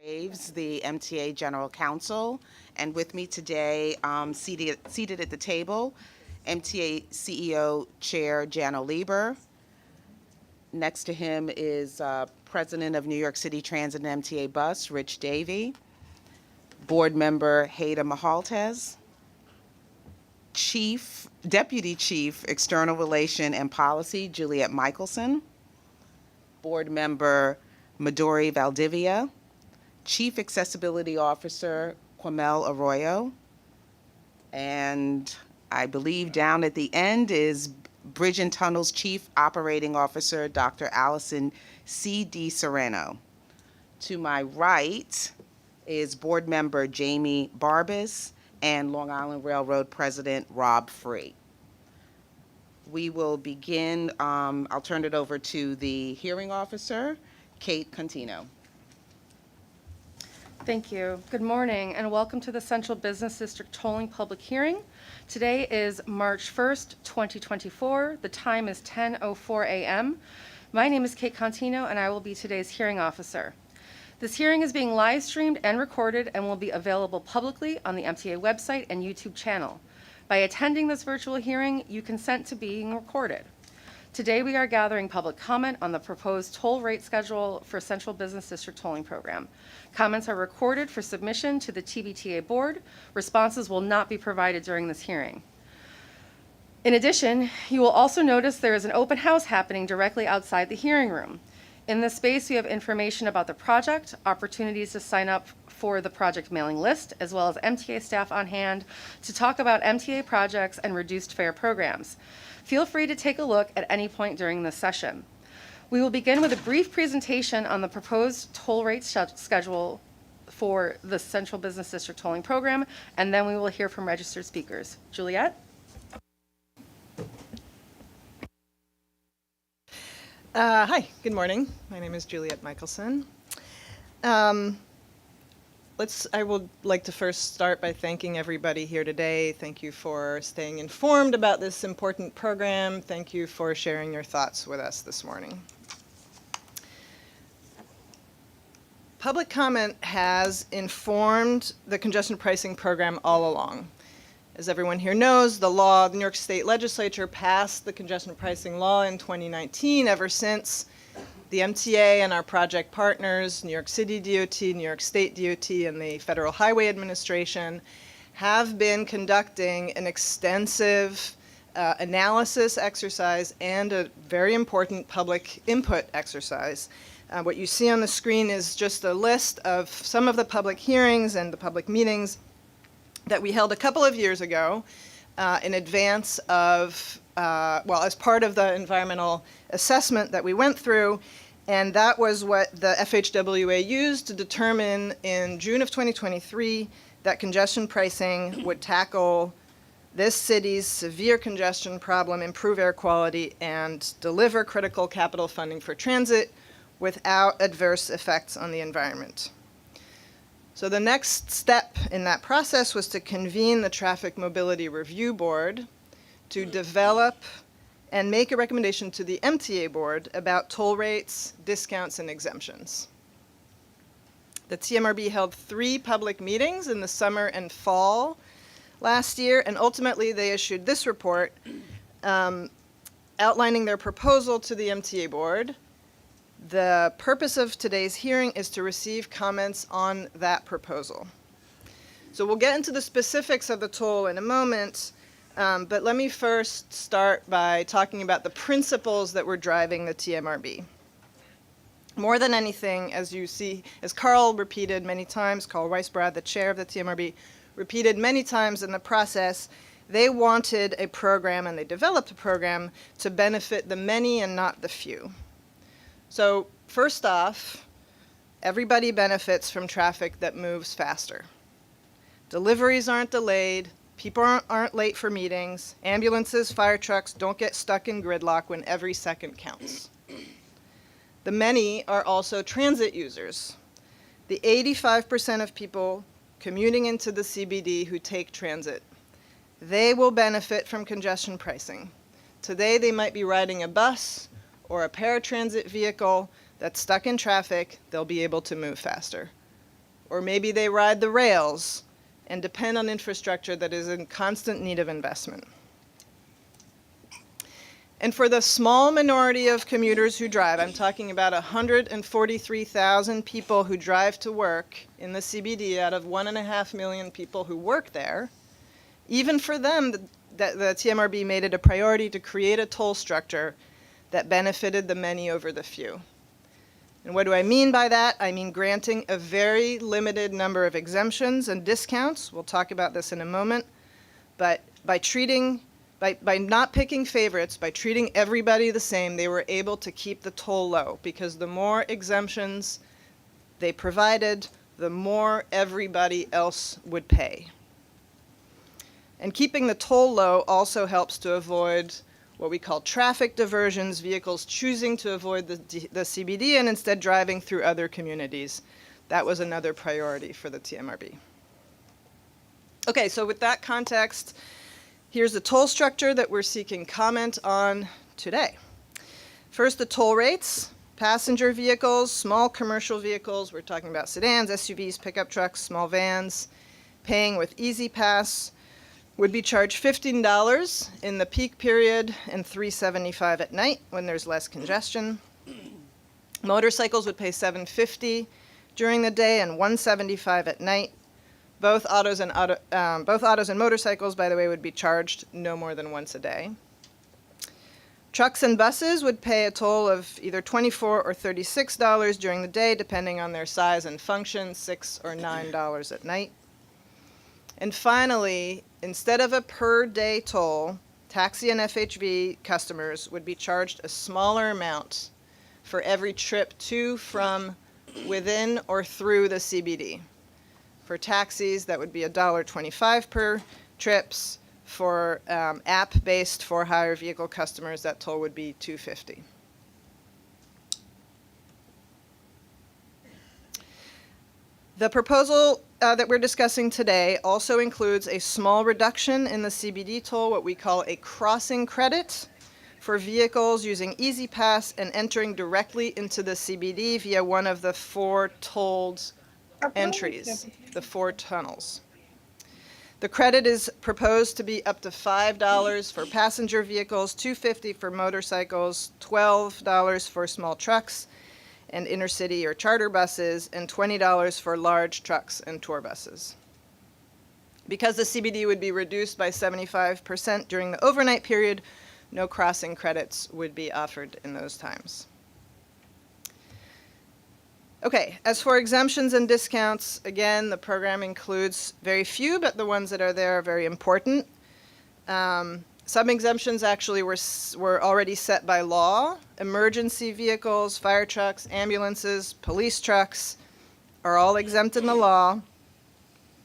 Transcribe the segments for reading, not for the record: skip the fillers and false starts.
Graves, the MTA General Counsel, and with me today, seated at the table, MTA CEO Chair Janno Lieber. Next to him is President of New York City Transit and MTA Bus, Rich Davey, Board Member Haida Mahaltez, Deputy Chief External Relation and Policy Juliet Michelson, Board Member Midori Valdivia, Chief Accessibility Officer Quamel Arroyo, and I believe down at the end is Bridge and Tunnels Chief Operating Officer Dr. Allison C. D. Serrano. To my right is Board Member Jamie Barbas and Long Island Railroad President Rob Free. We will begin, I'll turn it over to the hearing officer, Kate Contino. Thank you. Good morning and welcome to the Central Business District Tolling Public Hearing. Today is March 1st, 2024. The time is 10:04 a.m. My name is Kate Contino and I will be today's hearing officer. This hearing is being live streamed and recorded and will be available publicly on the MTA website and YouTube channel. By attending this virtual hearing, you consent to being recorded. Today we are gathering public comment on the proposed toll rate schedule for Central Business District Tolling Program. Comments are recorded for submission to the TBTA board. Responses will not be provided during this hearing. In addition, you will also notice there is an open house happening directly outside the hearing room. In this space, we have information about the project, opportunities to sign up for the project mailing list, as well as MTA staff on hand to talk about MTA projects and reduced fare programs. Feel free to take a look at any point during this session. We will begin with a brief presentation on the proposed toll rate schedule for the Central Business District Tolling Program, and then we will hear from registered speakers. Juliet? Hi, good morning. My name is Juliet Michelson. I would like to first start by thanking everybody here today. Thank you for staying informed about this important program. Thank you for sharing your thoughts with us this morning. Public comment has informed the congestion pricing program all along. As everyone here knows, the New York State Legislature passed the congestion pricing law in 2019. Ever since, the MTA and our project partners, New York City DOT, New York State DOT, and the Federal Highway Administration have been conducting an extensive analysis exercise and a very important public input exercise. What you see on the screen is just a list of some of the public hearings and the public meetings that we held a couple of years ago in advance of, as part of the environmental assessment that we went through. And that was what the FHWA used to determine in June of 2023 that congestion pricing would tackle this city's severe congestion problem, improve air quality, and deliver critical capital funding for transit without adverse effects on the environment. So the next step in that process was to convene the Traffic Mobility Review Board to develop and make a recommendation to the MTA board about toll rates, discounts, and exemptions. The TMRB held 3 public meetings in the summer and fall last year, and ultimately they issued this report outlining their proposal to the MTA board. The purpose of today's hearing is to receive comments on that proposal. So we'll get into the specifics of the toll in a moment, but let me first start by talking about the principles that were driving the TMRB. More than anything, as you see, as Carl repeated many times, Carl Weisbrad, the chair of the TMRB, repeated many times in the process, they wanted a program, and they developed a program, to benefit the many and not the few. So first off, everybody benefits from traffic that moves faster. Deliveries aren't delayed, people aren't late for meetings, ambulances, fire trucks don't get stuck in gridlock when every second counts. The many are also transit users. The 85% of people commuting into the CBD who take transit, they will benefit from congestion pricing. Today they might be riding a bus or a paratransit vehicle that's stuck in traffic. They'll be able to move faster. or maybe they ride the rails and depend on infrastructure that is in constant need of investment. And for the small minority of commuters who drive, I'm talking about 143,000 people who drive to work in the CBD out of 1.5 million people who work there, even for them, the TMRB made it a priority to create a toll structure that benefited the many over the few. And what do I mean by that? I mean granting a very limited number of exemptions and discounts. We'll talk about this in a moment. But by not picking favorites, by treating everybody the same, they were able to keep the toll low, because the more exemptions they provided, the more everybody else would pay. And keeping the toll low also helps to avoid what we call traffic diversions, vehicles choosing to avoid the CBD and instead driving through other communities. That was another priority for the TMRB. Okay, so with that context, here's the toll structure that we're seeking comment on today. First, the toll rates. Passenger vehicles, small commercial vehicles, we're talking about sedans, SUVs, pickup trucks, small vans, paying with Easy Pass, would be charged $15 in the peak period and $3.75 at night when there's less congestion. Motorcycles would pay $7.50 during the day and $1.75 at night. Both autos and motorcycles, by the way, would be charged no more than once a day. Trucks and buses would pay a toll of either $24 or $36 during the day, depending on their size and function, $6 or $9 at night. And finally, instead of a per-day toll, taxi and FHV customers would be charged a smaller amount for every trip to, from, within, or through the CBD. For taxis, that would be $1.25 per trips. For app-based for-hire vehicle customers, that toll would be $2.50. The proposal that we're discussing today also includes a small reduction in the CBD toll, what we call a crossing credit, for vehicles using Easy Pass and entering directly into the CBD via one of the 4 tolled entries, the 4 tunnels. The credit is proposed to be up to $5 for passenger vehicles, $2.50 for motorcycles, $12 for small trucks and intercity or charter buses, and $20 for large trucks and tour buses. Because the CBD would be reduced by 75% during the overnight period, no crossing credits would be offered in those times. Okay, as for exemptions and discounts, again, the program includes very few, but the ones that are there are very important. Some exemptions actually were already set by law. Emergency vehicles, fire trucks, ambulances, police trucks are all exempt in the law.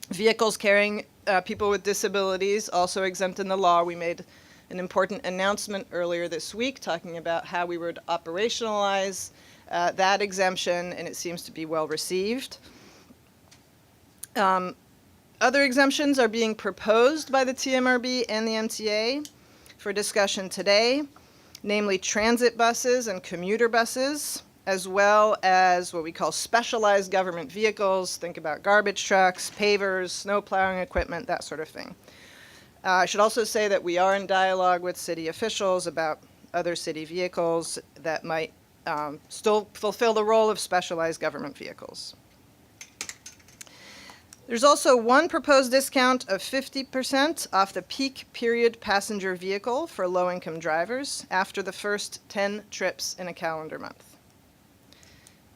Vehicles carrying people with disabilities also exempt in the law. We made an important announcement earlier this week talking about how we would operationalize that exemption, and it seems to be well received. Other exemptions are being proposed by the TMRB and the MTA for discussion today, namely transit buses and commuter buses, as well as what we call specialized government vehicles. Think about garbage trucks, pavers, snow plowing equipment, that sort of thing. I should also say that we are in dialogue with city officials about other city vehicles that might still fulfill the role of specialized government vehicles. There's also one proposed discount of 50% off the peak period passenger vehicle for low-income drivers after the first 10 trips in a calendar month.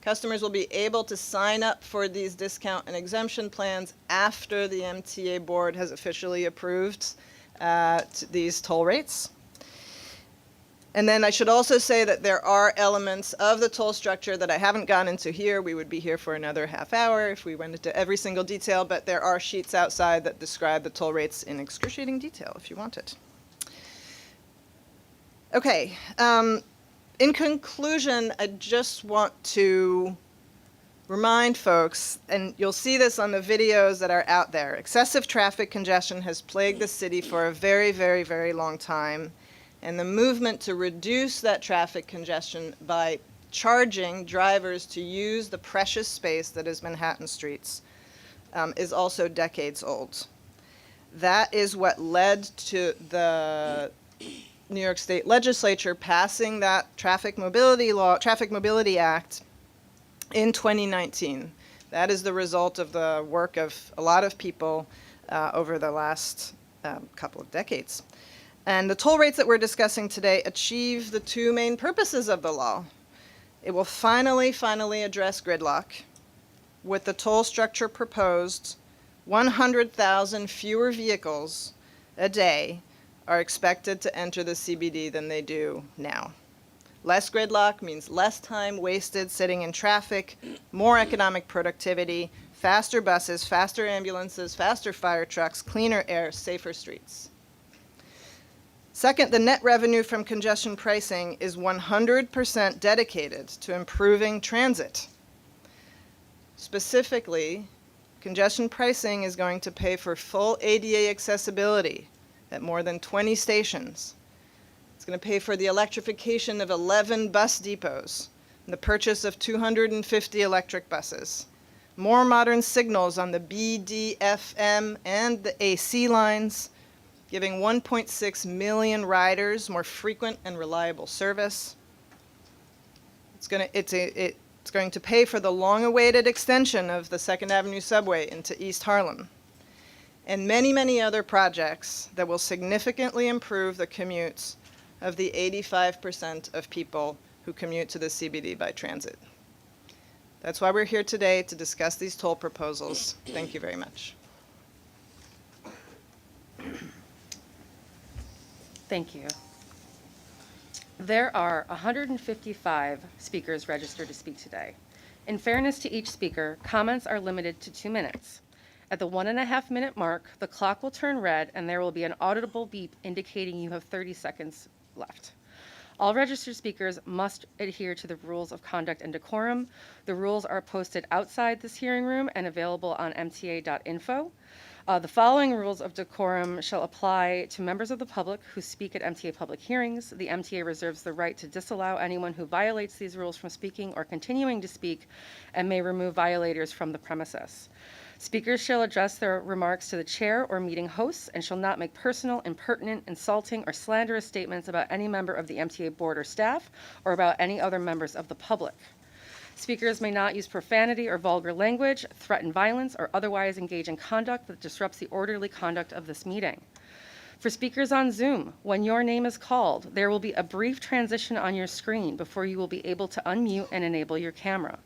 Customers will be able to sign up for these discount and exemption plans after the MTA board has officially approved these toll rates. And then I should also say that there are elements of the toll structure that I haven't gone into here. We would be here for another half hour if we went into every single detail, but there are sheets outside that describe the toll rates in excruciating detail if you want it. Okay, in conclusion, I just want to remind folks, and you'll see this on the videos that are out there, excessive traffic congestion has plagued the city for a very, very, very long time. And the movement to reduce that traffic congestion by charging drivers to use the precious space that is Manhattan streets is also decades old. That is what led to the New York State Legislature passing that Traffic Mobility Act in 2019. That is the result of the work of a lot of people over the last couple of decades. And the toll rates that we're discussing today achieve the two main purposes of the law. It will finally address gridlock. With the toll structure proposed, 100,000 fewer vehicles a day are expected to enter the CBD than they do now. Less gridlock means less time wasted sitting in traffic, more economic productivity, faster buses, faster ambulances, faster fire trucks, cleaner air, safer streets. Second, the net revenue from congestion pricing is 100% dedicated to improving transit. Specifically, congestion pricing is going to pay for full ADA accessibility at more than 20 stations. It's going to pay for the electrification of 11 bus depots and the purchase of 250 electric buses. More modern signals on the B, D, F, M, and the AC lines, giving 1.6 million riders more frequent and reliable service. It's going to pay for the long-awaited extension of the 2nd Avenue subway into East Harlem, and many, many other projects that will significantly improve the commutes of the 85% of people who commute to the CBD by transit. That's why we're here today, to discuss these toll proposals. Thank you very much. Thank you. There are 155 speakers registered to speak today. In fairness to each speaker, comments are limited to 2 minutes. At the 1.5-minute mark, the clock will turn red and there will be an audible beep indicating you have 30 seconds left. All registered speakers must adhere to the rules of conduct and decorum. The rules are posted outside this hearing room and available on mta.info. The following rules of decorum shall apply to members of the public who speak at MTA public hearings. The MTA reserves the right to disallow anyone who violates these rules from speaking or continuing to speak and may remove violators from the premises. Speakers shall address their remarks to the chair or meeting hosts and shall not make personal, impertinent, insulting, or slanderous statements about any member of the MTA board or staff or about any other members of the public. Speakers may not use profanity or vulgar language, threaten violence, or otherwise engage in conduct that disrupts the orderly conduct of this meeting. For speakers on Zoom, when your name is called, there will be a brief transition on your screen before you will be able to unmute and enable your camera.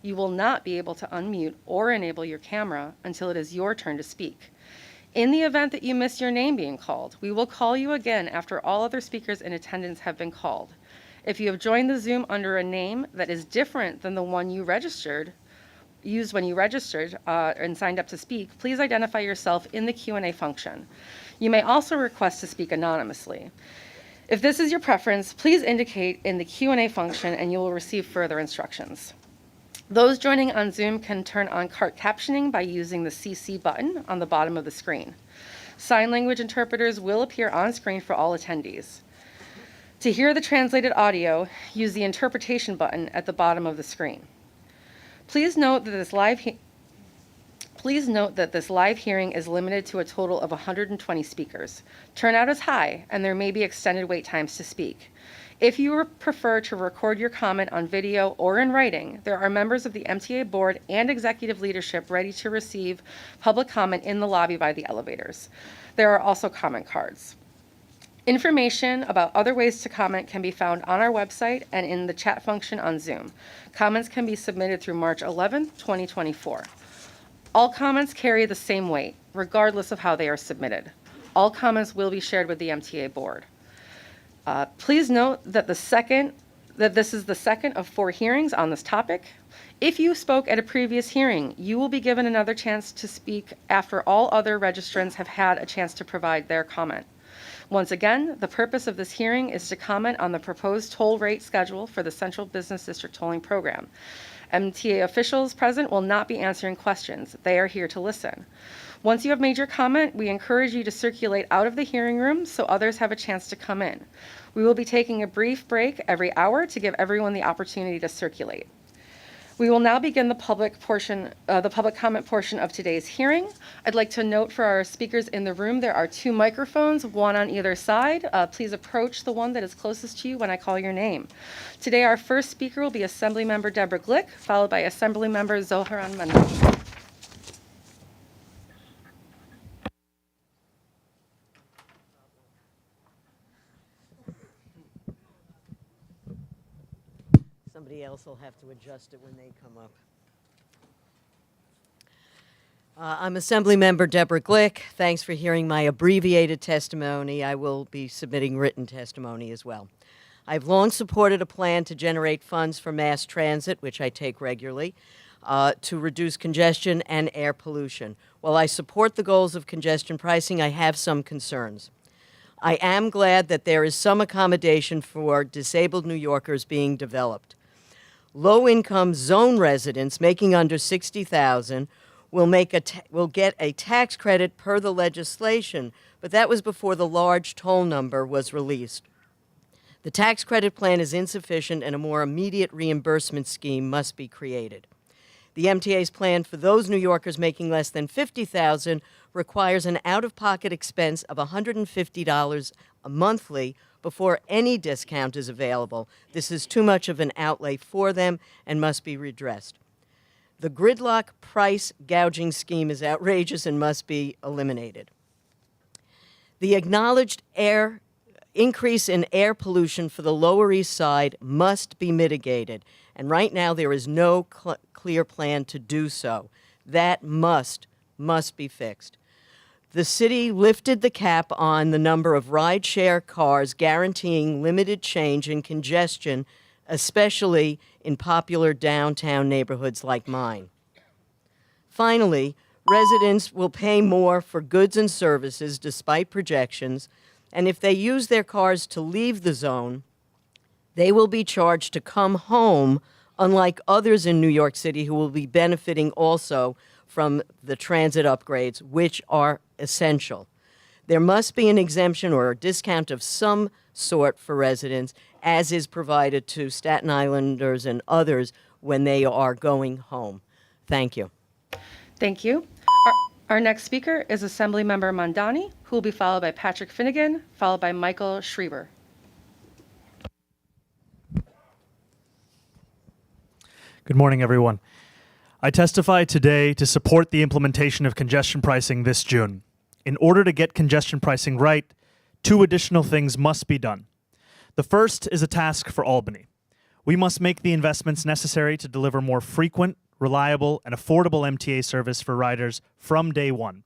You will not be able to unmute or enable your camera until it is your turn to speak. In the event that you miss your name being called, we will call you again after all other speakers in attendance have been called. If you have joined the Zoom under a name that is different than the one you used when you registered and signed up to speak, please identify yourself in the Q&A function. You may also request to speak anonymously. If this is your preference, please indicate in the Q&A function and you will receive further instructions. Those joining on Zoom can turn on cart captioning by using the CC button on the bottom of the screen. Sign language interpreters will appear on screen for all attendees. To hear the translated audio, use the interpretation button at the bottom of the screen. Please note that this live hearing is limited to a total of 120 speakers. Turnout is high, and there may be extended wait times to speak. If you prefer to record your comment on video or in writing, there are members of the MTA board and executive leadership ready to receive public comment in the lobby by the elevators. There are also comment cards. Information about other ways to comment can be found on our website and in the chat function on Zoom. Comments can be submitted through March 11, 2024. All comments carry the same weight, regardless of how they are submitted. All comments will be shared with the MTA board. Please note that this is the second of 4 hearings on this topic. If you spoke at a previous hearing, you will be given another chance to speak after all other registrants have had a chance to provide their comment. Once again, the purpose of this hearing is to comment on the proposed toll rate schedule for the Central Business District Tolling Program. MTA officials present will not be answering questions. They are here to listen. Once you have made your comment, we encourage you to circulate out of the hearing room so others have a chance to come in. We will be taking a brief break every hour to give everyone the opportunity to circulate. We will now begin the public comment portion of today's hearing. I'd like to note for our speakers in the room, there are 2 microphones, one on either side. Please approach the one that is closest to you when I call your name. Today, our first speaker will be Assemblymember Deborah Glick, followed by Assemblymember Zoharan Manouch. Somebody else will have to adjust it when they come up. I'm Assemblymember Deborah Glick. Thanks for hearing my abbreviated testimony. I will be submitting written testimony as well. I've long supported a plan to generate funds for mass transit, which I take regularly, to reduce congestion and air pollution. While I support the goals of congestion pricing, I have some concerns. I am glad that there is some accommodation for disabled New Yorkers being developed. Low-income zone residents making under $60,000 will get a tax credit per the legislation, but that was before the large toll number was released. The tax credit plan is insufficient and a more immediate reimbursement scheme must be created. The MTA's plan for those New Yorkers making less than $50,000 requires an out-of-pocket expense of $150 monthly before any discount is available. This is too much of an outlay for them and must be redressed. The gridlock price gouging scheme is outrageous and must be eliminated. The acknowledged increase in air pollution for the Lower East Side must be mitigated, and right now there is no clear plan to do so. That must be fixed. The city lifted the cap on the number of ride-share cars, guaranteeing limited change in congestion, especially in popular downtown neighborhoods like mine. Finally, residents will pay more for goods and services despite projections, and if they use their cars to leave the zone, they will be charged to come home, unlike others in New York City who will be benefiting also from the transit upgrades, which are essential. There must be an exemption or a discount of some sort for residents, as is provided to Staten Islanders and others when they are going home. Thank you. Thank you. Our next speaker is Assemblymember Mondani, who will be followed by Patrick Finnegan, followed by Michael Shriber. Good morning, everyone. I testify today to support the implementation of congestion pricing this June. In order to get congestion pricing right, 2 additional things must be done. The first is a task for Albany. We must make the investments necessary to deliver more frequent, reliable, and affordable MTA service for riders from day one.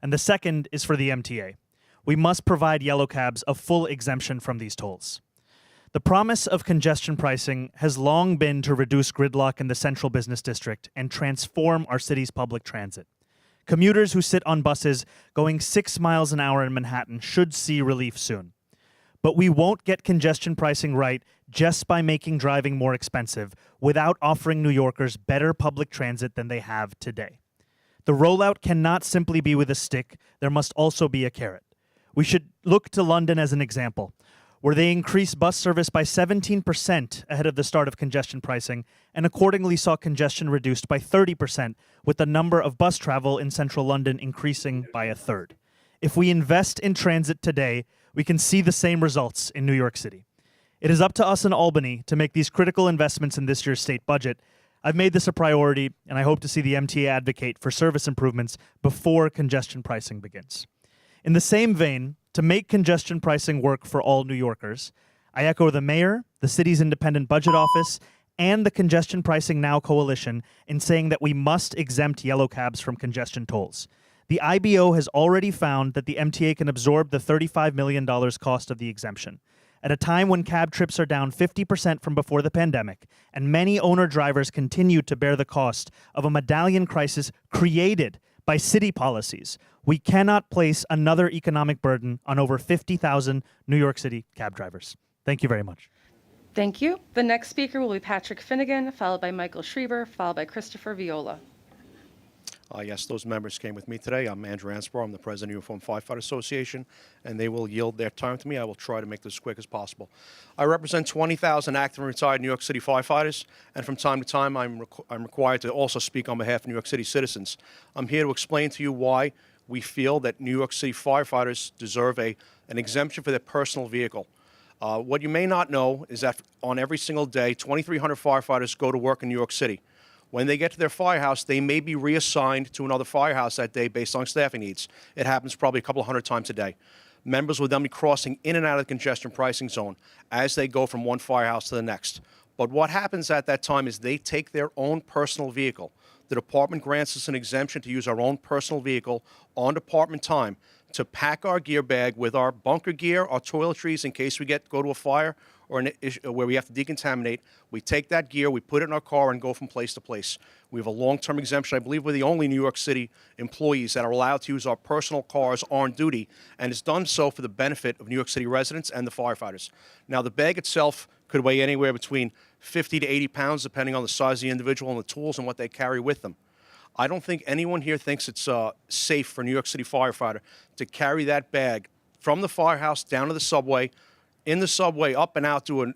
And the second is for the MTA. We must provide yellow cabs a full exemption from these tolls. The promise of congestion pricing has long been to reduce gridlock in the central business district and transform our city's public transit. Commuters who sit on buses going 6 miles an hour in Manhattan should see relief soon. But we won't get congestion pricing right just by making driving more expensive without offering New Yorkers better public transit than they have today. The rollout cannot simply be with a stick. There must also be a carrot. We should look to London as an example, where they increased bus service by 17% ahead of the start of congestion pricing and accordingly saw congestion reduced by 30%, with the number of bus travel in central London increasing by a third. If we invest in transit today, we can see the same results in New York City. It is up to us in Albany to make these critical investments in this year's state budget. I've made this a priority, and I hope to see the MTA advocate for service improvements before congestion pricing begins. In the same vein, to make congestion pricing work for all New Yorkers, I echo the mayor, the city's independent budget office, and the Congestion Pricing Now coalition in saying that we must exempt yellow cabs from congestion tolls. The IBO has already found that the MTA can absorb the $35 million cost of the exemption. At a time when cab trips are down 50% from before the pandemic, and many owner-drivers continue to bear the cost of a medallion crisis created by city policies, we cannot place another economic burden on over 50,000 New York City cab drivers. Thank you very much. Thank you. The next speaker will be Patrick Finnegan, followed by Michael Shriber, followed by Christopher Viola. Yes, those members came with me today. I'm Andrew Ansborough. I'm the president of the Uniform Firefighter Association, and they will yield their time to me. I will try to make this as quick as possible. I represent 20,000 active and retired New York City firefighters, and from time to time I'm required to also speak on behalf of New York City citizens. I'm here to explain to you why we feel that New York City firefighters deserve an exemption for their personal vehicle. What you may not know is that on every single day, 2,300 firefighters go to work in New York City. When they get to their firehouse, they may be reassigned to another firehouse that day based on staffing needs. It happens probably a couple of hundred times a day. Members will then be crossing in and out of the congestion pricing zone as they go from one firehouse to the next. But what happens at that time is they take their own personal vehicle. The department grants us an exemption to use our own personal vehicle on department time to pack our gear bag with our bunker gear, our toiletries in case we go to a fire or an issue where we have to decontaminate. We take that gear, we put it in our car, and go from place to place. We have a long-term exemption. I believe we're the only New York City employees that are allowed to use our personal cars on duty, and it's done so for the benefit of New York City residents and the firefighters. Now, the bag itself could weigh anywhere between 50 to 80 pounds, depending on the size of the individual and the tools and what they carry with them. I don't think anyone here thinks it's safe for a New York City firefighter to carry that bag from the firehouse down to the subway, in the subway, up and out to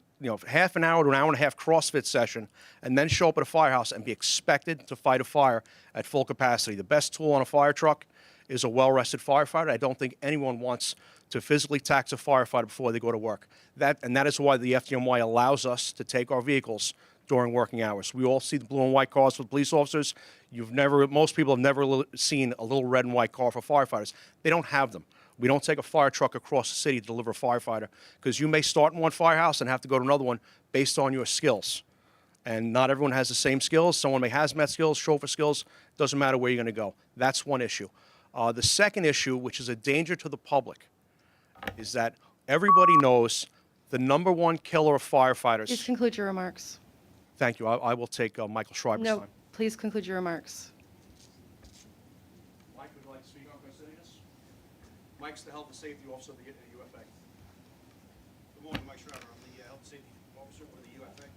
half an hour to an hour and a half CrossFit session, and then show up at a firehouse and be expected to fight a fire at full capacity. The best tool on a fire truck is a well-rested firefighter. I don't think anyone wants to physically tax a firefighter before they go to work. That is why the FDNY allows us to take our vehicles during working hours. We all see the blue and white cars for police officers. Most people have never seen a little red and white car for firefighters. They don't have them. We don't take a fire truck across the city to deliver a firefighter because you may start in one firehouse and have to go to another one based on your skills. And not everyone has the same skills. Someone may have hazmat skills, chauffeur skills. Doesn't matter where you're going to go. That's one issue. The second issue, which is a danger to the public, is that everybody knows the #1 killer of firefighters. Please conclude your remarks. Thank you. I will take Michael Shriber's No, time. please conclude your remarks. Mike, would you like to speak on Congestion? Mike's the Health and Safety Officer of the UFA. Good morning, Mike Shriber. I'm the Health and Safety Officer for the UFA.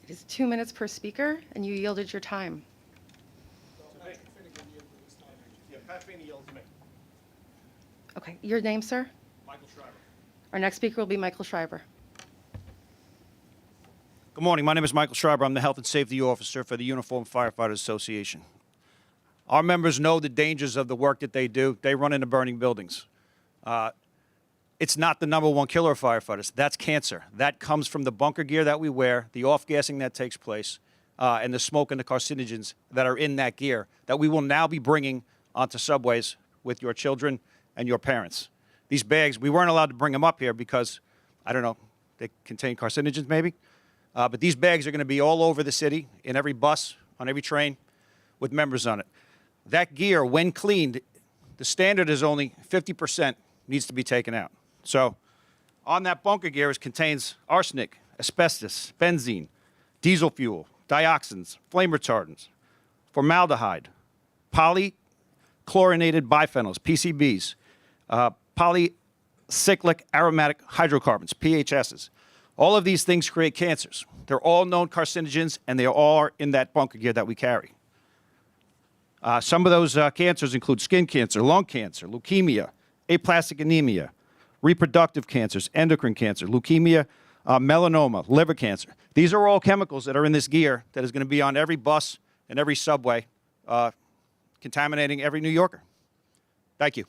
It is 2 minutes per speaker, and you yielded your time. Yeah, Pat Feeney yelled to me. Okay, your name, sir? Michael Shriber. Our next speaker will be Michael Shriber. Good morning. My name is Michael Shriber. I'm the Health and Safety Officer for the Uniform Firefighters Association. Our members know the dangers of the work that they do. They run into burning buildings. It's not the #1 killer of firefighters. That's cancer. That comes from the bunker gear that we wear, the off-gassing that takes place, and the smoke and the carcinogens that are in that gear that we will now be bringing onto subways with your children and your parents. These bags, we weren't allowed to bring them up here because, I don't know, they contain carcinogens maybe. But these bags are going to be all over the city, in every bus, on every train, with members on it. That gear, when cleaned, the standard is only 50% needs to be taken out. So on that bunker gear contains arsenic, asbestos, benzene, diesel fuel, dioxins, flame retardants, formaldehyde, polychlorinated biphenyls, PCBs, polycyclic aromatic hydrocarbons, PHSs. All of these things create cancers. They're all known carcinogens, and they all are in that bunker gear that we carry. Some of those cancers include skin cancer, lung cancer, leukemia, aplastic anemia, reproductive cancers, endocrine cancer, leukemia, melanoma, liver cancer. These are all chemicals that are in this gear that is going to be on every bus and every subway, contaminating every New Yorker. Thank you.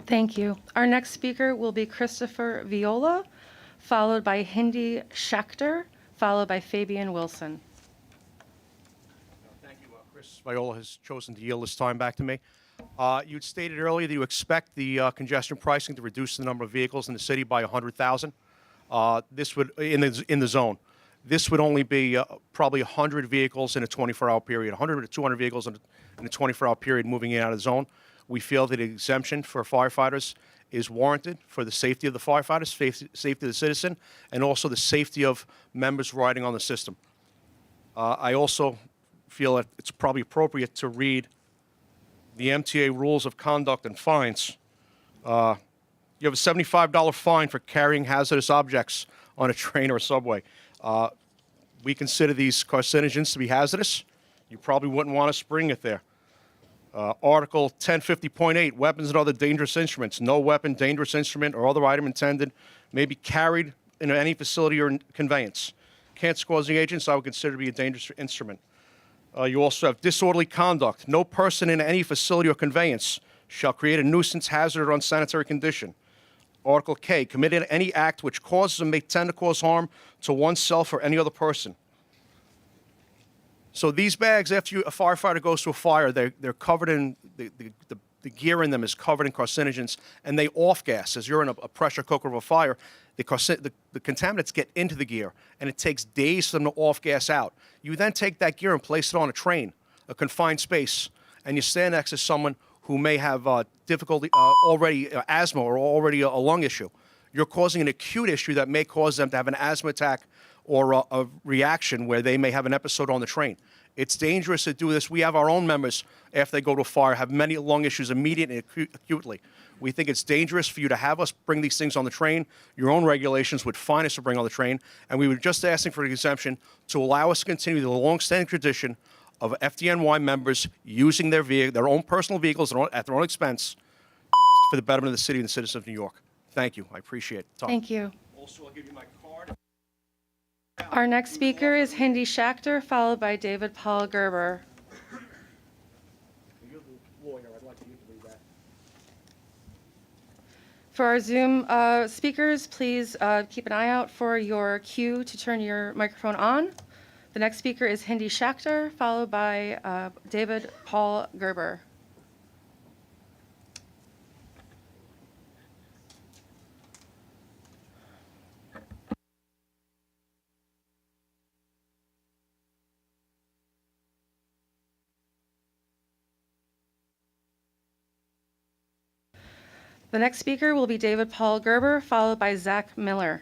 Thank you. Our next speaker will be Christopher Viola, followed by Hindi Schechter, followed by Fabian Wilson. Thank you. Chris Viola has chosen to yield his time back to me. You had stated earlier that you expect the congestion pricing to reduce the number of vehicles in the city by 100,000. This would in the zone. This would only be probably 100 vehicles in a 24-hour period, 100 to 200 vehicles in a 24-hour period moving in and out of the zone. We feel that an exemption for firefighters is warranted for the safety of the firefighters, safety of the citizen, and also the safety of members riding on the system. I also feel that it's probably appropriate to read the MTA rules of conduct and fines You have a $75 fine for carrying hazardous objects on a train or a subway. We consider these carcinogens to be hazardous. You probably wouldn't want us bringing it there. Article 1050.8, weapons and other dangerous instruments. No weapon, dangerous instrument, or other item intended may be carried in any facility or conveyance. Cancer-causing agents I would consider to be a dangerous instrument. You also have disorderly conduct. No person in any facility or conveyance shall create a nuisance, hazard, or unsanitary condition. Article K, committed any act which causes or may tend to cause harm to oneself or any other person. So these bags, after a firefighter goes to a fire, they're covered in, the gear in them is covered in carcinogens, and they off-gas. As you're in a pressure cooker of a fire, the contaminants get into the gear, and it takes days for them to off-gas out. You then take that gear and place it on a train, a confined space, and you stand next to someone who may have difficulty, already asthma or already a lung issue. You're causing an acute issue that may cause them to have an asthma attack or a reaction where they may have an episode on the train. It's dangerous to do this. We have our own members, after they go to a fire, have many lung issues immediately and acutely. We think it's dangerous for you to have us bring these things on the train. Your own regulations would fine us to bring on the train, and we were just asking for an exemption to allow us to continue the long-standing tradition of FDNY members using their own personal vehicles at their own expense for the betterment of the city and the citizens of New York. Thank you. I appreciate the time. Thank you. Also, I'll give you my card. Our next speaker is Hindi Schachter, followed by David Paul Gerber. You're the lawyer. I'd like you to read that. For our Zoom speakers, please keep an eye out for your cue to turn your microphone on. The next speaker is Hindi Schachter, followed by David Paul Gerber. The next speaker will be David Paul Gerber, followed by Zach Miller.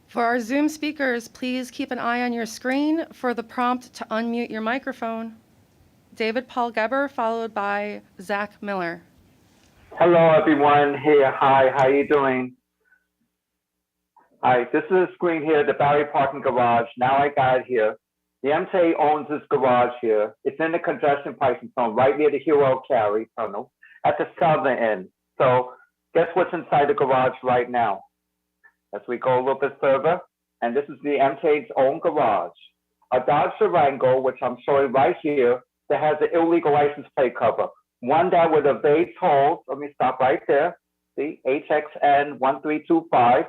For our Zoom speakers, please keep an eye on your screen for the prompt to unmute your microphone. David Paul Gerber, followed by Zach Miller. Hello, everyone. Hey, hi, how you doing? Hi, this is a screen here, the Barry Parking Garage. Now I got it here. The MTA owns this garage here. It's in the congestion pricing zone, right near the Hero Carry Tunnel at the southern end. So guess what's inside the garage right now? As we go a little bit further, and this is the MTA's own garage. A Dodge Durango, which I'm showing right here, that has an illegal license plate cover. One that would evade tolls. Let me stop right there. See, HXN 1325.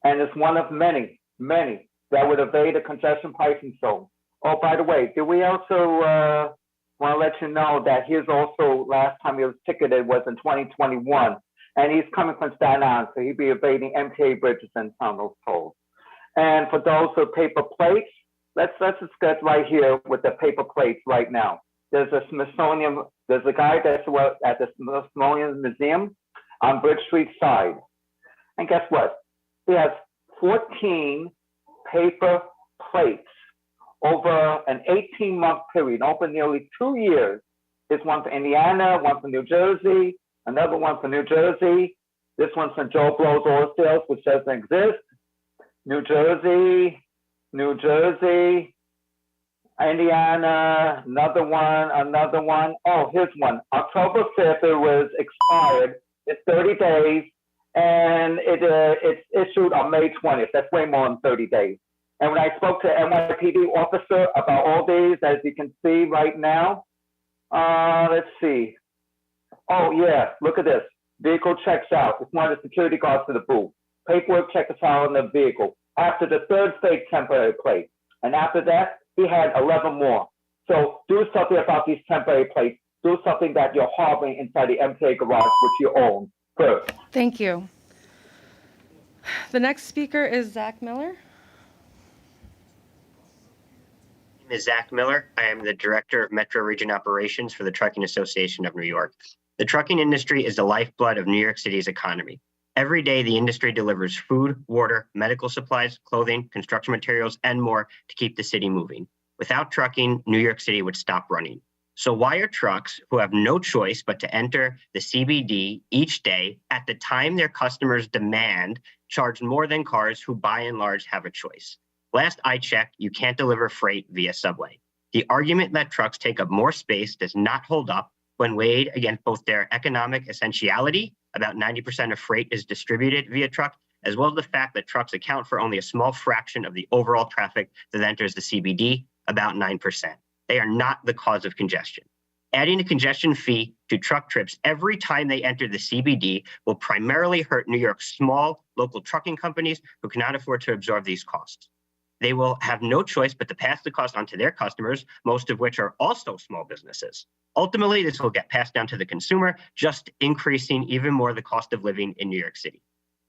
And it's one of many, many that would evade the congestion pricing zone. Oh, by the way, did we also want to let you know that his also last time he was ticketed was in 2021, and he's coming from Staten Island, so he'd be evading MTA bridges and tunnels tolls. And for those with paper plates, let's just get right here with the paper plates right now. There's a Smithsonian, there's a guy that's at the Smithsonian Museum on Bridge Street side. And guess what? He has 14 paper plates over an 18-month period, over nearly 2 years. There's one for Indiana, one for New Jersey, another one for New Jersey. This one's from Joe Blow's Oil Sales, which doesn't exist. New Jersey, Indiana, another one. Oh, here's one. October 5th, it was expired. It's 30 days, and it's issued on May 20th. That's way more than 30 days. And when I spoke to NYPD officer about all these, as you can see right now, let's see. Oh yeah, look at this. Vehicle checks out. It's one of the security guards to the booth. Paperwork checks out on the vehicle. After the third fake temporary plate. And after that, he had 11 more. So do something about these temporary plates. Do something that you're harboring inside the MTA garage, which you own first. Thank you. The next speaker is Zach Miller. My name is Zach Miller. I am the Director of Metro Region Operations for the Trucking Association of New York. The trucking industry is the lifeblood of New York City's economy. Every day, the industry delivers food, water, medical supplies, clothing, construction materials, and more to keep the city moving. Without trucking, New York City would stop running. So why are trucks, who have no choice but to enter the CBD each day at the time their customers demand, charged more than cars who by and large have a choice? Last I checked, you can't deliver freight via subway. The argument that trucks take up more space does not hold up when weighed against both their economic essentiality, about 90% of freight is distributed via truck, as well as the fact that trucks account for only a small fraction of the overall traffic that enters the CBD, about 9%. They are not the cause of congestion. Adding a congestion fee to truck trips every time they enter the CBD will primarily hurt New York's small local trucking companies who cannot afford to absorb these costs. They will have no choice but to pass the cost on to their customers, most of which are also small businesses. Ultimately, this will get passed down to the consumer, just increasing even more the cost of living in New York City.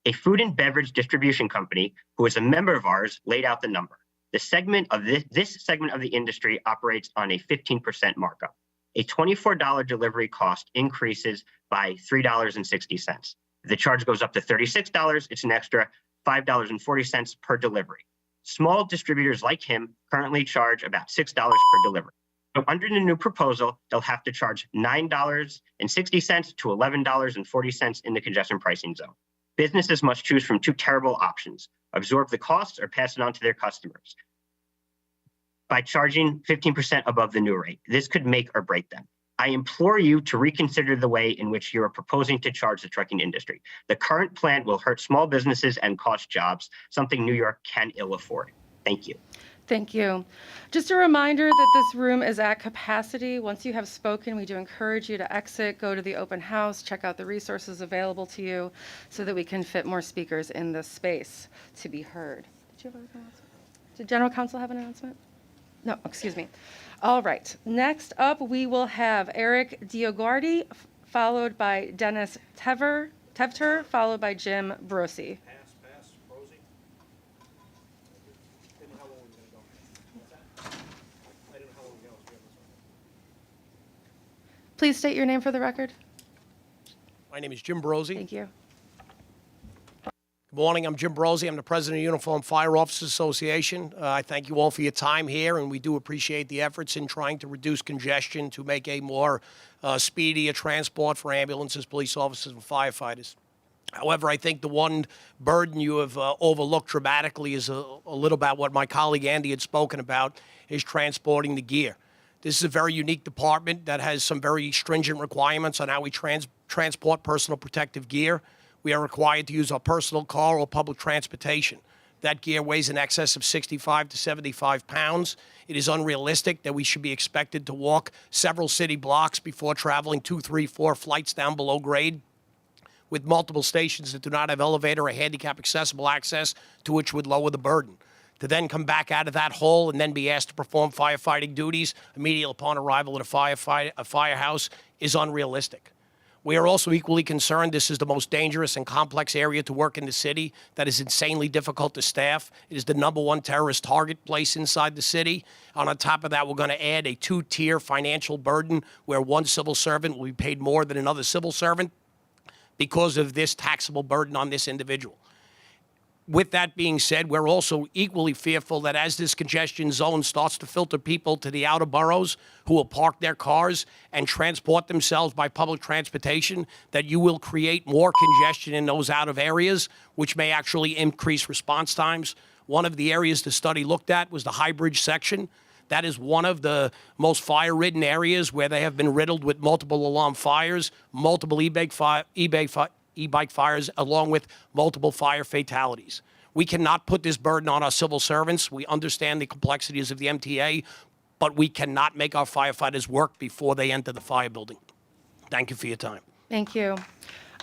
A food and beverage distribution company who is a member of ours laid out the number. The segment of this segment of the industry operates on a 15% markup. A $24 delivery cost increases by $3.60. If the charge goes up to $36, it's an extra $5.40 per delivery. Small distributors like him currently charge about $6 per delivery. So under the new proposal, they'll have to charge $9.60 to $11.40 in the congestion pricing zone. Businesses must choose from two terrible options: absorb the costs or pass it on to their customers by charging 15% above the new rate. This could make or break them. I implore you to reconsider the way in which you are proposing to charge the trucking industry. The current plan will hurt small businesses and cost jobs, something New York can ill afford. Thank you. Thank you. Just a reminder that this room is at capacity. Once you have spoken, we do encourage you to exit, go to the open house, check out the resources available to you so that we can fit more speakers in this space to be heard. Did you have an announcement? Did General Counsel have an announcement? No, excuse me. All right. Next up, we will have Eric Dioguardi, followed by Dennis Tevter, followed by Jim Brossi. Please state your name for the record. My name is Jim Brosey. Thank you. Good morning. I'm Jim Brosey. I'm the president of Uniform Fire Officers Association. I thank you all for your time here, and we do appreciate the efforts in trying to reduce congestion to make a more speedier transport for ambulances, police officers, and firefighters. However, I think the one burden you have overlooked dramatically is a little about what my colleague Andy had spoken about, is transporting the gear. This is a very unique department that has some very stringent requirements on how we transport personal protective gear. We are required to use our personal car or public transportation. That gear weighs in excess of 65 to 75 pounds. It is unrealistic that we should be expected to walk several city blocks before traveling 2, 3, 4 flights down below grade with multiple stations that do not have elevator or handicap accessible access to which would lower the burden. To then come back out of that hole and then be asked to perform firefighting duties immediately upon arrival at a firehouse is unrealistic. We are also equally concerned this is the most dangerous and complex area to work in the city that is insanely difficult to staff. It is the #1 terrorist target place inside the city. And on top of that, we're going to add a 2-tier financial burden where one civil servant will be paid more than another civil servant because of this taxable burden on this individual. With that being said, we're also equally fearful that as this congestion zone starts to filter people to the outer boroughs who will park their cars and transport themselves by public transportation, that you will create more congestion in those out of areas, which may actually increase response times. One of the areas the study looked at was the High Bridge section. That is one of the most fire-ridden areas where they have been riddled with multiple alarm fires, multiple e-bike fires, along with multiple fire fatalities. We cannot put this burden on our civil servants. We understand the complexities of the MTA, but we cannot make our firefighters work before they enter the fire building. Thank you for your time. Thank you.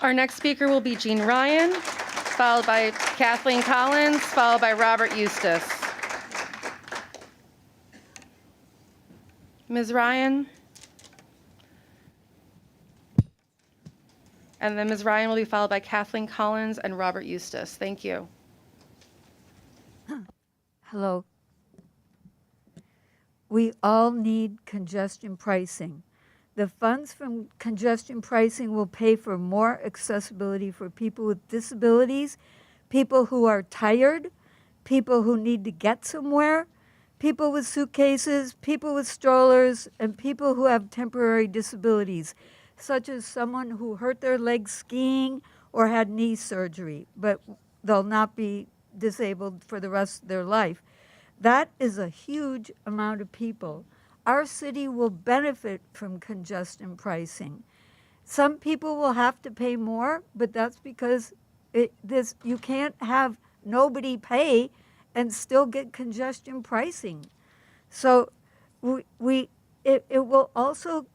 Our next speaker will be Jean Ryan, followed by Kathleen Collins, followed by Robert Uustus. Ms. Ryan? And then Ms. Ryan will be followed by Kathleen Collins and Robert Uustus. Thank you. Hello. We all need congestion pricing. The funds from congestion pricing will pay for more accessibility for people with disabilities, people who are tired, people who need to get somewhere, people with suitcases, people with strollers, and people who have temporary disabilities, such as someone who hurt their legs skiing or had knee surgery, but they'll not be disabled for the rest of their life. That is a huge amount of people. Our city will benefit from congestion pricing. Some people will have to pay more, but that's because you can't have nobody pay and still get congestion pricing. So it will also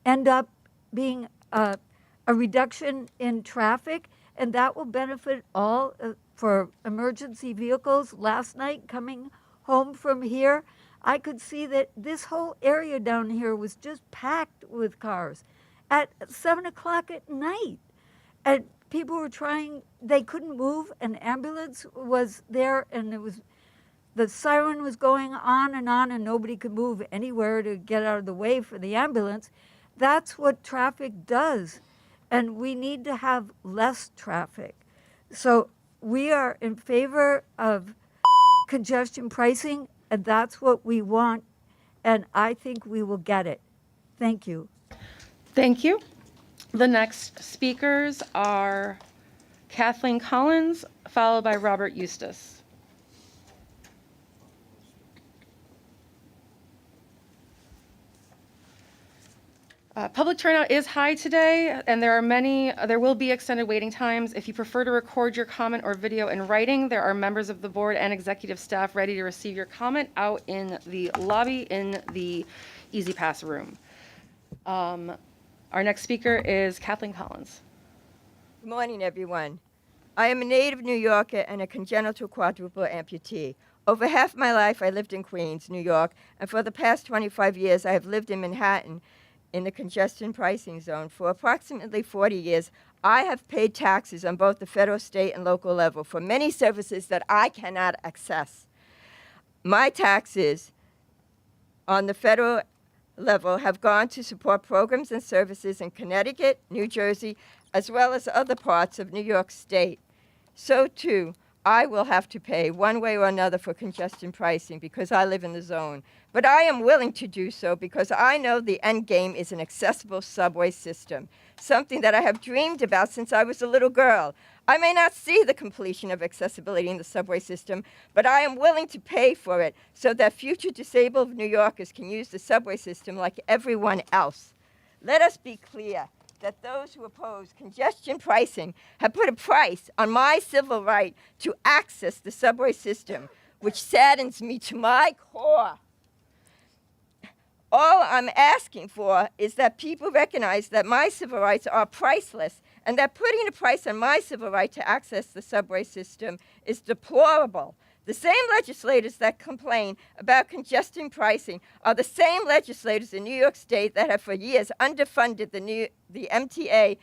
end up being a reduction in traffic, and that will benefit all for emergency vehicles. Last night, coming home from here, I could see that this whole area down here was just packed with cars at 7 o'clock at night. And people were trying, they couldn't move. An ambulance was there, and the siren was going on, and nobody could move anywhere to get out of the way for the ambulance. That's what traffic does. And we need to have less traffic. So we are in favor of congestion pricing, and that's what we want, and I think we will get it. Thank you. Thank you. The next speakers are Kathleen Collins, followed by Robert Uustus. Public turnout is high today, and there will be extended waiting times. If you prefer to record your comment or video in writing, there are members of the board and executive staff ready to receive your comment out in the lobby in the Easy Pass room. Our next speaker is Kathleen Collins. Good morning, everyone. I am a native New Yorker and a congenital quadruple amputee. Over half my life, I lived in Queens, New York, and for the past 25 years, I have lived in Manhattan in the congestion pricing zone. For approximately 40 years, I have paid taxes on both the federal, state, and local level for many services that I cannot access. My taxes on the federal level have gone to support programs and services in Connecticut, New Jersey, as well as other parts of New York State. So, too, I will have to pay one way or another for congestion pricing because I live in the zone. But I am willing to do so because I know the end game is an accessible subway system, something that I have dreamed about since I was a little girl. I may not see the completion of accessibility in the subway system, but I am willing to pay for it so that future disabled New Yorkers can use the subway system like everyone else. Let us be clear that those who oppose congestion pricing have put a price on my civil right to access the subway system, which saddens me to my core. All I'm asking for is that people recognize that my civil rights are priceless and that putting a price on my civil right to access the subway system is deplorable. The same legislators that complain about congestion pricing are the same legislators in New York State that have for years underfunded the MTA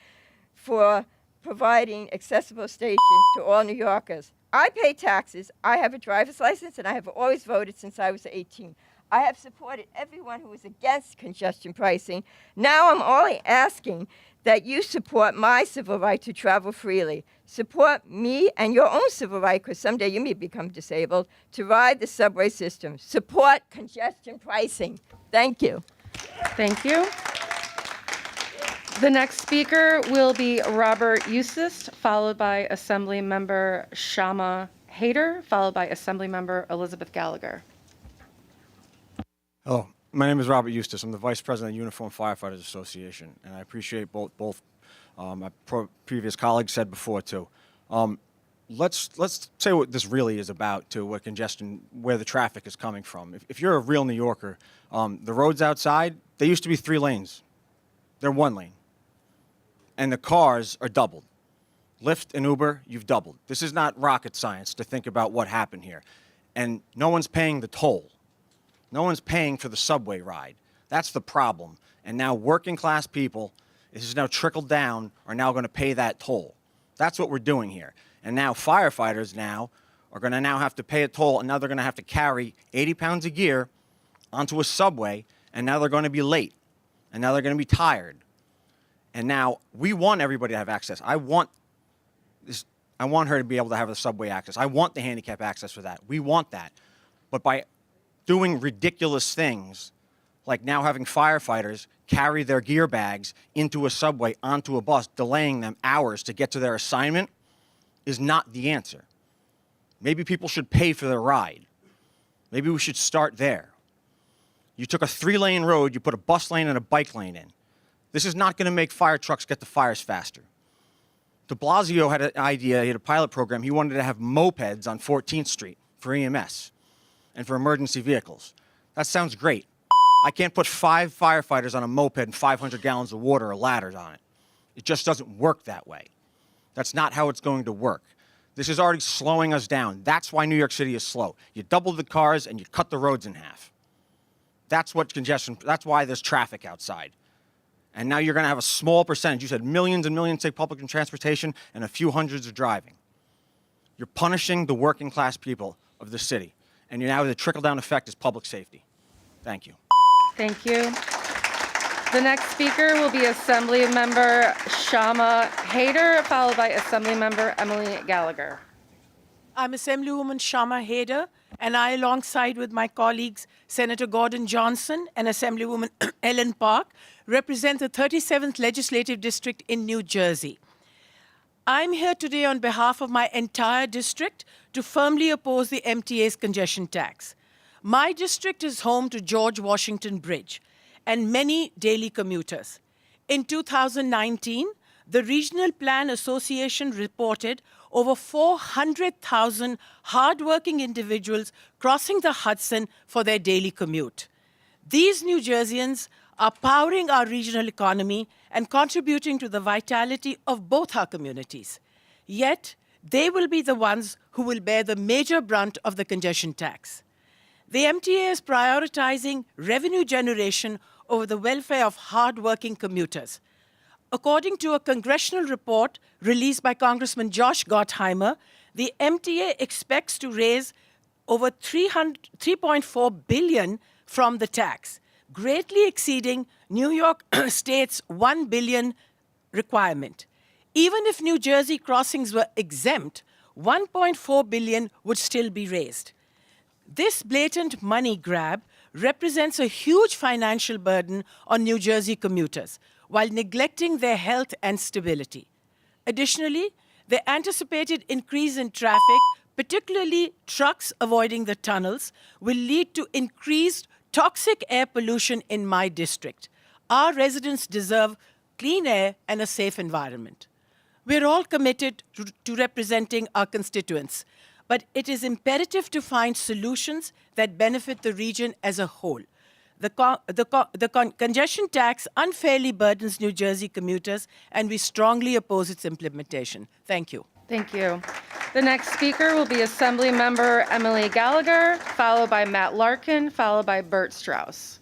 for providing accessible stations to all New Yorkers. I pay taxes, I have a driver's license, and I have always voted since I was 18. I have supported everyone who is against congestion pricing. Now I'm only asking that you support my civil right to travel freely. Support me and your own civil right, because someday you may become disabled, to ride the subway system. Support congestion pricing. Thank you. Thank you. The next speaker will be Robert Uustus, followed by Assemblymember Shamahee, followed by Assemblymember Elizabeth Gallagher. Hello, my name is Robert Uustus. I'm the Vice President of the Uniform Firefighters Association, and I appreciate both my previous colleagues said before too. Let's say what this really is about, to what congestion, where the traffic is coming from. If you're a real New Yorker, the roads outside, they used to be 3 lanes. They're 1 lane. And the cars are doubled. Lyft and Uber, you've doubled. This is not rocket science to think about what happened here. And no one's paying the toll. No one's paying for the subway ride. That's the problem. And now working class people, this is now trickled down, are now going to pay that toll. That's what we're doing here. And now firefighters now are going to now have to pay a toll, and now they're going to have to carry 80 pounds of gear onto a subway And now they're going to be late. And now they're going to be tired. And now we want everybody to have access. I want her to be able to have the subway access. I want the handicap access for that. We want that. But by doing ridiculous things, like now having firefighters carry their gear bags into a subway, onto a bus, delaying them hours to get to their assignment, is not the answer. Maybe people should pay for their ride. Maybe we should start there. You took a 3-lane road, you put a bus lane and a bike lane in. This is not going to make fire trucks get to fires faster. De Blasio had an idea, he had a pilot program. He wanted to have mopeds on 14th Street for EMS and for emergency vehicles. That sounds great. I can't put 5 firefighters on a moped and 500 gallons of water or ladders on it. It just doesn't work that way. That's not how it's going to work. This is already slowing us down. That's why New York City is slow. You double the cars and you cut the roads in half. That's why there's traffic outside. And now you're going to have a small percentage. You said millions and millions take public transportation and a few hundreds are driving. You're punishing the working class people of the city. And now the trickle-down effect is public safety. Thank you. Thank you. The next speaker will be Assemblymember Shamahee, followed by Assemblymember Emily Gallagher. I'm Assemblywoman Shamahee, and I, alongside with my colleagues Senator Gordon Johnson and Assemblywoman Ellen Park, represent the 37th Legislative District in New Jersey. I'm here today on behalf of my entire district to firmly oppose the MTA's congestion tax. My district is home to George Washington Bridge and many daily commuters. In 2019, the Regional Plan Association reported over 400,000 hardworking individuals crossing the Hudson for their daily commute. These New Jerseyans are powering our regional economy and contributing to the vitality of both our communities. Yet, they will be the ones who will bear the major brunt of the congestion tax. The MTA is prioritizing revenue generation over the welfare of hardworking commuters. According to a congressional report released by Congressman Josh Gottheimer, the MTA expects to raise over $3.4 billion from the tax, greatly exceeding New York State's $1 billion requirement. Even if New Jersey crossings were exempt, $1.4 billion would still be raised. This blatant money grab represents a huge financial burden on New Jersey commuters, while neglecting their health and stability. Additionally, the anticipated increase in traffic, particularly trucks avoiding the tunnels, will lead to increased toxic air pollution in my district. Our residents deserve clean air and a safe environment. We're all committed to representing our constituents, but it is imperative to find solutions that benefit the region as a whole. The congestion tax unfairly burdens New Jersey commuters, and we strongly oppose its implementation. Thank you. Thank you. The next speaker will be Assemblymember Emily Gallagher, followed by Matt Larkin, followed by Bert Strauss.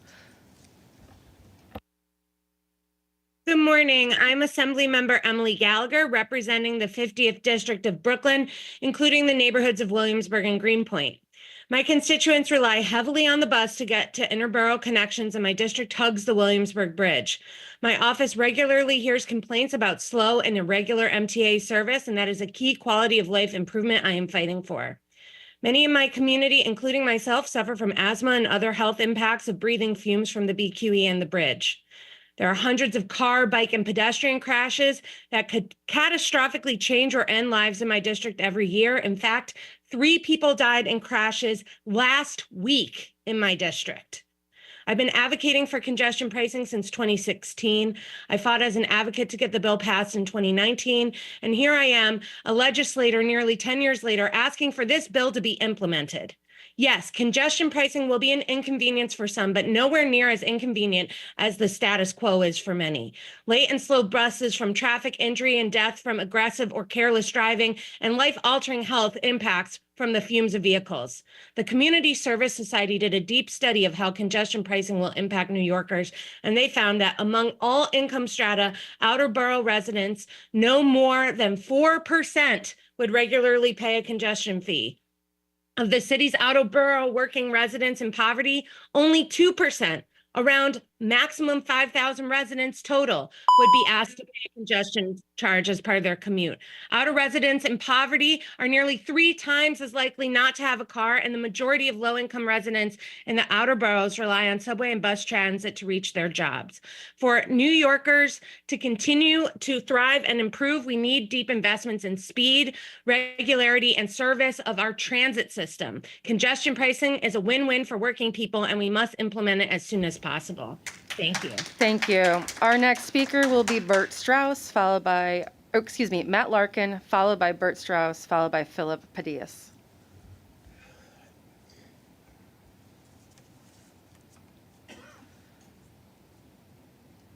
Good morning. I'm Assemblymember Emily Gallagher, representing the 50th District of Brooklyn, including the neighborhoods of Williamsburg and Greenpoint. My constituents rely heavily on the bus to get to interborough connections, and my district hugs the Williamsburg Bridge. My office regularly hears complaints about slow and irregular MTA service, and that is a key quality of life improvement I am fighting for. Many in my community, including myself, suffer from asthma and other health impacts of breathing fumes from the BQE and the bridge. There are hundreds of car, bike, and pedestrian crashes that could catastrophically change or end lives in my district every year. In fact, 3 people died in crashes last week in my district. I've been advocating for congestion pricing since 2016. I fought as an advocate to get the bill passed in 2019. And here I am, a legislator nearly 10 years later, asking for this bill to be implemented. Yes, congestion pricing will be an inconvenience for some, but nowhere near as inconvenient as the status quo is for many. Late and slow buses from traffic injury and death from aggressive or careless driving, and life-altering health impacts from the fumes of vehicles. The Community Service Society did a deep study of how congestion pricing will impact New Yorkers, and they found that among all income strata, outer borough residents, no more than 4% would regularly pay a congestion fee. Of the city's outer borough working residents in poverty, only 2% Around maximum 5,000 residents total would be asked to pay a congestion charge as part of their commute. Outer residents in poverty are nearly 3 times as likely not to have a car, and the majority of low-income residents in the outer boroughs rely on subway and bus transit to reach their jobs. For New Yorkers to continue to thrive and improve, we need deep investments in speed, regularity, and service of our transit system. Congestion pricing is a win-win for working people, and we must implement it as soon as possible. Thank you. Thank you. Our next speaker will be Bert Strauss, followed by, Matt Larkin, followed by Bert Strauss, followed by Philip Padillas.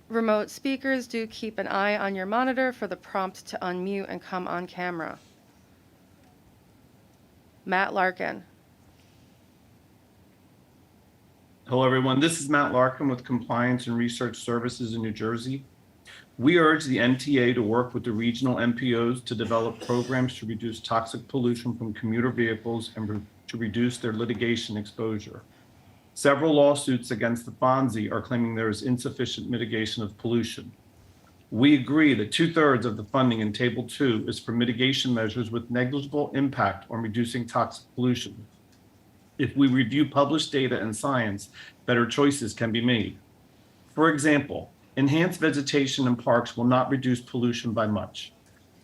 Remote speakers, do keep an eye on your monitor for the prompt to unmute and come on camera. Matt Larkin. Hello, everyone. This is Matt Larkin with Compliance and Research Services in New Jersey. We urge the MTA to work with the regional MPOs to develop programs to reduce toxic pollution from commuter vehicles and to reduce their litigation exposure. Several lawsuits against the Fonzie are claiming there is insufficient mitigation of pollution. We agree that 2/3 of the funding in Table 2 is for mitigation measures with negligible impact on reducing toxic pollution. If we review published data and science, better choices can be made. For example, enhanced vegetation in parks will not reduce pollution by much.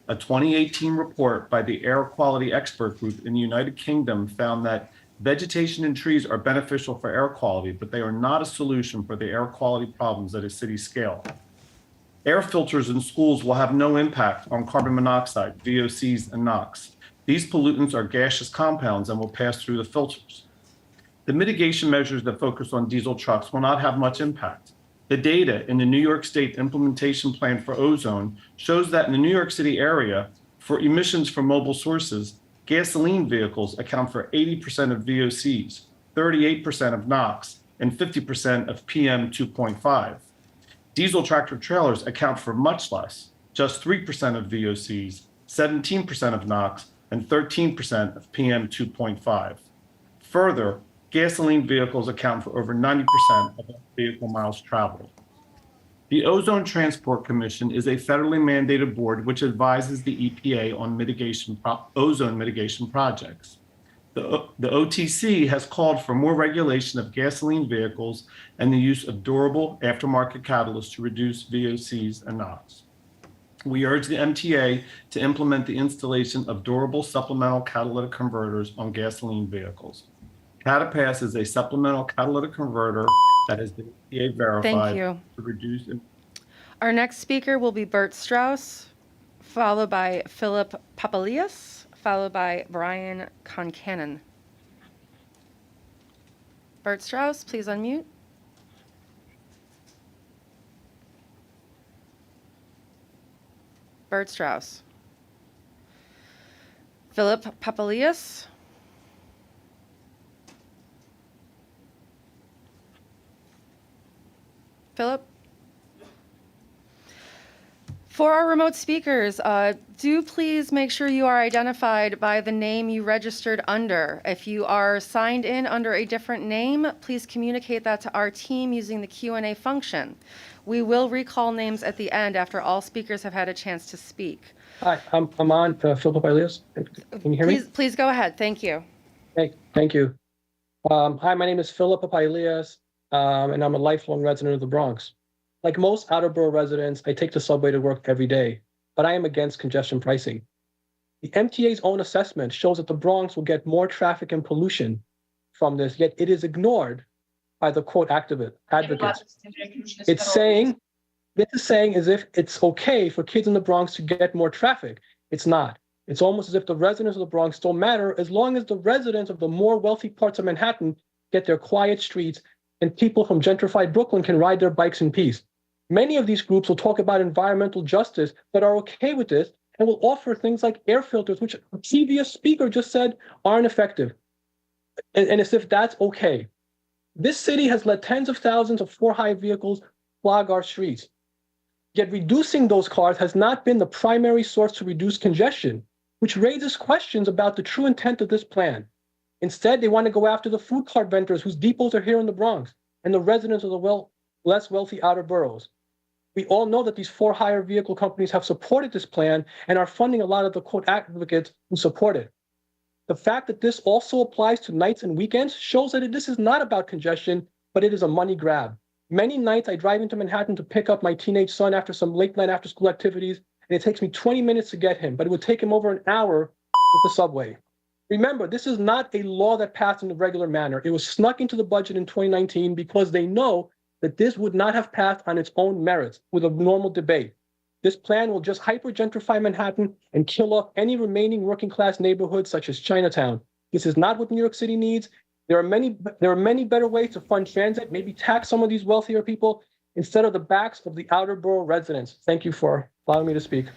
A 2018 report by the Air Quality Expert Group in the United Kingdom found that vegetation and trees are beneficial for air quality, but they are not a solution for the air quality problems at a city scale. Air filters in schools will have no impact on carbon monoxide, VOCs, and NOx. These pollutants are gaseous compounds and will pass through the filters. The mitigation measures that focus on diesel trucks will not have much impact. The data in the New York State implementation plan for ozone shows that in the New York City area, for emissions from mobile sources, gasoline vehicles account for 80% of VOCs, 38% of NOx, and 50% of PM 2.5. Diesel tractor trailers account for much less, just 3% of VOCs, 17% of NOx, and 13% of PM 2.5. Further, gasoline vehicles account for over 90% of all vehicle miles traveled. The Ozone Transport Commission is a federally mandated board which advises the EPA on ozone mitigation projects. The OTC has called for more regulation of gasoline vehicles and the use of durable aftermarket catalysts to reduce VOCs and NOx. We urge the MTA to implement the installation of durable supplemental catalytic converters on gasoline vehicles. Catapass is a supplemental catalytic converter that has been EPA verified to reduce. Our next speaker will be Bert Strauss, followed by Philip Papalias, followed by Brian Concannon. Bert Strauss, please unmute. Bert Strauss. Philip Papalias. Philip? For our remote speakers, do please make sure you are identified by the name you registered under. If you are signed in under a different name, please communicate that to our team using the Q&A function. We will recall names at the end after all speakers have had a chance to speak. Hi, I'm on Philip Elias. Can you hear me? Please go ahead. Thank you. Hey, thank you. Hi, my name is Philip Elias, and I'm a lifelong resident of the Bronx. Like most outer borough residents, I take the subway to work every day, but I am against congestion pricing. The MTA's own assessment shows that the Bronx will get more traffic and pollution from this, yet it is ignored by the quote advocates. This is saying as if it's okay for kids in the Bronx to get more traffic. It's not. It's almost as if the residents of the Bronx don't matter as long as the residents of the more wealthy parts of Manhattan get their quiet streets and people from gentrified Brooklyn can ride their bikes in peace. Many of these groups will talk about environmental justice but are okay with this and will offer things like air filters, which a previous speaker just said aren't effective. And as if that's okay. This city has let tens of thousands of for-hire vehicles clog our streets. Yet reducing those cars has not been the primary source to reduce congestion, which raises questions about the true intent of this plan. Instead, they want to go after the food cart vendors whose depots are here in the Bronx. and the residents of the less wealthy outer boroughs. We all know that these 4 hire vehicle companies have supported this plan and are funding a lot of the quote advocates who support it. The fact that this also applies to nights and weekends shows that this is not about congestion, but it is a money grab. Many nights I drive into Manhattan to pick up my teenage son after some late night after school activities, and it takes me 20 minutes to get him, but it would take him over an hour with the subway. Remember, this is not a law that passed in the regular manner. It was snuck into the budget in 2019 because they know that this would not have passed on its own merits with a normal debate. This plan will just hyper-gentrify Manhattan and kill off any remaining working-class neighborhoods such as Chinatown. This is not what New York City needs. There are many better ways to fund transit, maybe tax some of these wealthier people instead of the backs of the outer borough residents. Thank you for allowing me to speak.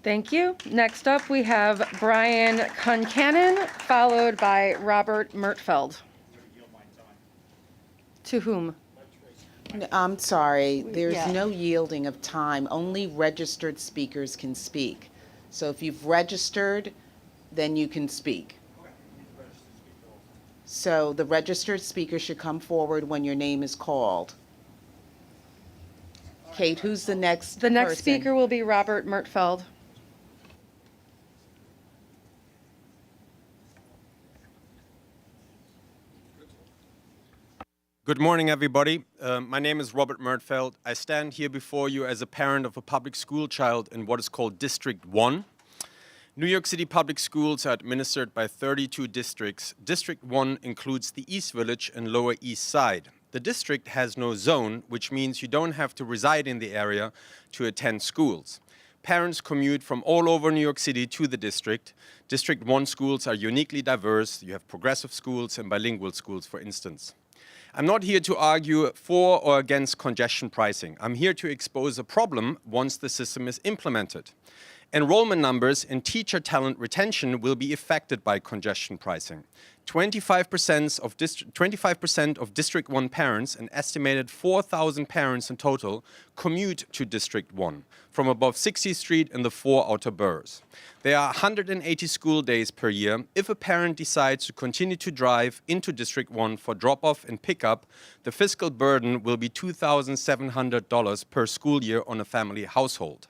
Thank you. Next up, we have Brian Concannon, followed by Robert Merfeld. To whom? I'm sorry, there's Yeah. no yielding of time. Only registered speakers can speak. So if you've registered, then you can speak. So the registered speaker should come forward when your name is called. Kate, who's the next The next person? speaker will be Robert Merfeld. Good morning, everybody. My name is Robert Merfeld. I stand here before you as a parent of a public school child in what is called District 1. New York City public schools are administered by 32 districts. District 1 includes the East Village and Lower East Side. The district has no zone, which means you don't have to reside in the area to attend schools. Parents commute from all over New York City to the district. District 1 schools are uniquely diverse. You have progressive schools and bilingual schools, for instance. I'm not here to argue for or against congestion pricing. I'm here to expose a problem once the system is implemented. Enrollment numbers and teacher talent retention will be affected by congestion pricing. 25% of District 1 parents, an estimated 4,000 parents in total, commute to District 1 from above 60th Street in the 4 outer boroughs. There are 180 school days per year. If a parent decides to continue to drive into District 1 for drop-off and pickup, the fiscal burden will be $2,700 per school year on a family household.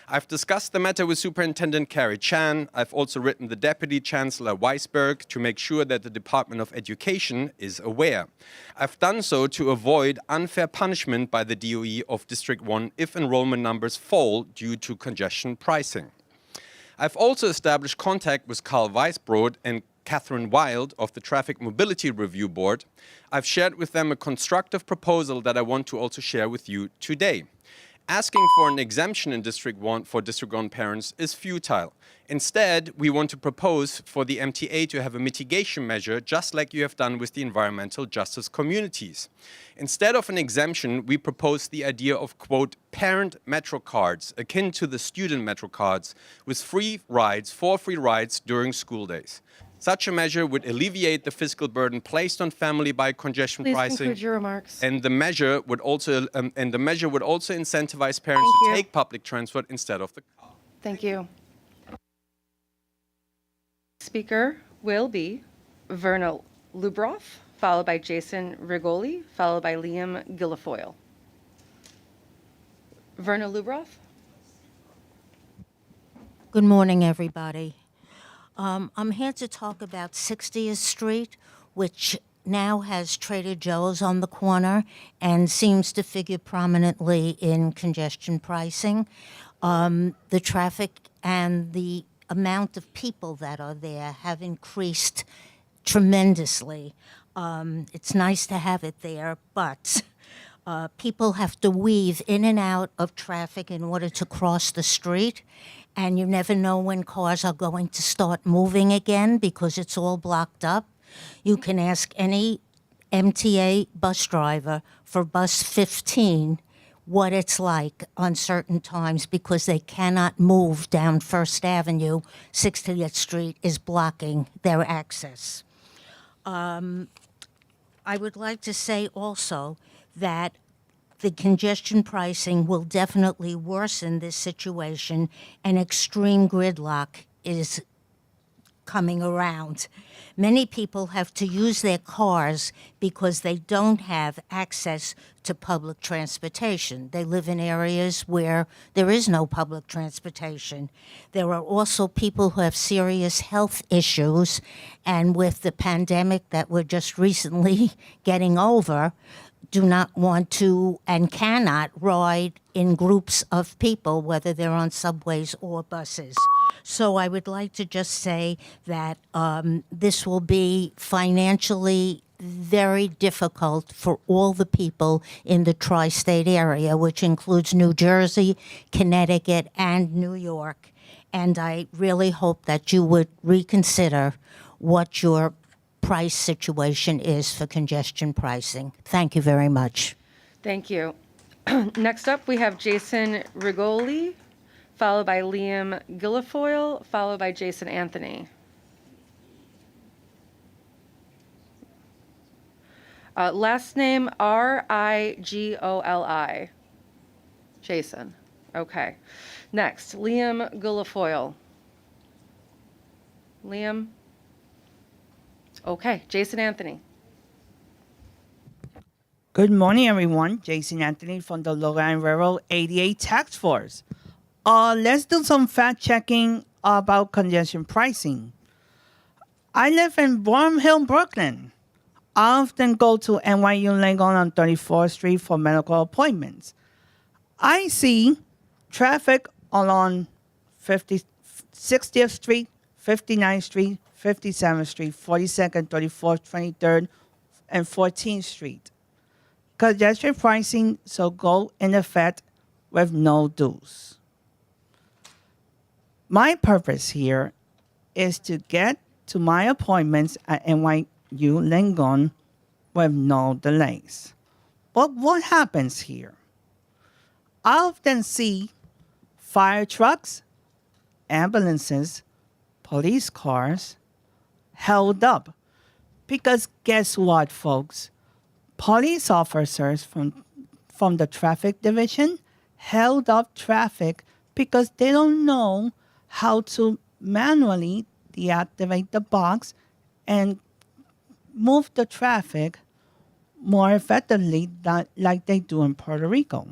I've discussed the matter with Superintendent Carrie Chan. I've also written the Deputy Chancellor Weisberg to make sure that the Department of Education is aware. I've done so to avoid unfair punishment by the DOE of District 1 if enrollment numbers fall due to congestion pricing. I've also established contact with Carl Weisbrod and Catherine Wild of the Traffic Mobility Review Board. I've shared with them a constructive proposal that I want to also share with you today. Asking for an exemption in District 1 for District 1 parents is futile. Instead, we want to propose for the MTA to have a mitigation measure, just like you have done with the environmental justice communities. Instead of an exemption, we propose the idea of, quote, parent metro cards, akin to the student metro cards, with free rides during school days. Such a measure would alleviate the fiscal burden placed on family by congestion Please pricing. conclude your remarks. And the measure would also incentivize parents Thank to you. take public transport instead of the car. Thank you. Speaker will be Verna Luo, followed by Jason Rigoli, followed by Liam Guilfoyle. Verna Luo. Good morning, everybody. I'm here to talk about 60th Street, which now has Trader Joe's on the corner and seems to figure prominently in congestion pricing. The traffic and the amount of people that are there have increased tremendously. It's nice to have it there, but people have to weave in and out of traffic in order to cross the street. And you never know when cars are going to start moving again because it's all blocked up. You can ask any MTA bus driver for bus 15 what it's like on certain times because they cannot move down First Avenue. 60th Street is blocking their access. I would like to say also that the congestion pricing will definitely worsen this situation, and extreme gridlock is coming around. Many people have to use their cars because they don't have access to public transportation. They live in areas where there is no public transportation. There are also people who have serious health issues, and with the pandemic that we're just recently getting over, do not want to and cannot ride in groups of people, whether they're on subways or buses. So I would like to just say that this will be financially very difficult for all the people in the tri-state area, which includes New Jersey, Connecticut, and New York. And I really hope that you would reconsider what your price situation is for congestion pricing. Thank you very much. Thank you. Next up, we have Jason Rigoli, followed by Liam Guilfoyle, followed by Jason Anthony. Last name Rigoli. Jason. Okay. Next, Liam Guilfoyle. Liam. Okay, Jason Anthony. Good morning, everyone. Jason Anthony from the Long Island Railroad 88 Task Force. Let's do some fact checking about congestion pricing. I live in Boerum Hill, Brooklyn. I often go to NYU Langone on 34th Street for medical appointments. I see traffic along 60th Street, 59th Street, 57th Street, 42nd, 34th, 23rd, and 14th Street. Congestion pricing so go in effect with no dues. My purpose here is to get to my appointments at NYU Langone with no delays. But what happens here? I often see fire trucks, ambulances, police cars held up. Because guess what, folks? Police officers from the traffic division held up traffic because they don't know how to manually deactivate the box and move the traffic more effectively like they do in Puerto Rico.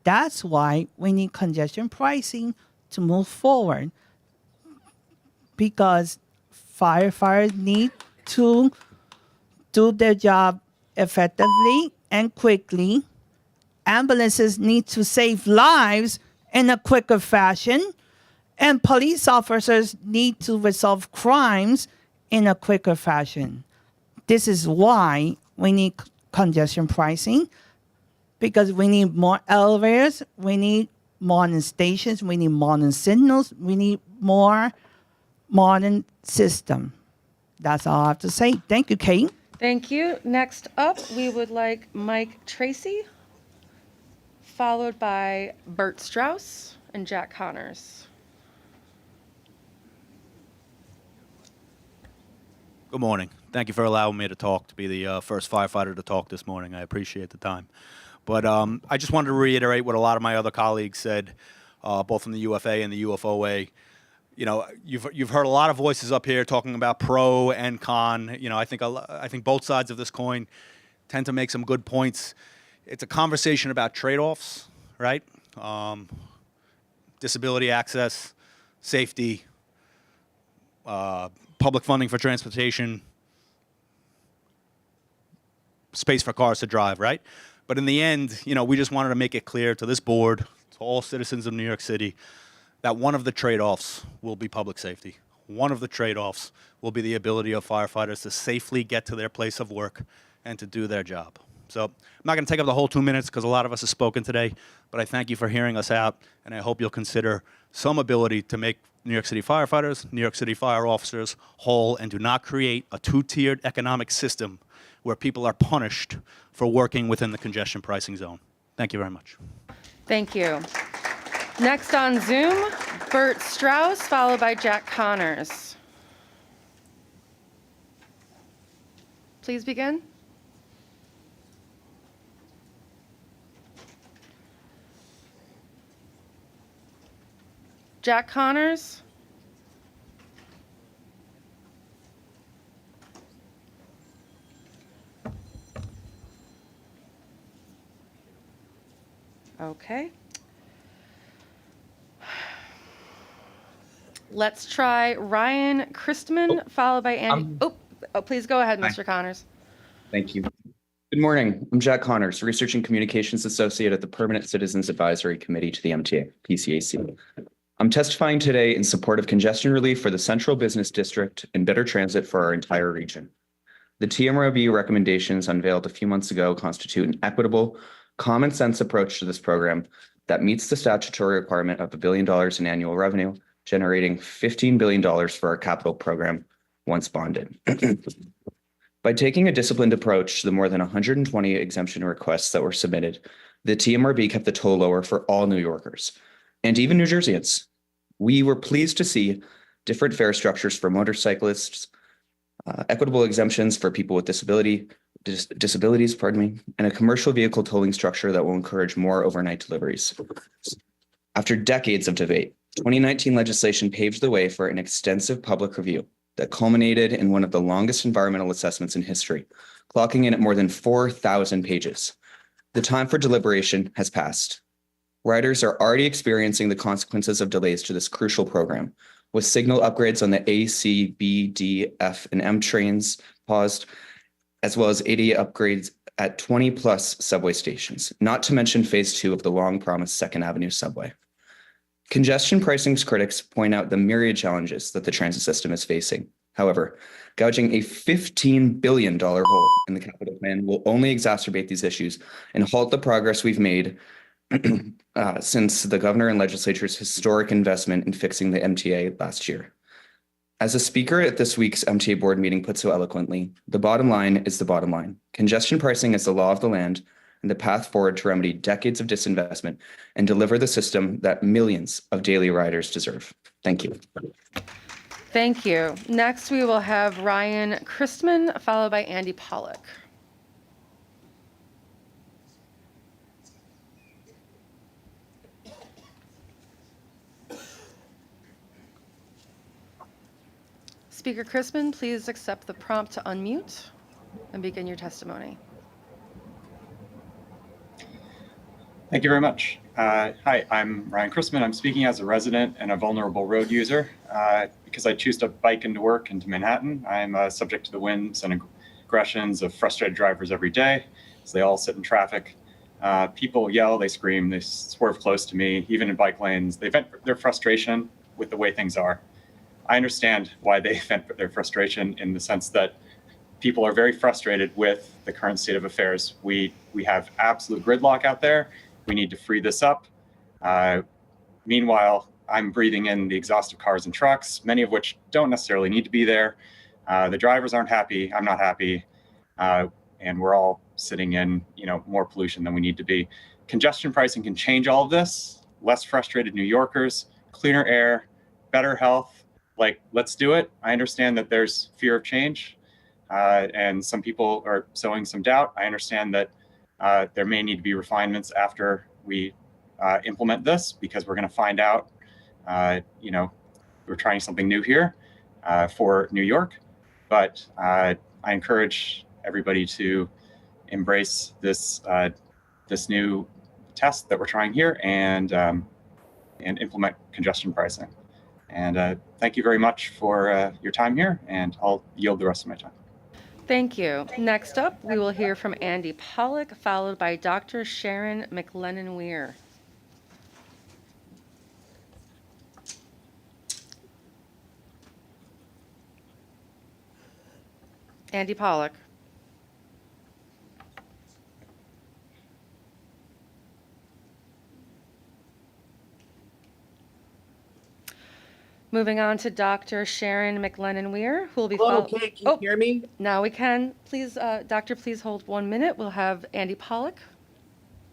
That's why we need congestion pricing to move forward, because firefighters need to do their job effectively and quickly. Ambulances need to save lives in a quicker fashion, and police officers need to resolve crimes in a quicker fashion. This is why we need congestion pricing, because we need more elevators, we need modern stations, we need modern signals, we need more modern system. That's all I have to say. Thank you, Kate. Thank you. Next up, we would like Mike Tracy, followed by Bert Strauss and Jack Connors. Good morning. Thank you for allowing me to talk, to be the first firefighter to talk this morning. I appreciate the time. But I just wanted to reiterate what a lot of my other colleagues said, both from the UFA and the UFOA. You know, you've heard a lot of voices up here talking about pro and con. You know, I think both sides of this coin tend to make some good points. It's a conversation about trade-offs, right? Disability access, safety, public funding for transportation, space for cars to drive, right? But in the end, you know, we just wanted to make it clear to this board, to all citizens of New York City, that one of the trade-offs will be public safety. One of the trade-offs will be the ability of firefighters to safely get to their place of work and to do their job. So I'm not going to take up the whole 2 minutes because a lot of us have spoken today, but I thank you for hearing us out, and I hope you'll consider some ability to make New York City firefighters, New York City fire officers whole, and do not create a two-tiered economic system where people are punished for working within the congestion pricing zone. Thank you very much. Thank you. Next on Zoom, Bert Strauss, followed by Jack Connors. Please begin. Jack Connors. Okay. Let's try Ryan Christman, followed by Andy. Please go ahead, Mr. Connors. Thank you. Good morning. I'm Jack Connors, Research and Communications Associate at the Permanent Citizens Advisory Committee to the MTA, PCAC. I'm testifying today in support of congestion relief for the Central Business District and better transit for our entire region. The TMRB recommendations unveiled a few months ago constitute an equitable, common sense approach to this program that meets the statutory requirement of $1 billion in annual revenue, generating $15 billion for our capital program once bonded. By taking a disciplined approach to the more than 120 exemption requests that were submitted, the TMRB kept the toll lower for all New Yorkers and even New Jerseyans. We were pleased to see different fare structures for motorcyclists, equitable exemptions for people with disabilities, and a commercial vehicle tolling structure that will encourage more overnight deliveries. After decades of debate, 2019 legislation paved the way for an extensive public review that culminated in one of the longest environmental assessments in history, clocking in at more than 4,000 pages. The time for deliberation has passed. Riders are already experiencing the consequences of delays to this crucial program, with signal upgrades on the A, C, B, D, F, and M trains paused, as well as ADA upgrades at 20 plus subway stations, not to mention phase 2 of the long-promised 2nd Avenue subway. Congestion pricing's critics point out the myriad challenges that the transit system is facing. However, gouging a $15 billion hole in the capital plan will only exacerbate these issues and halt the progress we've made since the governor and legislature's historic investment in fixing the MTA last year. As a speaker at this week's MTA board meeting put so eloquently, the bottom line is the bottom line. Congestion pricing is the law of the land and the path forward to remedy decades of disinvestment and deliver the system that millions of daily riders deserve. Thank you. Thank you. Next, we will have Ryan Christman, followed by Andy Pollock. Speaker Christman, please accept the prompt to unmute and begin your testimony. Thank you very much. Hi, I'm Ryan Christman. I'm speaking as a resident and a vulnerable road user. Because I choose to bike into work into Manhattan, I'm subject to the whims and aggressions of frustrated drivers every day as they all sit in traffic. People yell, they scream, they swerve close to me, even in bike lanes. They vent their frustration with the way things are. I understand why they vent their frustration in the sense that people are very frustrated with the current state of affairs. We have absolute gridlock out there. We need to free this up. Meanwhile, I'm breathing in the exhaust of cars and trucks, many of which don't necessarily need to be there. The drivers aren't happy. I'm not happy. And we're all sitting in, more pollution than we need to be. Congestion pricing can change all of this. Less frustrated New Yorkers, cleaner air, better health. Let's do it. I understand that there's fear of change. And some people are sowing some doubt. I understand that there may need to be refinements after we implement this, because we're going to find out, we're trying something new here for New York. But I encourage everybody to embrace this this new test that we're trying here and implement congestion pricing. And thank you very much for your time here, and I'll yield the rest of my time. Thank you. Next up, we will hear from Andy Pollock, followed by Dr. Sharon McLennan-Weir. Andy Pollock. Moving on to Dr. Sharon McLennan-Weir, who will be Hello, Kate, can you hear me? Now we can. Please, Doctor, please hold 1 minute. We'll have Andy Pollock.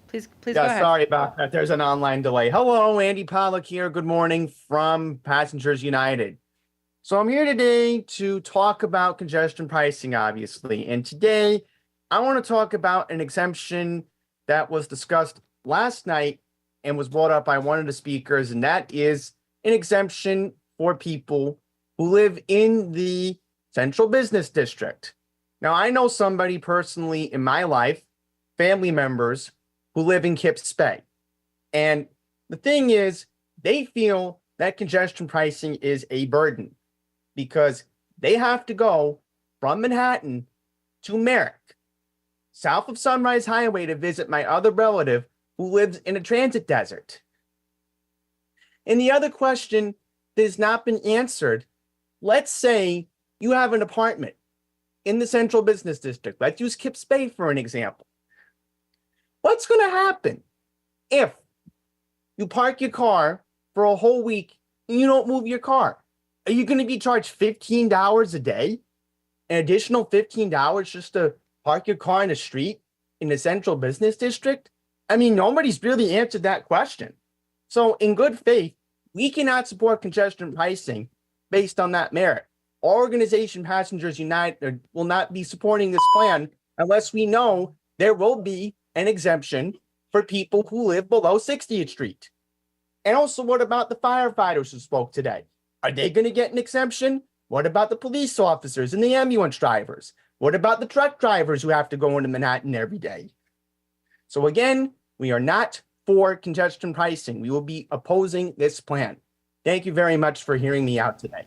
Please go ahead. Sorry about that. There's an online delay. Hello, Andy Pollock here. Good morning from Passengers United. So I'm here today to talk about congestion pricing, obviously. And today I want to talk about an exemption that was discussed last night and was brought up by one of the speakers, and that is an exemption for people who live in the Central Business District. Now, I know somebody personally in my life, family members, who live in Kips Bay. And the thing is, they feel that congestion pricing is a burden because they have to go from Manhattan to Merrick, south of Sunrise Highway, to visit my other relative who lives in a transit desert. And the other question that has not been answered, let's say you have an apartment in the central business district. Let's use Kips Bay for an example. What's going to happen if you park your car for a whole week and you don't move your car? Are you going to be charged $15 a day? An additional $15 just to park your car in the street in the central business district? I mean, nobody's really answered that question. So in good faith, we cannot support congestion pricing based on that merit. Our organization, Passengers United, will not be supporting this plan unless we know there will be an exemption for people who live below 60th Street. And also, what about the firefighters who spoke today? Are they going to get an exemption? What about the police officers and the ambulance drivers? What about the truck drivers who have to go into Manhattan every day? So again, we are not for congestion pricing. We will be opposing this plan. Thank you very much for hearing me out today.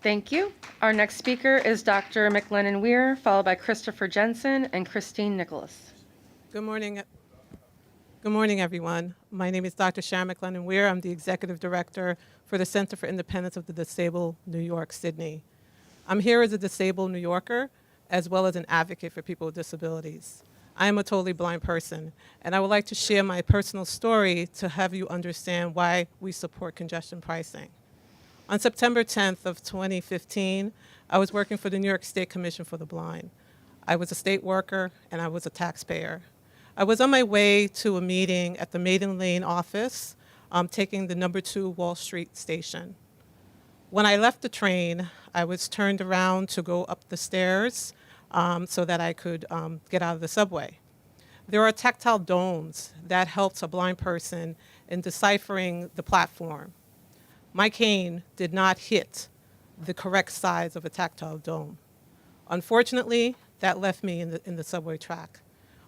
Thank you. Our next speaker is Dr. McLennan Weir, followed by Christopher Jensen and Christine Nicholas. Good morning. Good morning, everyone. My name is Dr. Sharon McLennan Weir. I'm the Executive Director for the Center for Independence of the Disabled, New York, Sydney. I'm here as a disabled New Yorker, as well as an advocate for people with disabilities. I am a totally blind person, and I would like to share my personal story to have you understand why we support congestion pricing. On September 10th of 2015, I was working for the New York State Commission for the Blind. I was a state worker, and I was a taxpayer. I was on my way to a meeting at the Maiden Lane office, taking the number 2 Wall Street station. When I left the train, I was turned around to go up the stairs so that I could get out of the subway. There are tactile domes that helps a blind person in deciphering the platform. My cane did not hit the correct size of a tactile dome. Unfortunately, that left me in the subway track,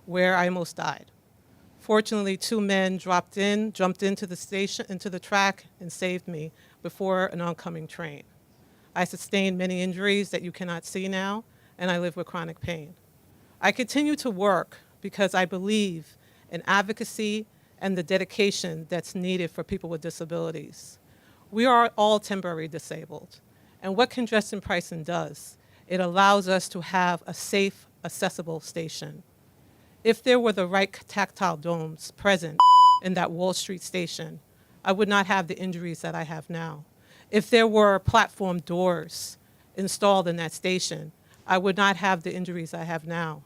where I almost died. Fortunately, 2 men jumped into the station, into the track, and saved me before an oncoming train. I sustained many injuries that you cannot see now, and I live with chronic pain. I continue to work because I believe in advocacy and the dedication that's needed for people with disabilities. We are all temporarily disabled, and what congestion pricing does, it allows us to have a safe, accessible station. If there were the right tactile domes present in that Wall Street station, I would not have the injuries that I have now. If there were platform doors installed in that station, I would not have the injuries I have now.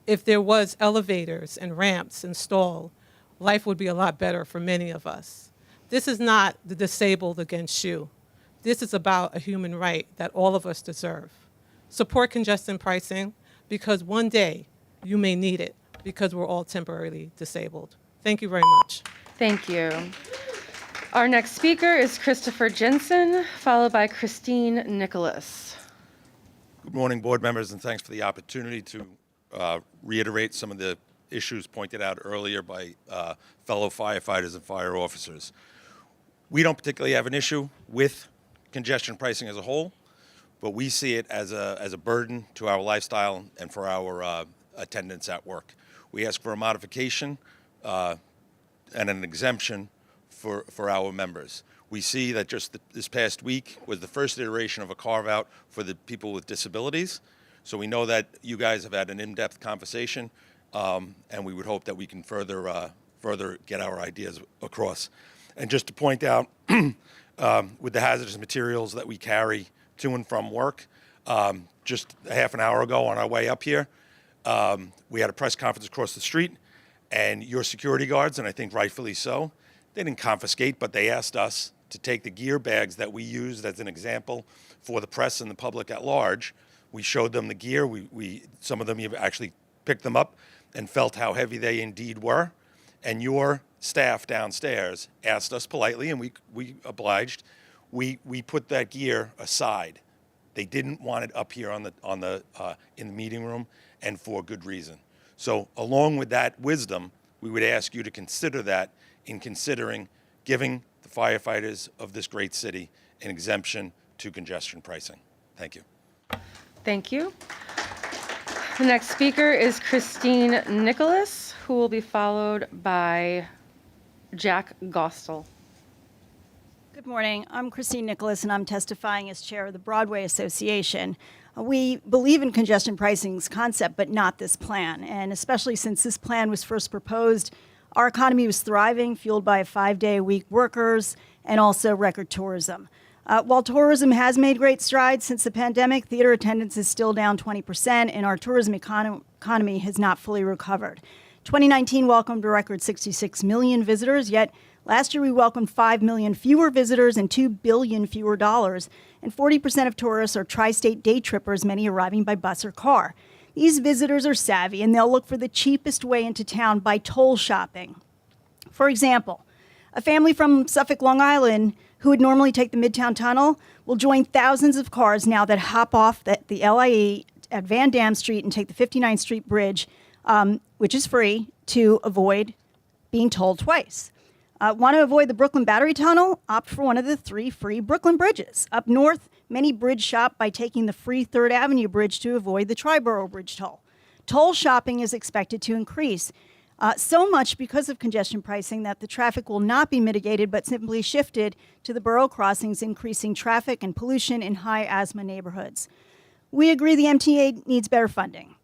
If there was elevators and ramps installed, life would be a lot better for many of us. This is not the disabled against you. This is about a human right that all of us deserve. Support congestion pricing because one day you may need it because we're all temporarily disabled. Thank you very much. Thank you. Our next speaker is Christopher Jensen, followed by Christine Nicholas. Good morning, board members, and thanks for the opportunity to reiterate some of the issues pointed out earlier by fellow firefighters and fire officers. We don't particularly have an issue with congestion pricing as a whole, but we see it as a burden to our lifestyle and for our attendance at work. We ask for a modification and an exemption for our members. We see that just this past week was the first iteration of a carve-out for the people with disabilities. So we know that you guys have had an in-depth conversation, and we would hope that we can further get our ideas across. And just to point out, with the hazardous materials that we carry to and from work, just a half an hour ago on our way up here, we had a press conference across the street, and your security guards, and I think rightfully so, they didn't confiscate, but they asked us to take the gear bags that we used as an example for the press and the public at large. We showed them the gear. Some of them even actually picked them up and felt how heavy they indeed were. And your staff downstairs asked us politely, and we obliged. We put that gear aside. They didn't want it up here in the meeting room, and for good reason. So along with that wisdom, we would ask you to consider that in considering giving the firefighters of this great city an exemption to congestion pricing. Thank you. Thank you. The next speaker is Christine Nicholas, who will be followed by Jack Gostel. Good morning. I'm Christine Nicholas, and I'm testifying as chair of the Broadway Association. We believe in congestion pricing's concept, but not this plan. And especially since this plan was first proposed, our economy was thriving, fueled by 5-day-a-week workers and also record tourism. While tourism has made great strides since the pandemic, theater attendance is still down 20%, and our tourism economy has not fully recovered. 2019 welcomed a record 66 million visitors, yet last year we welcomed 5 million fewer visitors and $2 billion fewer dollars, and 40% of tourists are tri-state day trippers, many arriving by bus or car. These visitors are savvy, and they'll look for the cheapest way into town by toll shopping. For example, a family from Suffolk, Long Island, who would normally take the Midtown Tunnel, will join thousands of cars now that hop off the LIE at Van Dam Street and take the 59th Street Bridge, which is free, to avoid being tolled twice. Want to avoid the Brooklyn Battery Tunnel? Opt for one of the 3 free Brooklyn bridges. Up north, many bridge shop by taking the free 3rd Avenue Bridge to avoid the Triborough Bridge toll. Toll shopping is expected to increase. So much because of congestion pricing that the traffic will not be mitigated but simply shifted to the borough crossings, increasing traffic and pollution in high asthma neighborhoods. We agree the MTA needs better funding,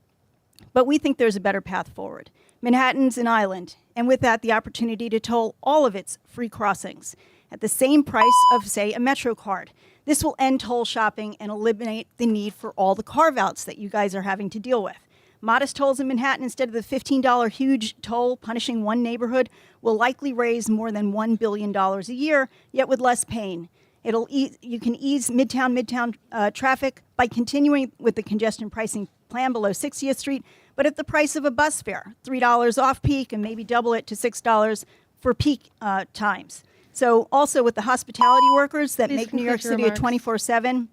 but we think there's a better path forward. Manhattan's an island, and with that, the opportunity to toll all of its free crossings at the same price of, say, a Metro card. This will end toll shopping and eliminate the need for all the carve-outs that you guys are having to deal with. Modest tolls in Manhattan instead of the $15 huge toll punishing one neighborhood will likely raise more than $1 billion a year, yet with less pain. You can ease Midtown traffic by continuing with the congestion pricing plan below 60th Street, but at the price of a bus fare, $3 off peak, and maybe double it to $6 for peak times. So also with the hospitality workers that make New York City a 24/7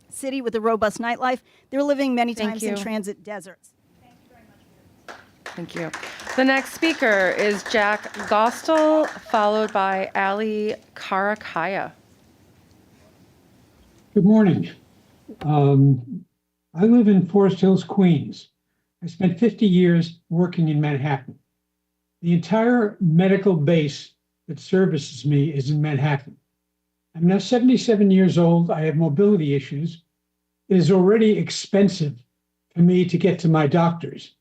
city with a robust nightlife, they're living many times in transit deserts. Thank you. The next speaker is Jack Gostel, followed by Ali Karakaya. Good morning. I live in Forest Hills, Queens. I spent 50 years working in Manhattan. The entire medical base that services me is in Manhattan. I'm now 77 years old. I have mobility issues. It is already expensive for me to get to my doctors.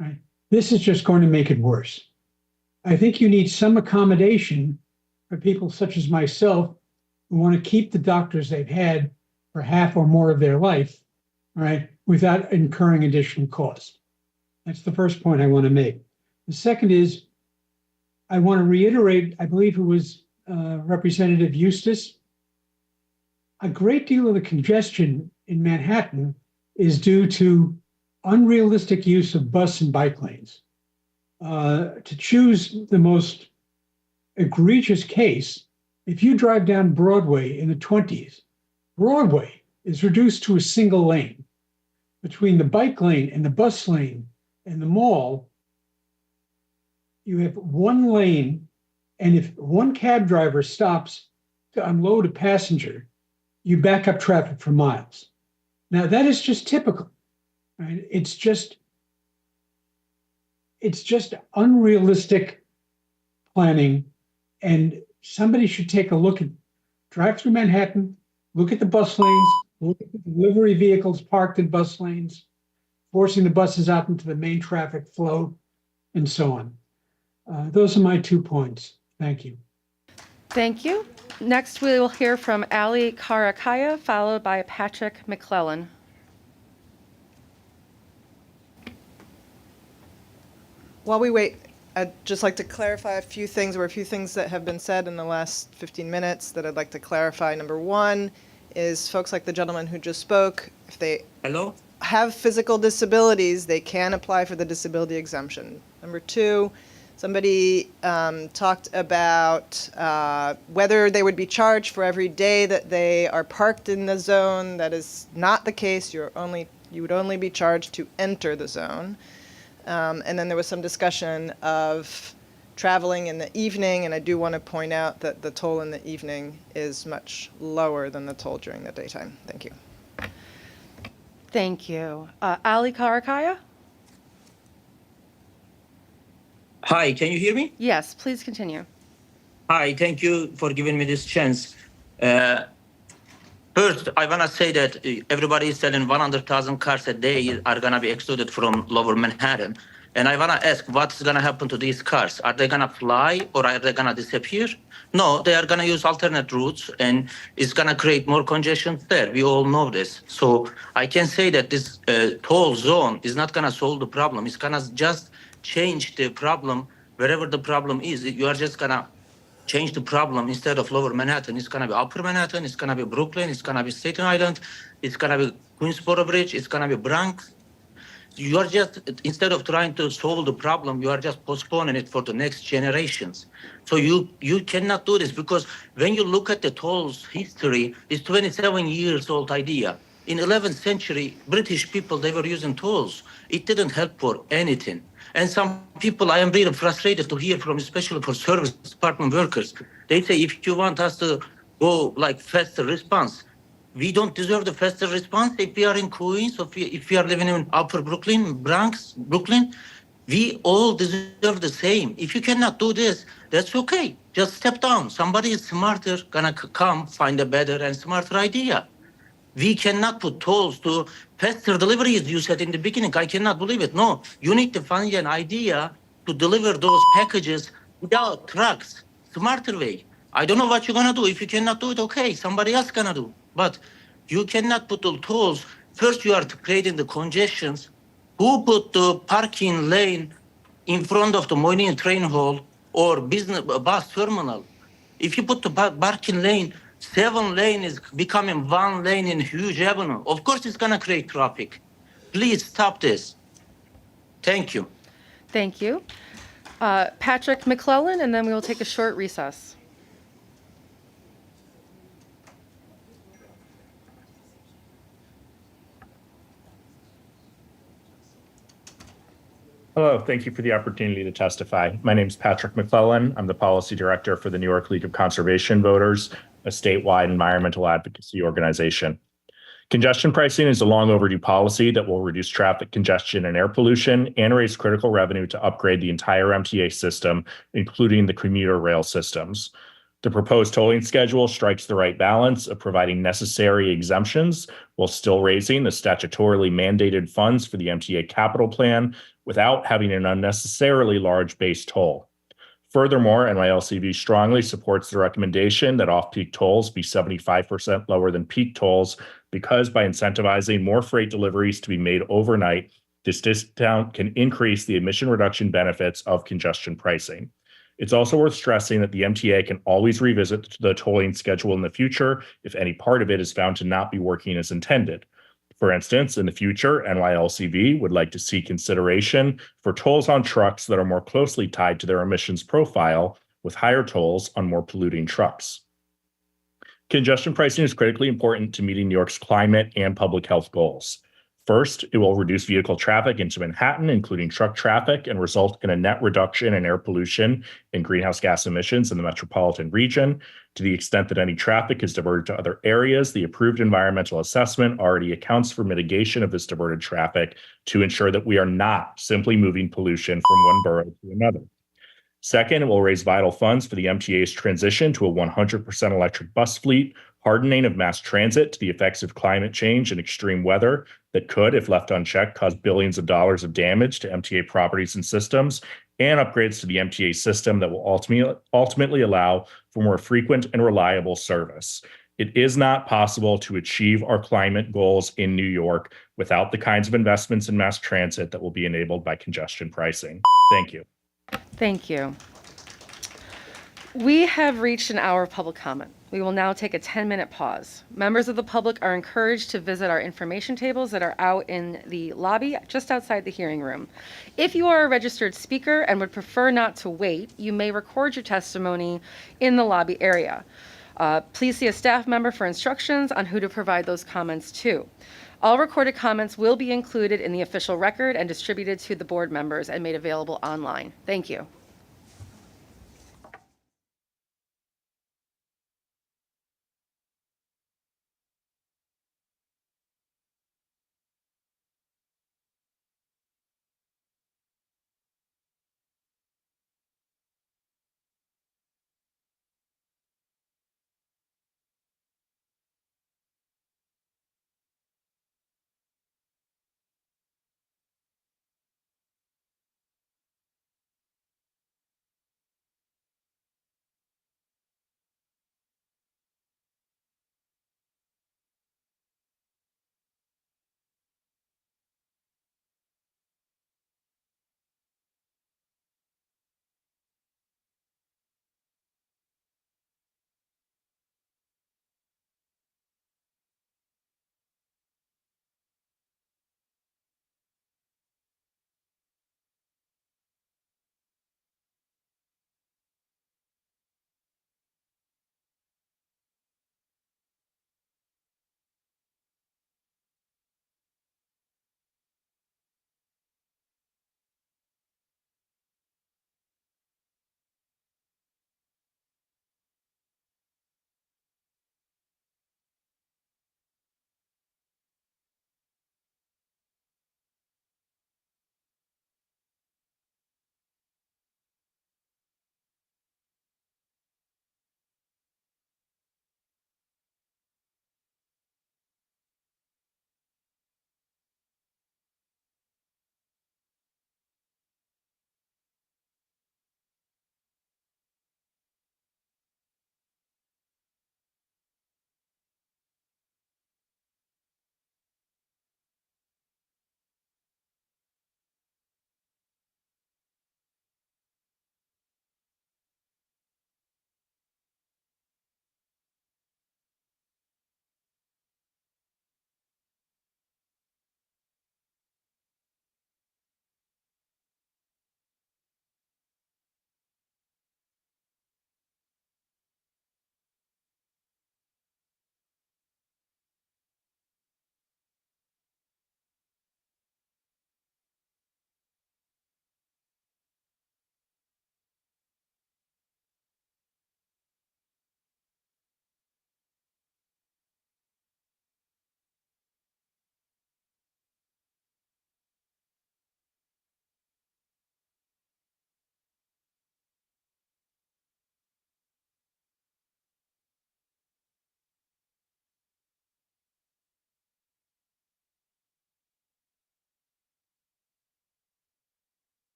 Right? This is just going to make it worse. I think you need some accommodation for people such as myself who want to keep the doctors they've had for half or more of their life, right, without incurring additional costs. That's the first point I want to make. The second is, I want to reiterate, I believe it was Representative Uustus, a great deal of the congestion in Manhattan is due to unrealistic use of bus and bike lanes. To choose the most egregious case, if you drive down Broadway in the 20s, Broadway is reduced to a single lane. Between the bike lane and the bus lane and the mall, you have one lane, and if one cab driver stops to unload a passenger, you back up traffic for miles. Now, that is just typical. Right? It's just unrealistic planning, and somebody should take a look at, drive through Manhattan, look at the bus lanes, look at the delivery vehicles parked in bus lanes, forcing the buses out into the main traffic flow, and so on. Those are my 2 points. Thank you. Thank you. Next, we will hear from Ali Karakaya, followed by Patrick McClellan. While we wait, I'd just like to clarify a few things. There were a few things that have been said in the last 15 minutes that I'd like to clarify. Number one is folks like the gentleman who just spoke, if they have physical disabilities, they can apply for the disability exemption. Number two, somebody talked about whether they would be charged for every day that they are parked in the zone. That is not the case. You would only be charged to enter the zone. And then there was some discussion of traveling in the evening, and I do want to point out that the toll in the evening is much lower than the toll during the daytime. Thank you. Thank you. Ali Karakaya? Hi, can you hear me? Yes, please continue. Hi, thank you for giving me this chance. First, I want to say that everybody is selling 100,000 cars a day are going to be excluded from Lower Manhattan. And I want to ask, what's going to happen to these cars? Are they going to fly or are they going to disappear? No, they are going to use alternate routes, and it's going to create more congestion there. We all know this. So I can say that this toll zone is not going to solve the problem. It's going to just change the problem wherever the problem is. You are just going to change the problem. Instead of Lower Manhattan, it's going to be Upper Manhattan, it's going to be Brooklyn, it's going to be Staten Island, it's going to be Queensboro Bridge, it's going to be Bronx. You are just, instead of trying to solve the problem, you are just postponing it for the next generations. So you cannot do this, because when you look at the tolls history, it's 27 years old idea. In 11th century, British people, they were using tolls. It didn't help for anything. And some people, I am really frustrated to hear from, especially for service department workers. They say, if you want us to go like faster response, we don't deserve the faster response if we are in Queens, or if we are living in Upper Brooklyn, Bronx, Brooklyn. We all deserve the same. If you cannot do this, that's okay. Just step down. Somebody is smarter, gonna come find a better and smarter idea. We cannot put tolls to faster deliveries, you said in the beginning. I cannot believe it. No, you need to find an idea to deliver those packages without trucks, smarter way. I don't know what you're gonna do. If you cannot do it, okay, somebody else gonna do. But you cannot put the tolls. First, you are creating the congestions. Who put the parking lane in front of the Moynihan train hall or business bus terminal? If you put the parking lane, 7 lane is becoming 1 lane in huge avenue. Of course, it's gonna create traffic. Please stop this. Thank you. Thank you. Patrick McClellan, and then we will take a short recess. Hello, thank you for the opportunity to testify. My name is Patrick McClellan. I'm the Policy Director for the New York League of Conservation Voters, a statewide environmental advocacy organization. Congestion pricing is a long overdue policy that will reduce traffic congestion and air pollution and raise critical revenue to upgrade the entire MTA system, including the commuter rail systems. The proposed tolling schedule strikes the right balance of providing necessary exemptions while still raising the statutorily mandated funds for the MTA capital plan without having an unnecessarily large base toll. Furthermore, NYLCV strongly supports the recommendation that off-peak tolls be 75% lower than peak tolls, because by incentivizing more freight deliveries to be made overnight, this discount can increase the emission reduction benefits of congestion pricing. It's also worth stressing that the MTA can always revisit the tolling schedule in the future if any part of it is found to not be working as intended. For instance, in the future, NYLCV would like to see consideration for tolls on trucks that are more closely tied to their emissions profile, with higher tolls on more polluting trucks. Congestion pricing is critically important to meeting New York's climate and public health goals. First, it will reduce vehicle traffic into Manhattan, including truck traffic, and result in a net reduction in air pollution and greenhouse gas emissions in the metropolitan region. To the extent that any traffic is diverted to other areas, the approved environmental assessment already accounts for mitigation of this diverted traffic to ensure that we are not simply moving pollution from one borough to another. Second, it will raise vital funds for the MTA's transition to a 100% electric bus fleet, hardening of mass transit to the effects of climate change and extreme weather that could, if left unchecked, cause billions of dollars of damage to MTA properties and systems, and upgrades to the MTA system that will ultimately allow for more frequent and reliable service. It is not possible to achieve our climate goals in New York without the kinds of investments in mass transit that will be enabled by congestion pricing. Thank you. Thank you. We have reached an hour of public comment. We will now take a 10-minute pause. Members of the public are encouraged to visit our information tables that are out in the lobby just outside the hearing room. If you are a registered speaker and would prefer not to wait, you may record your testimony in the lobby area. Please see a staff member for instructions on who to provide those comments to. All recorded comments will be included in the official record and distributed to the board members and made available online. Thank you.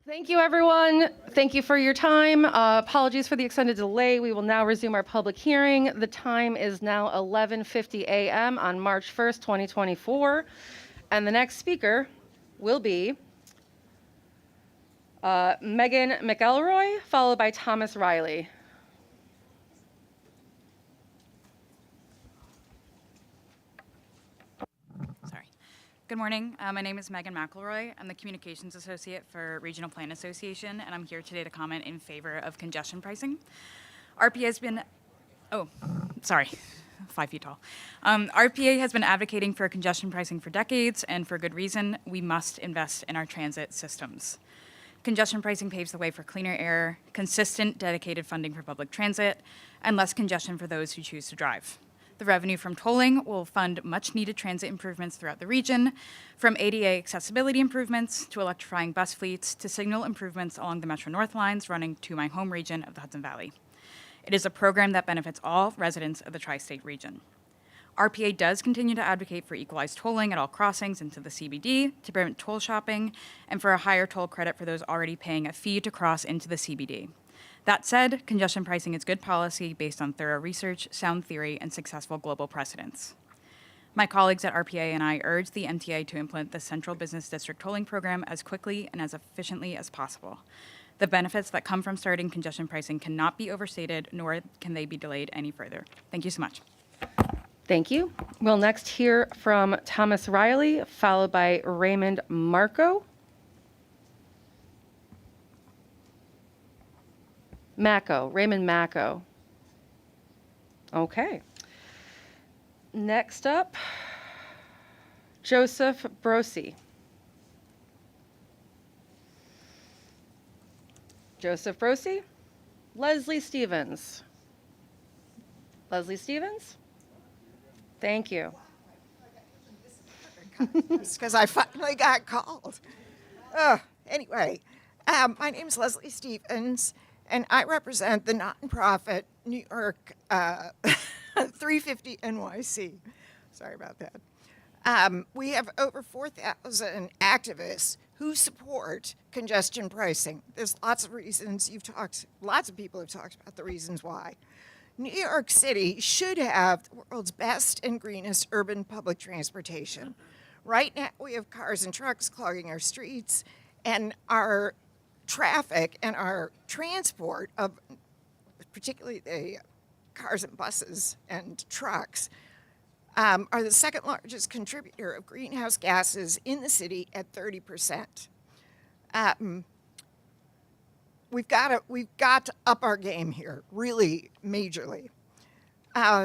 Thank you, everyone. Thank you for your time. Apologies for the extended delay. We will now resume our public hearing. The time is now 11:50 a.m. on March 1st, 2024. And the next speaker will be Megan McElroy, followed by Thomas Riley. Good morning. My name is Megan McElroy. I'm the Communications Associate for Regional Plan Association, and I'm here today to comment in favor of congestion pricing. RPA has been, 5 feet tall. RPA has been advocating for congestion pricing for decades, and for good reason. We must invest in our transit systems. Congestion pricing paves the way for cleaner air, consistent, dedicated funding for public transit, and less congestion for those who choose to drive. The revenue from tolling will fund much-needed transit improvements throughout the region, from ADA accessibility improvements to electrifying bus fleets to signal improvements along the Metro North lines running to my home region of the Hudson Valley. It is a program that benefits all residents of the tri-state region. RPA does continue to advocate for equalized tolling at all crossings into the CBD to prevent toll shopping and for a higher toll credit for those already paying a fee to cross into the CBD. That said, congestion pricing is good policy based on thorough research, sound theory, and successful global precedents. My colleagues at RPA and I urge the MTA to implement the Central Business District tolling program as quickly and as efficiently as possible. The benefits that come from starting congestion pricing cannot be overstated, nor can they be delayed any further. Thank you so much. Thank you. We'll next hear from Thomas Riley, followed by Raymond Marco. Raymond Macco. Okay. Next up, Joseph Brosi. Joseph Brosi. Leslie Stevens. Leslie Stevens? Thank you. It's because I finally got called. Anyway, my name is Leslie Stevens, and I represent the nonprofit New York 350 NYC. Sorry about that. We have over 4,000 activists who support congestion pricing. There's lots of reasons lots of people have talked about the reasons why. New York City should have the world's best and greenest urban public transportation. Right now, we have cars and trucks clogging our streets, and our traffic and our transport of particularly the cars and buses and trucks are the second largest contributor of greenhouse gases in the city at 30%. We've got to up our game here, really majorly.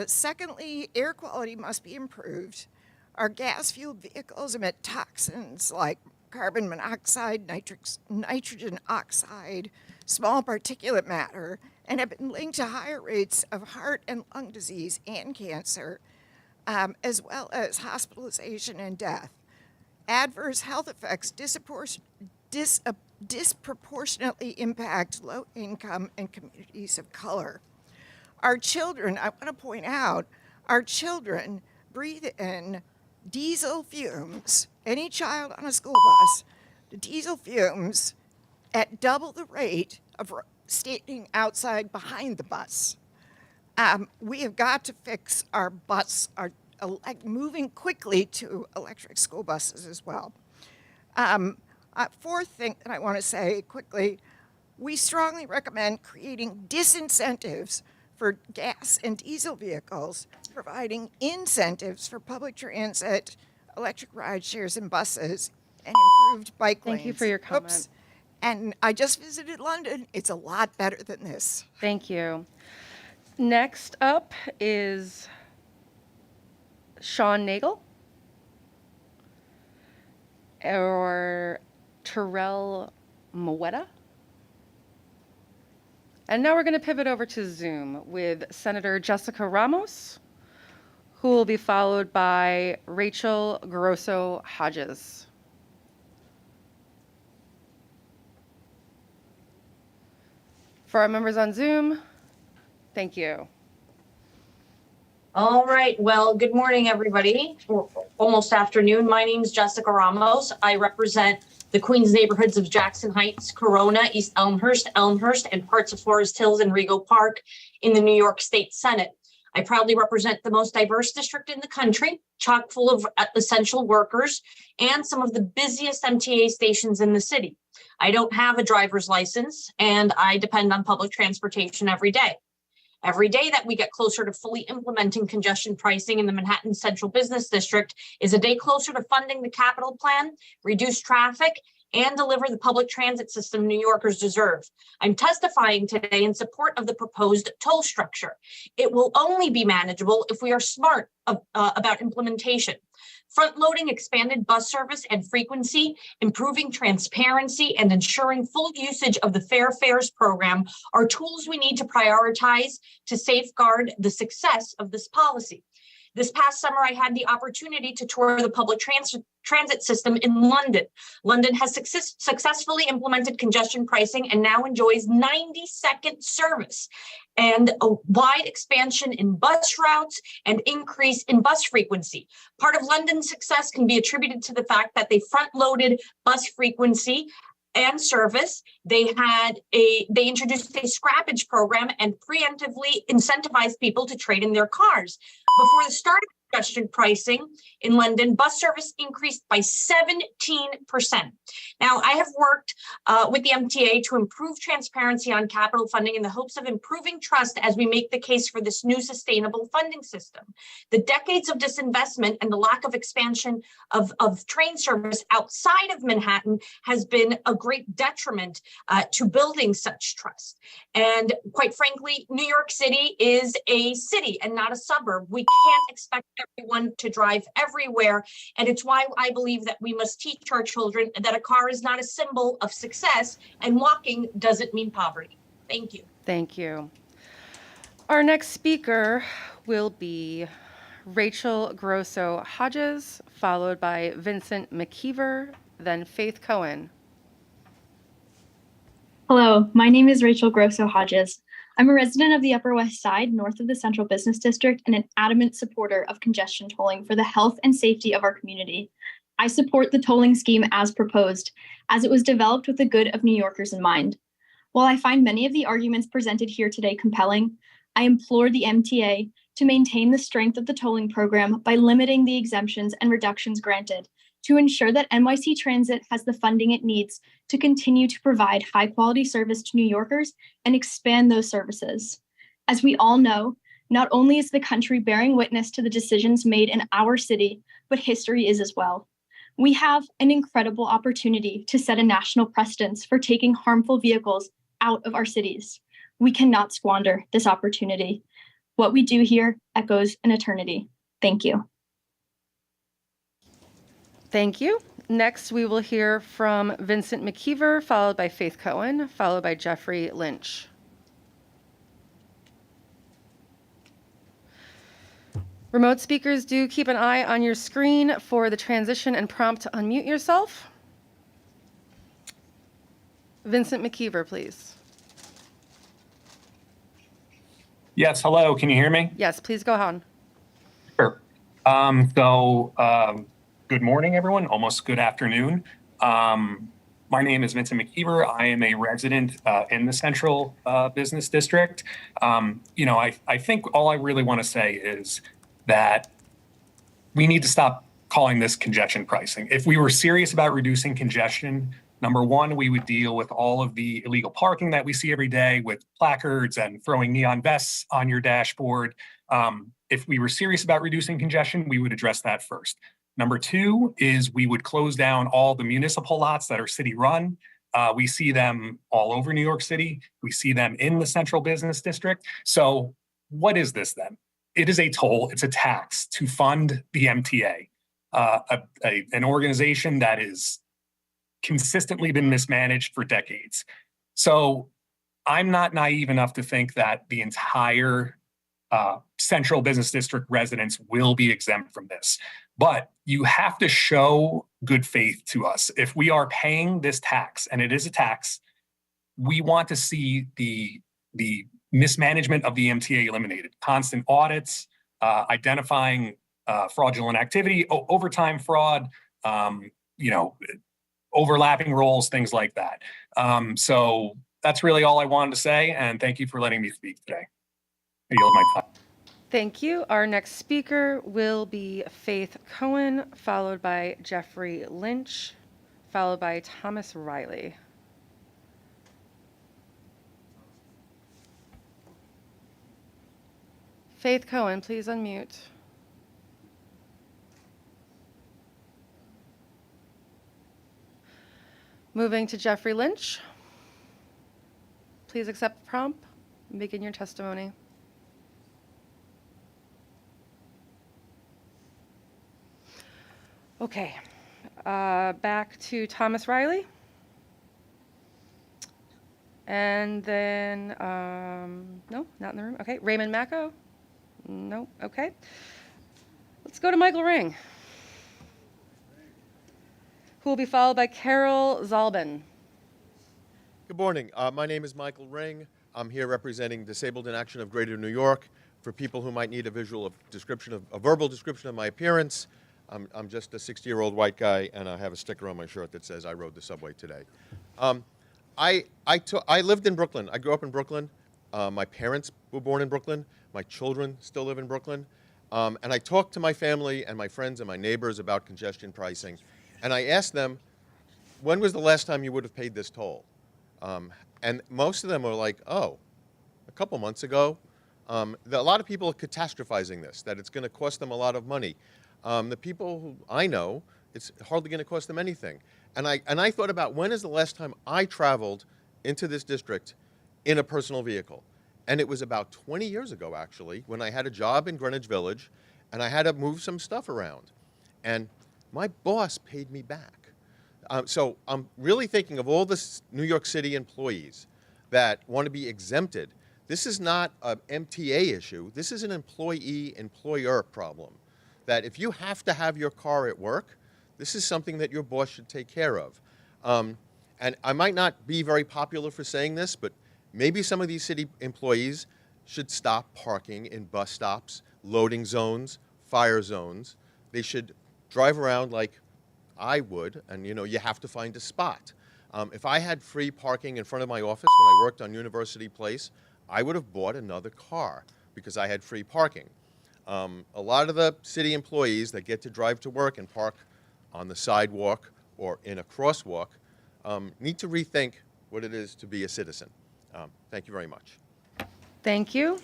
Secondly, air quality must be improved. Our gas-fueled vehicles emit toxins like carbon monoxide, nitrogen oxide, small particulate matter, and have been linked to higher rates of heart and lung disease and cancer, as well as hospitalization and death. Adverse health effects disproportionately impact low income and communities of color. Our children, I want to point out, our children breathe in diesel fumes. Any child on a school bus, the diesel fumes at double the rate of standing outside behind the bus. We have got to fix our moving quickly to electric school buses as well. Fourth thing that I want to say quickly, we strongly recommend creating disincentives for gas and diesel vehicles, providing incentives for public transit, electric ride shares and buses, and improved bike lanes. Thank you for your comment. Oops. And I just visited London. It's a lot better than this. Thank you. Next up is Sean Nagel or Terrell Moetta. And now we're going to pivot over to Zoom with Senator Jessica Ramos, who will be followed by Rachel Grosso Hodges. For our members on Zoom, thank you. All right. Well, good morning, everybody. Almost afternoon. My name is Jessica Ramos. I represent the Queens neighborhoods of Jackson Heights, Corona, East Elmhurst, and parts of Forest Hills and Rego Park in the New York State Senate. I proudly represent the most diverse district in the country, chock full of essential workers and some of the busiest MTA stations in the city. I don't have a driver's license and I depend on public transportation every day. Every day that we get closer to fully implementing congestion pricing in the Manhattan Central Business District is a day closer to funding the capital plan, reduce traffic, and deliver the public transit system New Yorkers deserve. I'm testifying today in support of the proposed toll structure. It will only be manageable if we are smart about implementation. Front-loading expanded bus service and frequency, improving transparency, and ensuring full usage of the Fair Fares program are tools we need to prioritize to safeguard the success of this policy. This past summer, I had the opportunity to tour the public transit system in London. London has successfully implemented congestion pricing and now enjoys 90-second service and a wide expansion in bus routes and increase in bus frequency. Part of London's success can be attributed to the fact that they front-loaded bus frequency and service. They introduced a scrappage program and preemptively incentivized people to trade in their cars. Before the start of congestion pricing in London, bus service increased by 17%. Now, I have worked with the MTA to improve transparency on capital funding in the hopes of improving trust as we make the case for this new sustainable funding system. The decades of disinvestment and the lack of expansion of train service outside of Manhattan has been a great detriment to building such trust. And quite frankly, New York City is a city and not a suburb. We can't expect everyone to drive everywhere. And it's why I believe that we must teach our children that a car is not a symbol of success and walking doesn't mean poverty. Thank you. Thank you. Our next speaker will be Rachel Grosso Hodges, followed by Vincent McKeever, then Faith Cohen. Hello, my name is Rachel Grosso Hodges. I'm a resident of the Upper West Side, north of the Central Business District, and an adamant supporter of congestion tolling for the health and safety of our community. I support the tolling scheme as proposed, as it was developed with the good of New Yorkers in mind. While I find many of the arguments presented here today compelling, I implore the MTA to maintain the strength of the tolling program by limiting the exemptions and reductions granted to ensure that NYC Transit has the funding it needs to continue to provide high-quality service to New Yorkers and expand those services. As we all know, not only is the country bearing witness to the decisions made in our city, but history is as well. We have an incredible opportunity to set a national precedence for taking harmful vehicles out of our cities. We cannot squander this opportunity. What we do here echoes an eternity. Thank you. Thank you. Next, we will hear from Vincent McKeever, followed by Faith Cohen, followed by Jeffrey Lynch. Remote speakers, do keep an eye on your screen for the transition and prompt to unmute yourself. Vincent McKeever, please. Yes, hello, can you hear me? Yes, please go on. Sure. Good morning, everyone, almost good afternoon. My name is Vincent McKeever. I am a resident in the Central Business District. I think all I really want to say is that we need to stop calling this congestion pricing. If we were serious about reducing congestion, number one, we would deal with all of the illegal parking that we see every day with placards and throwing neon vests on your dashboard. If we were serious about reducing congestion, we would address that first. Number two is we would close down all the municipal lots that are city run. We see them all over New York City. We see them in the Central Business District. So what is this then? It is a toll, it's a tax to fund the MTA, an organization that has consistently been mismanaged for decades. So I'm not naive enough to think that the entire Central Business District residents will be exempt from this. But you have to show good faith to us. If we are paying this tax, and it is a tax, we want to see the mismanagement of the MTA eliminated. Constant audits, identifying fraudulent activity, overtime fraud, overlapping roles, things like that. So that's really all I wanted to say, and thank you for letting me speak today. I yield my time. Thank you. Our next speaker will be Faith Cohen, followed by Jeffrey Lynch, followed by Thomas Riley. Faith Cohen, please unmute. Moving to Jeffrey Lynch. Please accept the prompt and begin your testimony. Okay, back to Thomas Riley. And then, no, not in the room. Okay, Raymond Macco. No, okay. Let's go to Michael Ring, who will be followed by Carol Zalbin. Good morning. My name is Michael Ring. I'm here representing Disabled in Action of Greater New York. For people who might need a verbal description of my appearance, I'm just a 60-year-old white guy, and I have a sticker on my shirt that says I rode the subway today. I lived in Brooklyn. I grew up in Brooklyn. My parents were born in Brooklyn. My children still live in Brooklyn. And I talked to my family and my friends and my neighbors about congestion pricing. And I asked them, when was the last time you would have paid this toll? And most of them were like, oh, a couple months ago. A lot of people are catastrophizing this, that it's going to cost them a lot of money. The people who I know, it's hardly going to cost them anything. And I thought about, when is the last time I traveled into this district in a personal vehicle? And it was about 20 years ago, actually, when I had a job in Greenwich Village, and I had to move some stuff around. And my boss paid me back. So I'm really thinking of all the New York City employees that want to be exempted. This is not an MTA issue. This is an employee-employer problem. That if you have to have your car at work, this is something that your boss should take care of. And I might not be very popular for saying this, but maybe some of these city employees should stop parking in bus stops, loading zones, fire zones. They should drive around like I would, and you have to find a spot. If I had free parking in front of my office when I worked on University Place, I would have bought another car because I had free parking. A lot of the city employees that get to drive to work and park on the sidewalk or in a crosswalk need to rethink what it is to be a citizen. Thank you very much. Thank you.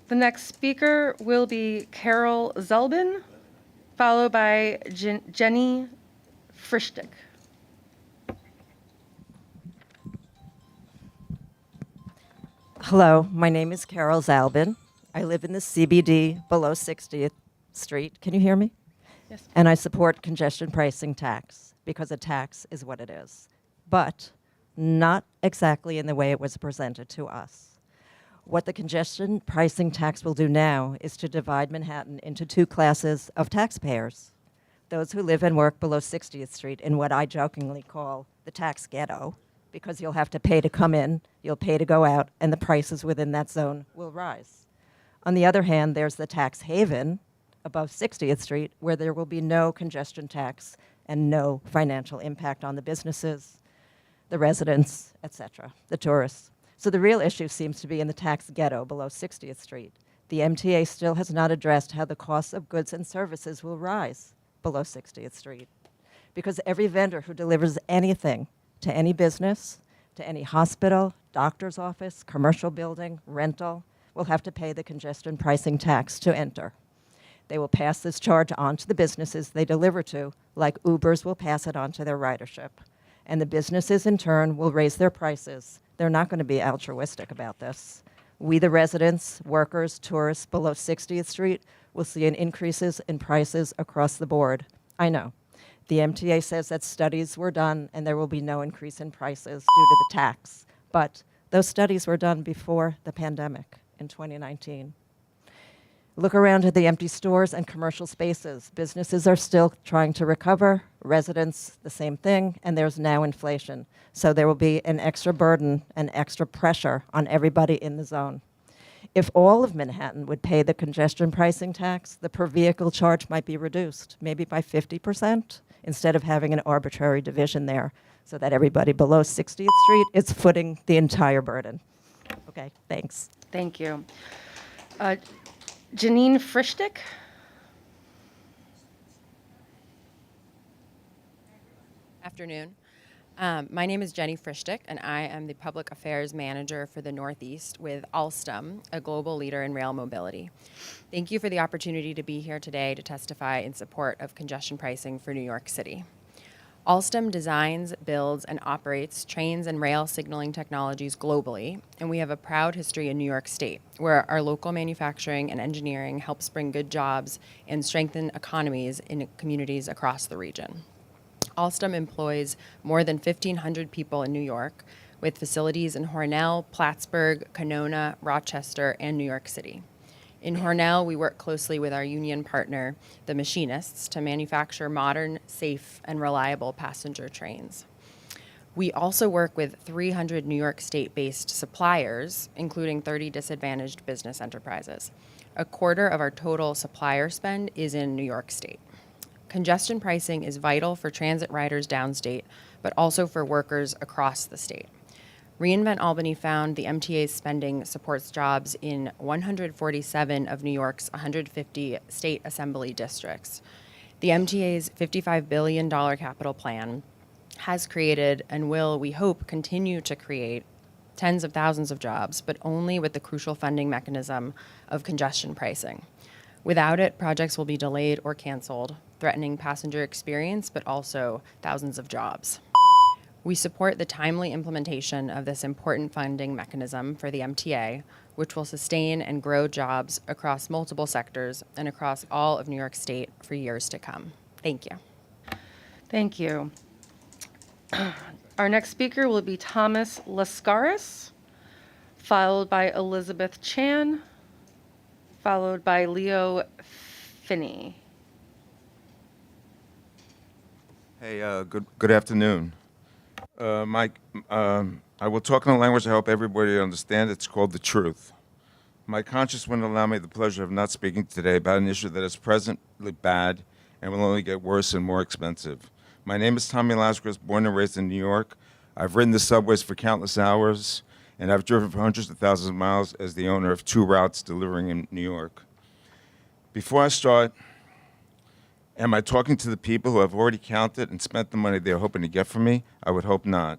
The next speaker will be Carol Zalbin, followed by Jenny Frischtig. Hello, my name is Carol Zalbin. I live in the CBD below 60th Street. Can you hear me? Yes. And I support congestion pricing tax because a tax is what it is, but not exactly in the way it was presented to us. What the congestion pricing tax will do now is to divide Manhattan into two classes of taxpayers. Those who live and work below 60th Street in what I jokingly call the tax ghetto, because you'll have to pay to come in, you'll pay to go out, and the prices within that zone will rise. On the other hand, there's the tax haven above 60th Street, where there will be no congestion tax and no financial impact on the businesses, the residents, etc., the tourists. So the real issue seems to be in the tax ghetto below 60th Street. The MTA still has not addressed how the costs of goods and services will rise below 60th Street, because every vendor who delivers anything to any business, to any hospital, doctor's office, commercial building, rental, will have to pay the congestion pricing tax to enter. They will pass this charge on to the businesses they deliver to, like Ubers will pass it on to their ridership. And the businesses, in turn, will raise their prices. They're not going to be altruistic about this. We, the residents, workers, tourists below 60th Street, will see increases in prices across the board. I know. The MTA says that studies were done and there will be no increase in prices due to the tax. But those studies were done before the pandemic in 2019. Look around at the empty stores and commercial spaces. Businesses are still trying to recover, residents the same thing, and there's now inflation. So there will be an extra burden and extra pressure on everybody in the zone. If all of Manhattan would pay the congestion pricing tax, the per vehicle charge might be reduced, maybe by 50%. instead of having an arbitrary division there so that everybody below 60th Street is footing the entire burden. Okay, thanks. Thank you. Janine Frischtick? Afternoon. My name is Jenny Frischtick, and I am the Public Affairs Manager for the Northeast with Alstom, a global leader in rail mobility. Thank you for the opportunity to be here today to testify in support of congestion pricing for New York City. Alstom designs, builds, and operates trains and rail signaling technologies globally, and we have a proud history in New York State, where our local manufacturing and engineering helps bring good jobs and strengthen economies in communities across the region. Alstom employs more than 1,500 people in New York, with facilities in Hornell, Plattsburgh, Canona, Rochester, and New York City. In Hornell, we work closely with our union partner, the Machinists, to manufacture modern, safe, and reliable passenger trains. We also work with 300 New York State-based suppliers, including 30 disadvantaged business enterprises. A quarter of our total supplier spend is in New York State. Congestion pricing is vital for transit riders downstate, but also for workers across the state. Reinvent Albany found the MTA's spending supports jobs in 147 of New York's 150 state assembly districts. The MTA's $55 billion capital plan has created and will, we hope, continue to create tens of thousands of jobs, but only with the crucial funding mechanism of congestion pricing. Without it, projects will be delayed or canceled, threatening passenger experience, but also thousands of jobs. We support the timely implementation of this important funding mechanism for the MTA, which will sustain and grow jobs across multiple sectors and across all of New York State for years to come. Thank you. Thank you. Our next speaker will be Thomas Lascaris, followed by Elizabeth Chan, followed by Leo Finney. Hey, good afternoon. Mike, I will talk in a language I hope everybody understands. It's called the truth. My conscience wouldn't allow me the pleasure of not speaking today about an issue that is presently bad and will only get worse and more expensive. My name is Tommy Lascaris, born and raised in New York. I've ridden the subways for countless hours, and I've driven for hundreds of thousands of miles as the owner of 2 routes delivering in New York. Before I start, am I talking to the people who have already counted and spent the money they're hoping to get from me? I would hope not.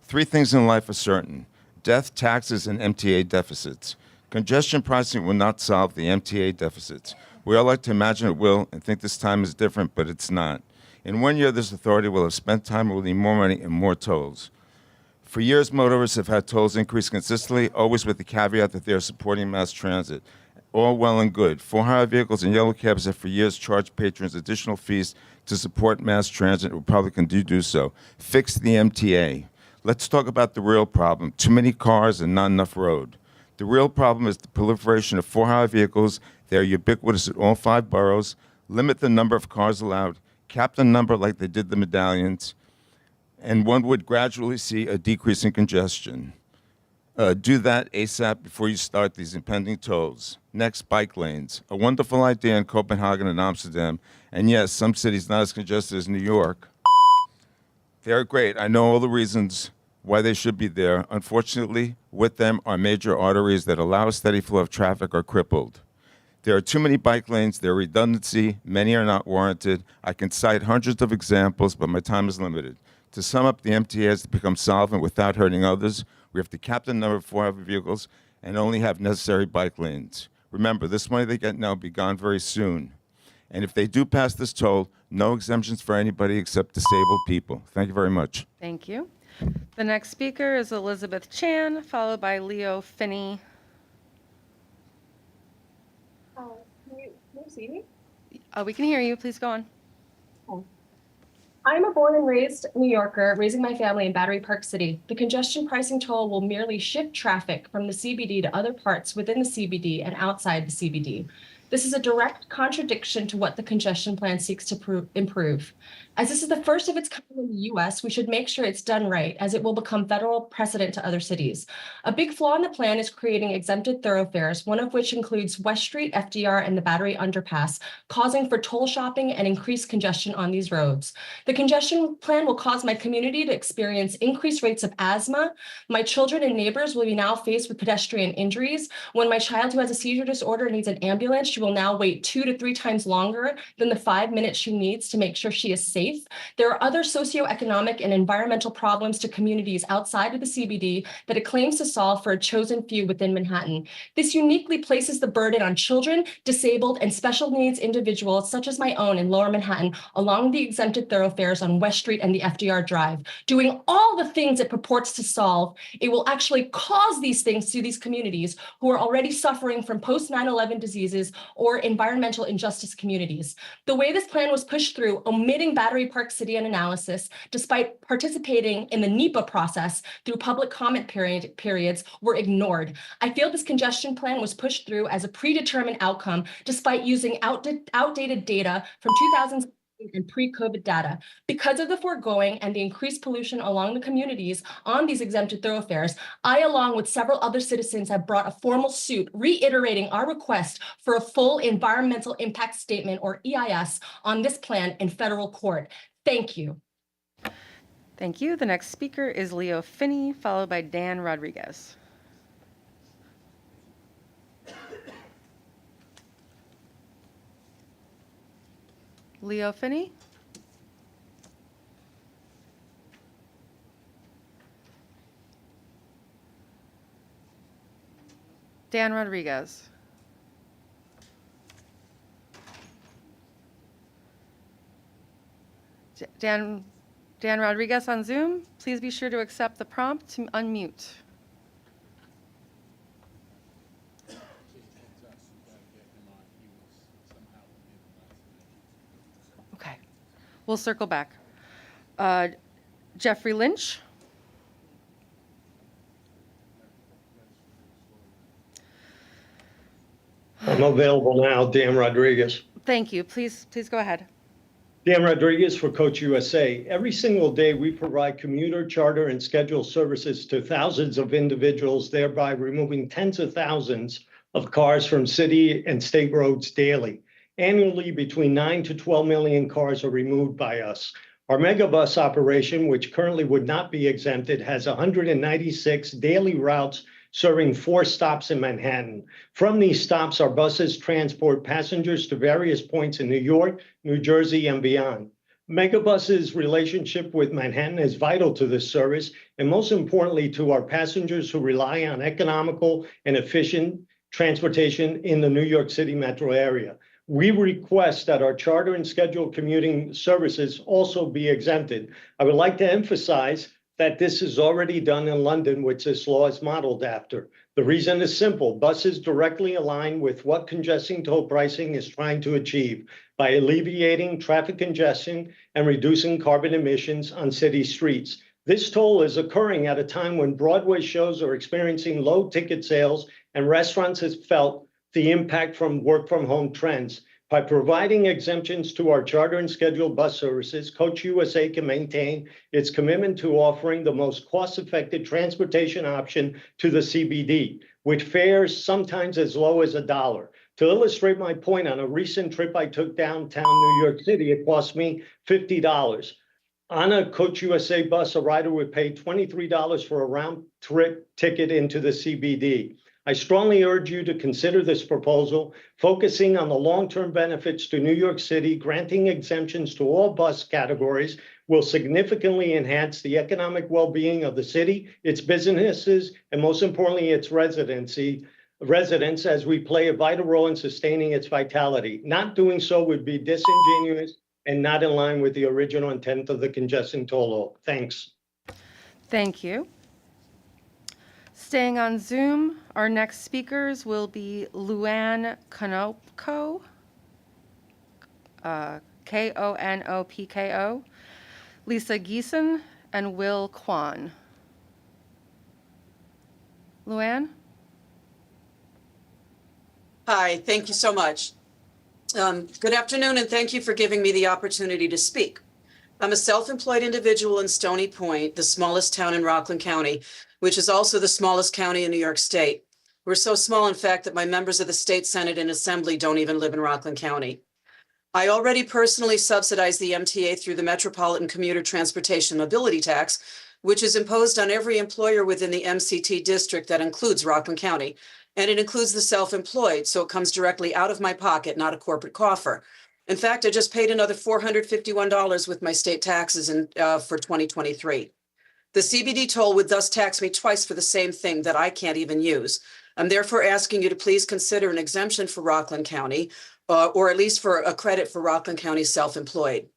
3 things in life are certain: death, taxes, and MTA deficits. Congestion pricing will not solve the MTA deficits. We all like to imagine it will and think this time is different, but it's not. In 1 year, this authority will have spent time with more money and more tolls. For years, motorists have had tolls increase consistently, always with the caveat that they are supporting mass transit. All well and good. For-hire vehicles and yellow cabs have for years charged patrons additional fees to support mass transit and will probably continue to do so. Fix the MTA. Let's talk about the real problem: too many cars and not enough road. The real problem is the proliferation of for-hire vehicles. They are ubiquitous in all 5 boroughs. Limit the number of cars allowed. Cap the number like they did the medallions. And one would gradually see a decrease in congestion. Do that ASAP before you start these impending tolls. Next, bike lanes. A wonderful idea in Copenhagen and Amsterdam. And yes, some cities not as congested as New York. They're great. I know all the reasons why they should be there. Unfortunately, with them, our major arteries that allow a steady flow of traffic are crippled. There are too many bike lanes. There are redundancy. Many are not warranted. I can cite hundreds of examples, but my time is limited. To sum up, the MTA has to become solvent without hurting others. We have to cap the number of for-hire vehicles and only have necessary bike lanes. Remember, this money they get now will be gone very soon. And if they do pass this toll, no exemptions for anybody except disabled people. Thank you very much. Thank you. The next speaker is Elizabeth Chan, followed by Leo Finney. Can you see me? We can hear you. Please go on. I'm a born and raised New Yorker, raising my family in Battery Park City. The congestion pricing toll will merely shift traffic from the CBD to other parts within the CBD and outside the CBD. This is a direct contradiction to what the congestion plan seeks to improve. As this is the first of its kind in the US, we should make sure it's done right, as it will become federal precedent to other cities. A big flaw in the plan is creating exempted thoroughfares, one of which includes West Street, FDR, and the Battery Underpass, causing for toll shopping and increased congestion on these roads. The congestion plan will cause my community to experience increased rates of asthma. My children and neighbors will be now faced with pedestrian injuries. When my child who has a seizure disorder needs an ambulance, she will now wait 2 to 3 times longer than the 5 minutes she needs to make sure she is safe. There are other socioeconomic and environmental problems to communities outside of the CBD that it claims to solve for a chosen few within Manhattan. This uniquely places the burden on children, disabled, and special needs individuals such as my own in Lower Manhattan along the exempted thoroughfares on West Street and the FDR Drive. Doing all the things it purports to solve, it will actually cause these things to these communities who are already suffering from post 9/11 diseases or environmental injustice communities. The way this plan was pushed through, omitting Battery Park City and analysis, despite participating in the NEPA process through public comment periods, were ignored. I feel this congestion plan was pushed through as a predetermined outcome, despite using outdated data from 2000 and pre-COVID data. Because of the foregoing and the increased pollution along the communities on these exempted thoroughfares, I, along with several other citizens, have brought a formal suit reiterating our request for a full environmental impact statement, or EIS, on this plan in federal court. Thank you. Thank you. The next speaker is Leo Finney, followed by Dan Rodriguez. Leo Finney? Dan Rodriguez. Dan Rodriguez on Zoom, please be sure to accept the prompt to unmute. Okay, we'll circle back. Jeffrey Lynch. I'm available now, Dan Rodriguez. Thank you. Please go ahead. Dan Rodriguez for Coach USA. Every single day, we provide commuter, charter, and schedule services to thousands of individuals, thereby removing tens of thousands of cars from city and state roads daily. Annually, between 9 to 12 million cars are removed by us. Our megabus operation, which currently would not be exempted, has 196 daily routes serving 4 stops in Manhattan. From these stops, our buses transport passengers to various points in New York, New Jersey, and beyond. Megabus's relationship with Manhattan is vital to this service, and most importantly, to our passengers who rely on economical and efficient transportation in the New York City metro area. We request that our charter and scheduled commuting services also be exempted. I would like to emphasize that this is already done in London, which this law is modeled after. The reason is simple. Buses directly align with what congestion toll pricing is trying to achieve by alleviating traffic congestion and reducing carbon emissions on city streets. This toll is occurring at a time when Broadway shows are experiencing low ticket sales and restaurants have felt the impact from work from home trends. By providing exemptions to our charter and scheduled bus services, Coach USA can maintain its commitment to offering the most cost-effective transportation option to the CBD, with fares sometimes as low as $1. To illustrate my point, on a recent trip I took downtown New York City, it cost me $50. On a Coach USA bus, a rider would pay $23 for a round-trip ticket into the CBD. I strongly urge you to consider this proposal, focusing on the long-term benefits to New York City. Granting exemptions to all bus categories will significantly enhance the economic well-being of the city, its businesses, and most importantly, its residents, as we play a vital role in sustaining its vitality. Not doing so would be disingenuous and not in line with the original intent of the congestion toll law. Thanks. Thank you. Staying on Zoom, our next speakers will be Luann Konopko, Konopko, Lisa Geeson, and Will Kwan. Luann? Hi, thank you so much. Good afternoon, and thank you for giving me the opportunity to speak. I'm a self-employed individual in Stony Point, the smallest town in Rockland County, which is also the smallest county in New York State. We're so small, in fact, that my members of the state Senate and Assembly don't even live in Rockland County. I already personally subsidize the MTA through the Metropolitan Commuter Transportation Mobility Tax, which is imposed on every employer within the MCT district that includes Rockland County. And it includes the self-employed, so it comes directly out of my pocket, not a corporate coffer. In fact, I just paid another $451 with my state taxes for 2023. The CBD toll would thus tax me twice for the same thing that I can't even use. I'm therefore asking you to please consider an exemption for Rockland County, or at least for a credit for Rockland County self-employed.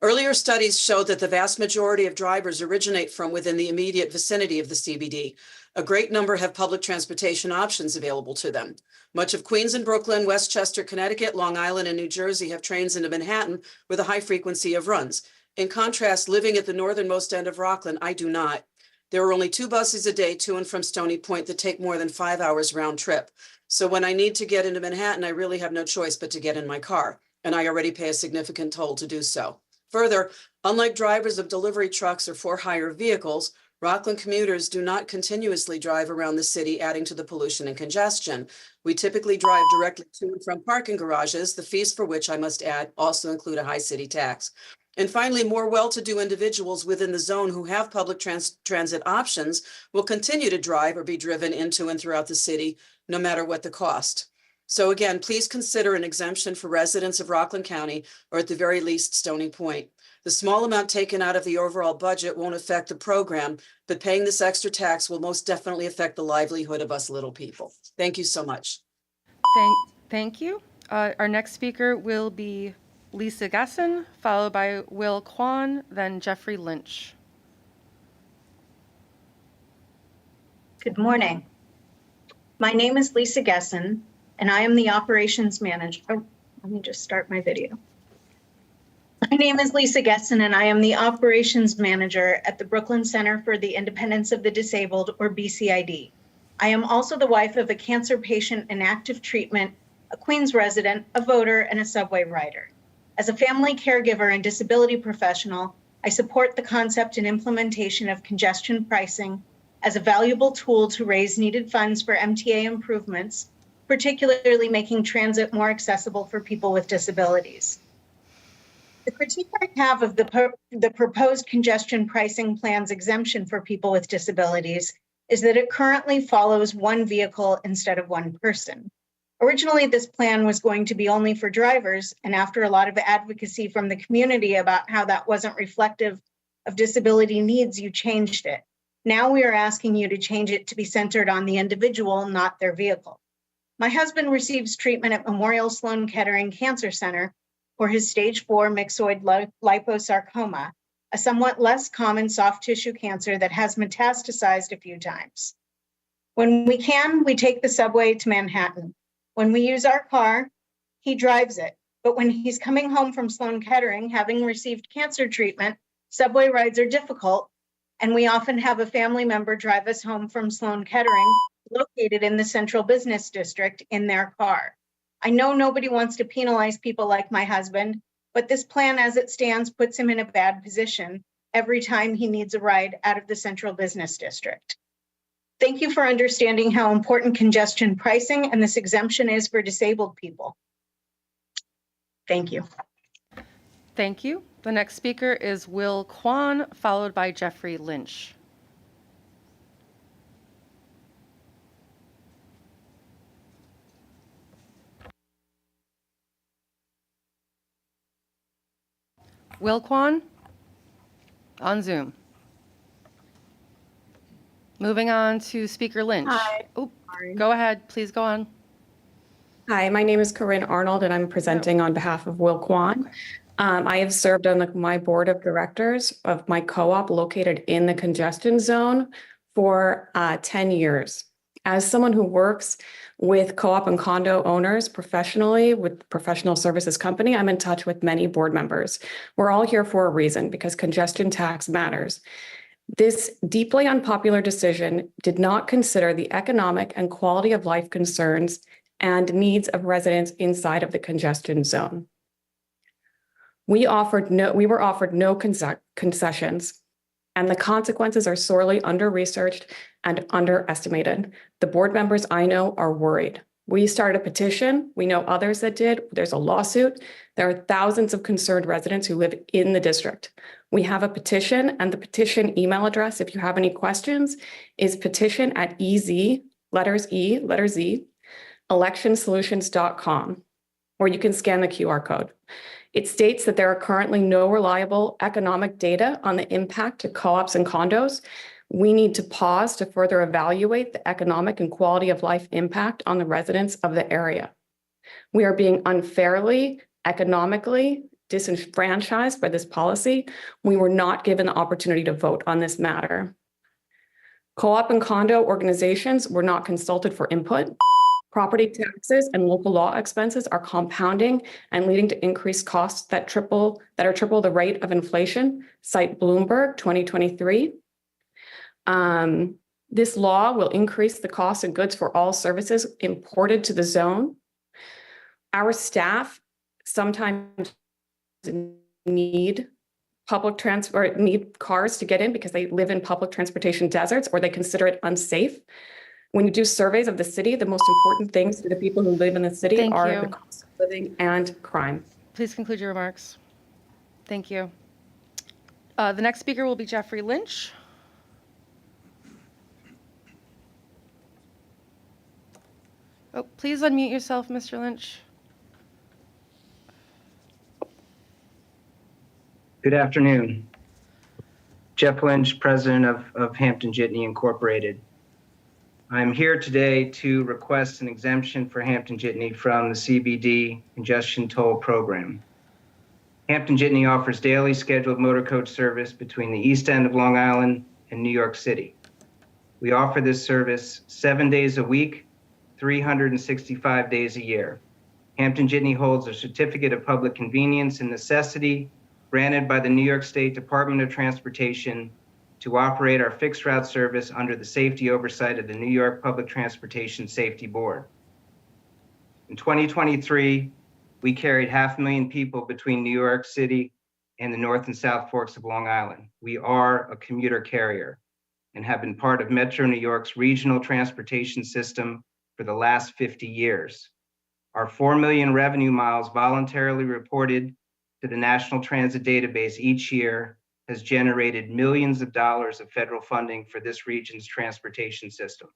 Earlier studies showed that the vast majority of drivers originate from within the immediate vicinity of the CBD. A great number have public transportation options available to them. Much of Queens and Brooklyn, Westchester, Connecticut, Long Island, and New Jersey have trains into Manhattan with a high frequency of runs. In contrast, living at the northernmost end of Rockland, I do not. There are only 2 buses a day to and from Stony Point that take more than 5 hours round trip. So when I need to get into Manhattan, I really have no choice but to get in my car, and I already pay a significant toll to do so. Further, unlike drivers of delivery trucks or for-hire vehicles, Rockland commuters do not continuously drive around the city, adding to the pollution and congestion. We typically drive directly to and from parking garages, the fees for which, I must add, also include a high city tax. And finally, more well-to-do individuals within the zone who have public transit options will continue to drive or be driven into and throughout the city, no matter what the cost. So again, please consider an exemption for residents of Rockland County, or at the very least, Stony Point. The small amount taken out of the overall budget won't affect the program, but paying this extra tax will most definitely affect the livelihood of us little people. Thank you so much. Thank you. Our next speaker will be Lisa Gesson, followed by Will Kwan, then Jeffrey Lynch. Good morning. My name is Lisa Gesson, and I am the operations manager. Oh, let me just start my video. My name is Lisa Gesson, and I am the operations manager at the Brooklyn Center for the Independence of the Disabled, or BCID. I am also the wife of a cancer patient in active treatment, a Queens resident, a voter, and a subway rider. As a family caregiver and disability professional, I support the concept and implementation of congestion pricing as a valuable tool to raise needed funds for MTA improvements, particularly making transit more accessible for people with disabilities. The critique I have of the proposed congestion pricing plan's exemption for people with disabilities is that it currently follows one vehicle instead of one person. Originally, this plan was going to be only for drivers, and after a lot of advocacy from the community about how that wasn't reflective of disability needs, you changed it. Now we are asking you to change it to be centered on the individual, not their vehicle. My husband receives treatment at Memorial Sloan Kettering Cancer Center for his stage 4 myxoid liposarcoma, a somewhat less common soft tissue cancer that has metastasized a few times. When we can, we take the subway to Manhattan. When we use our car, he drives it. But when he's coming home from Sloan Kettering, having received cancer treatment, subway rides are difficult, and we often have a family member drive us home from Sloan Kettering, located in the central business district, in their car. I know nobody wants to penalize people like my husband, but this plan as it stands puts him in a bad position every time he needs a ride out of the central business district. Thank you for understanding how important congestion pricing and this exemption is for disabled people. Thank you. Thank you. The next speaker is Will Kwan, followed by Jeffrey Lynch. Will Kwan on Zoom. Moving on to Speaker Lynch. Hi. Oh, go ahead. Please go on. Hi, my name is Corinne Arnold, and I'm presenting on behalf of Will Kwan. I have served on my board of directors of my co-op located in the congestion zone for 10 years. As someone who works with co-op and condo owners professionally with professional services company, I'm in touch with many board members. We're all here for a reason, because congestion tax matters. This deeply unpopular decision did not consider the economic and quality of life concerns and needs of residents inside of the congestion zone. We were offered no concessions, and the consequences are sorely under-researched and underestimated. The board members I know are worried. We started a petition. We know others that did. There's a lawsuit. There are thousands of concerned residents who live in the district. We have a petition, and the petition email address, if you have any questions, is petition@EZ, letters E, letter Z, electionsolutions.com, or you can scan the QR code. It states that there are currently no reliable economic data on the impact to co-ops and condos. We need to pause to further evaluate the economic and quality of life impact on the residents of the area. We are being unfairly, economically disenfranchised by this policy. We were not given the opportunity to vote on this matter. Co-op and condo organizations were not consulted for input. Property taxes and local law expenses are compounding and leading to increased costs that are triple the rate of inflation. Cite Bloomberg 2023. This law will increase the cost of goods for all services imported to the zone. Our staff sometimes need public transport, need cars to get in because they live in public transportation deserts or they consider it unsafe. When you do surveys of the city, the most important things to the people who live in the city are the cost of living and crime. Please conclude your remarks. Thank you. The next speaker will be Jeffrey Lynch. Oh, please unmute yourself, Mr. Lynch. Good afternoon. Jeff Lynch, president of Hampton Jitney Incorporated. I'm here today to request an exemption for Hampton Jitney from the CBD congestion toll program. Hampton Jitney offers daily scheduled motor coach service between the east end of Long Island and New York City. We offer this service 7 days a week, 365 days a year. Hampton Jitney holds a certificate of public convenience and necessity granted by the New York State Department of Transportation to operate our fixed route service under the safety oversight of the New York Public Transportation Safety Board. In 2023, we carried 500,000 people between New York City and the North and South Forks of Long Island. We are a commuter carrier and have been part of Metro New York's regional transportation system for the last 50 years. Our 4 million revenue miles voluntarily reported to the National Transit Database each year has generated millions of dollars of federal funding for this region's transportation system.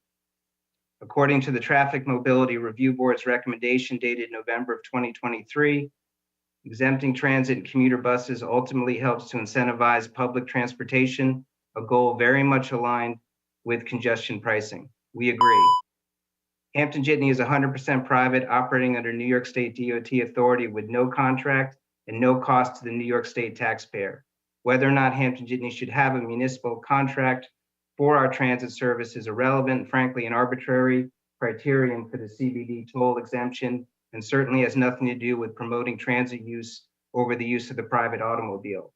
According to the Traffic Mobility Review Board's recommendation dated November of 2023, exempting transit and commuter buses ultimately helps to incentivize public transportation, a goal very much aligned with congestion pricing. We agree. Hampton Jitney is 100% private, operating under New York State DOT authority with no contract and no cost to the New York State taxpayer. Whether or not Hampton Jitney should have a municipal contract for our transit service is irrelevant and frankly an arbitrary criterion for the CBD toll exemption, and certainly has nothing to do with promoting transit use over the use of the private automobile.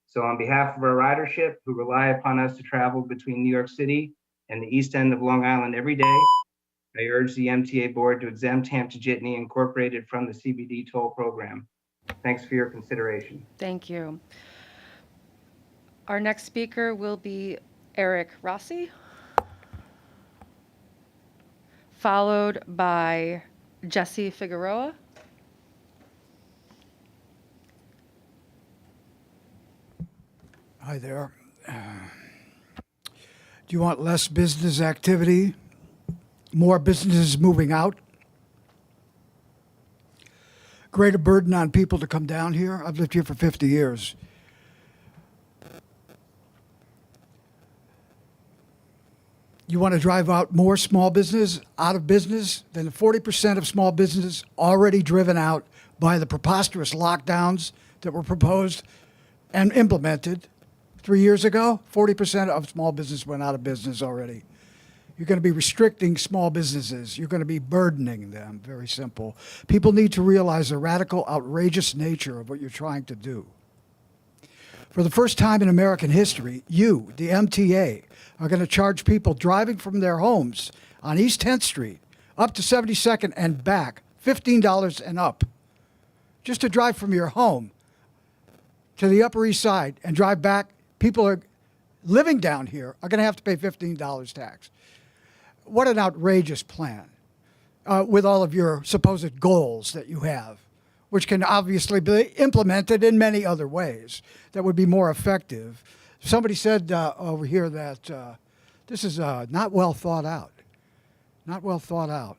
So on behalf of our ridership who rely upon us to travel between New York City and the east end of Long Island every day, I urge the MTA board to exempt Hampton Jitney Incorporated from the CBD toll program. Thanks for your consideration. Thank you. Our next speaker will be Eric Rossi, followed by Jesse Figueroa. Hi there. Do you want less business activity? More businesses moving out? Greater burden on people to come down here? I've lived here for 50 years. You want to drive out more small business out of business? Then 40% of small business already driven out by the preposterous lockdowns that were proposed and implemented 3 years ago. 40% of small business went out of business already. You're going to be restricting small businesses. You're going to be burdening them. Very simple. People need to realize the radical, outrageous nature of what you're trying to do. For the first time in American history, you, the MTA, are going to charge people driving from their homes on East 10th Street up to 72nd and back, $15 and up. Just to drive from your home to the Upper East Side and drive back, people are living down here are going to have to pay $15 tax. What an outrageous plan with all of your supposed goals that you have, which can obviously be implemented in many other ways that would be more effective. Somebody said over here that this is not well thought out. Not well thought out.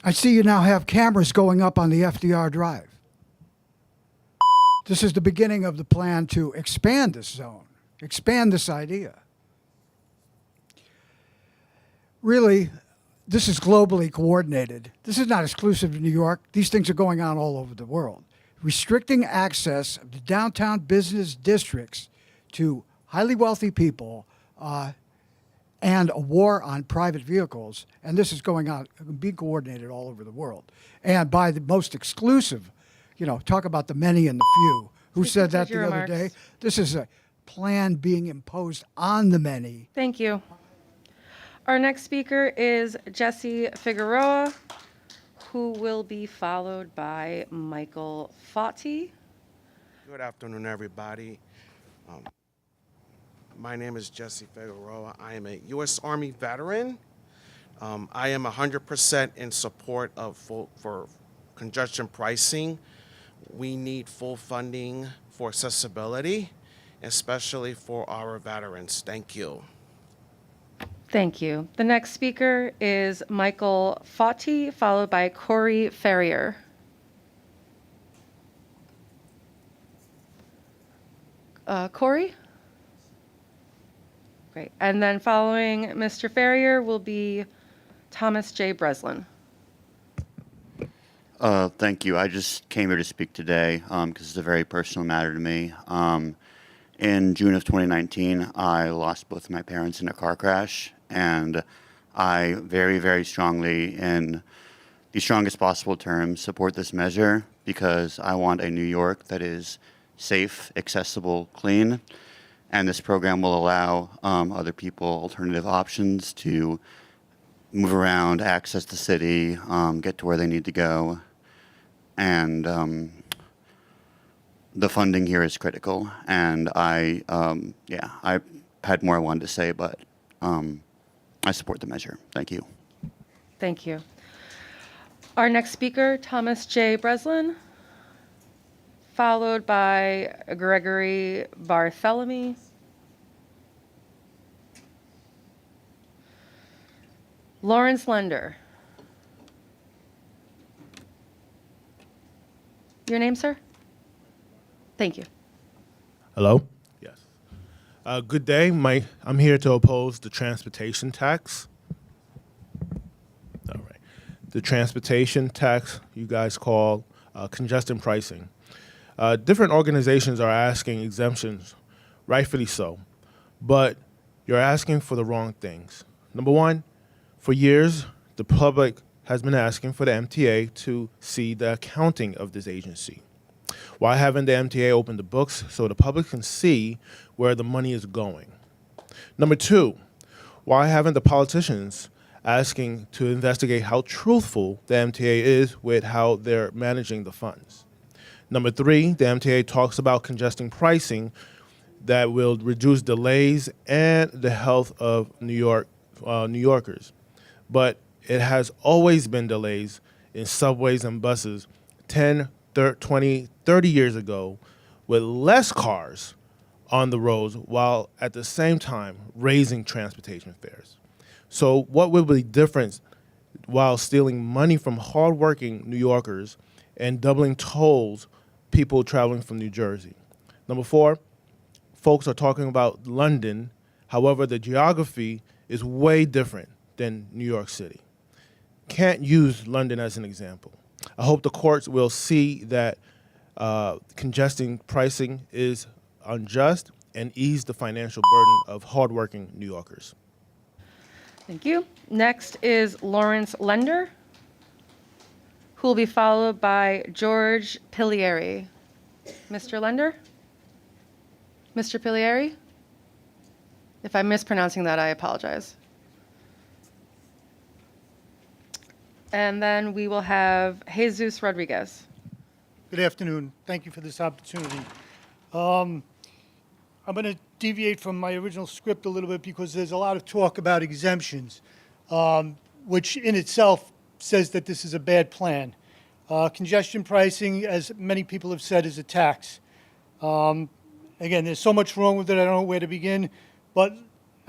I see you now have cameras going up on the FDR Drive. This is the beginning of the plan to expand this zone, expand this idea. Really, this is globally coordinated. This is not exclusive to New York. These things are going on all over the world. Restricting access of the downtown business districts to highly wealthy people and a war on private vehicles. And this is going on, being coordinated all over the world. And by the most exclusive, talk about the many and the few. Who said that the other day? This is a plan being imposed on the many. Thank you. Our next speaker is Jesse Figueroa, who will be followed by Michael Fati. Good afternoon, everybody. My name is Jesse Figueroa. I am a U.S. Army veteran. I am 100% in support of for congestion pricing. We need full funding for accessibility, especially for our veterans. Thank you. Thank you. The next speaker is Michael Fati, followed by Corey Ferrier. Corey? Great. And then following Mr. Ferrier will be Thomas J. Breslin. Thank you. I just came here to speak today because it's a very personal matter to me. In June of 2019, I lost both of my parents in a car crash, and I very, very strongly, in the strongest possible terms, support this measure because I want a New York that is safe, accessible, clean, and this program will allow other people alternative options to move around, access the city, get to where they need to go. And the funding here is critical. And I had more I wanted to say, but I support the measure. Thank you. Thank you. Our next speaker, Thomas J. Breslin, followed by Gregory Bartholomew. Lawrence Lender. Your name, sir? Thank you. Hello? Yes. Good day. I'm here to oppose the transportation tax. All right. The transportation tax you guys call congestion pricing. Different organizations are asking exemptions, rightfully so, but you're asking for the wrong things. Number one, for years, the public has been asking for the MTA to see the accounting of this agency. Why haven't the MTA opened the books so the public can see where the money is going? Number two, why haven't the politicians asking to investigate how truthful the MTA is with how they're managing the funds? Number three, the MTA talks about congestion pricing that will reduce delays and the health of New Yorkers. But it has always been delays in subways and buses 10, 20, 30 years ago with less cars on the roads while at the same time raising transportation fares. So what will be the difference while stealing money from hardworking New Yorkers and doubling tolls people traveling from New Jersey? Number four, folks are talking about London. However, the geography is way different than New York City. Can't use London as an example. I hope the courts will see that congestion pricing is unjust and ease the financial burden of hardworking New Yorkers. Thank you. Next is Lawrence Lender, who will be followed by George Pilieri. Mr. Lender? Mr. Pilieri? If I'm mispronouncing that, I apologize. And then we will have Jesus Rodriguez. Good afternoon. Thank you for this opportunity. I'm going to deviate from my original script a little bit because there's a lot of talk about exemptions, which in itself says that this is a bad plan. Congestion pricing, as many people have said, is a tax. Again, there's so much wrong with it, I don't know where to begin. But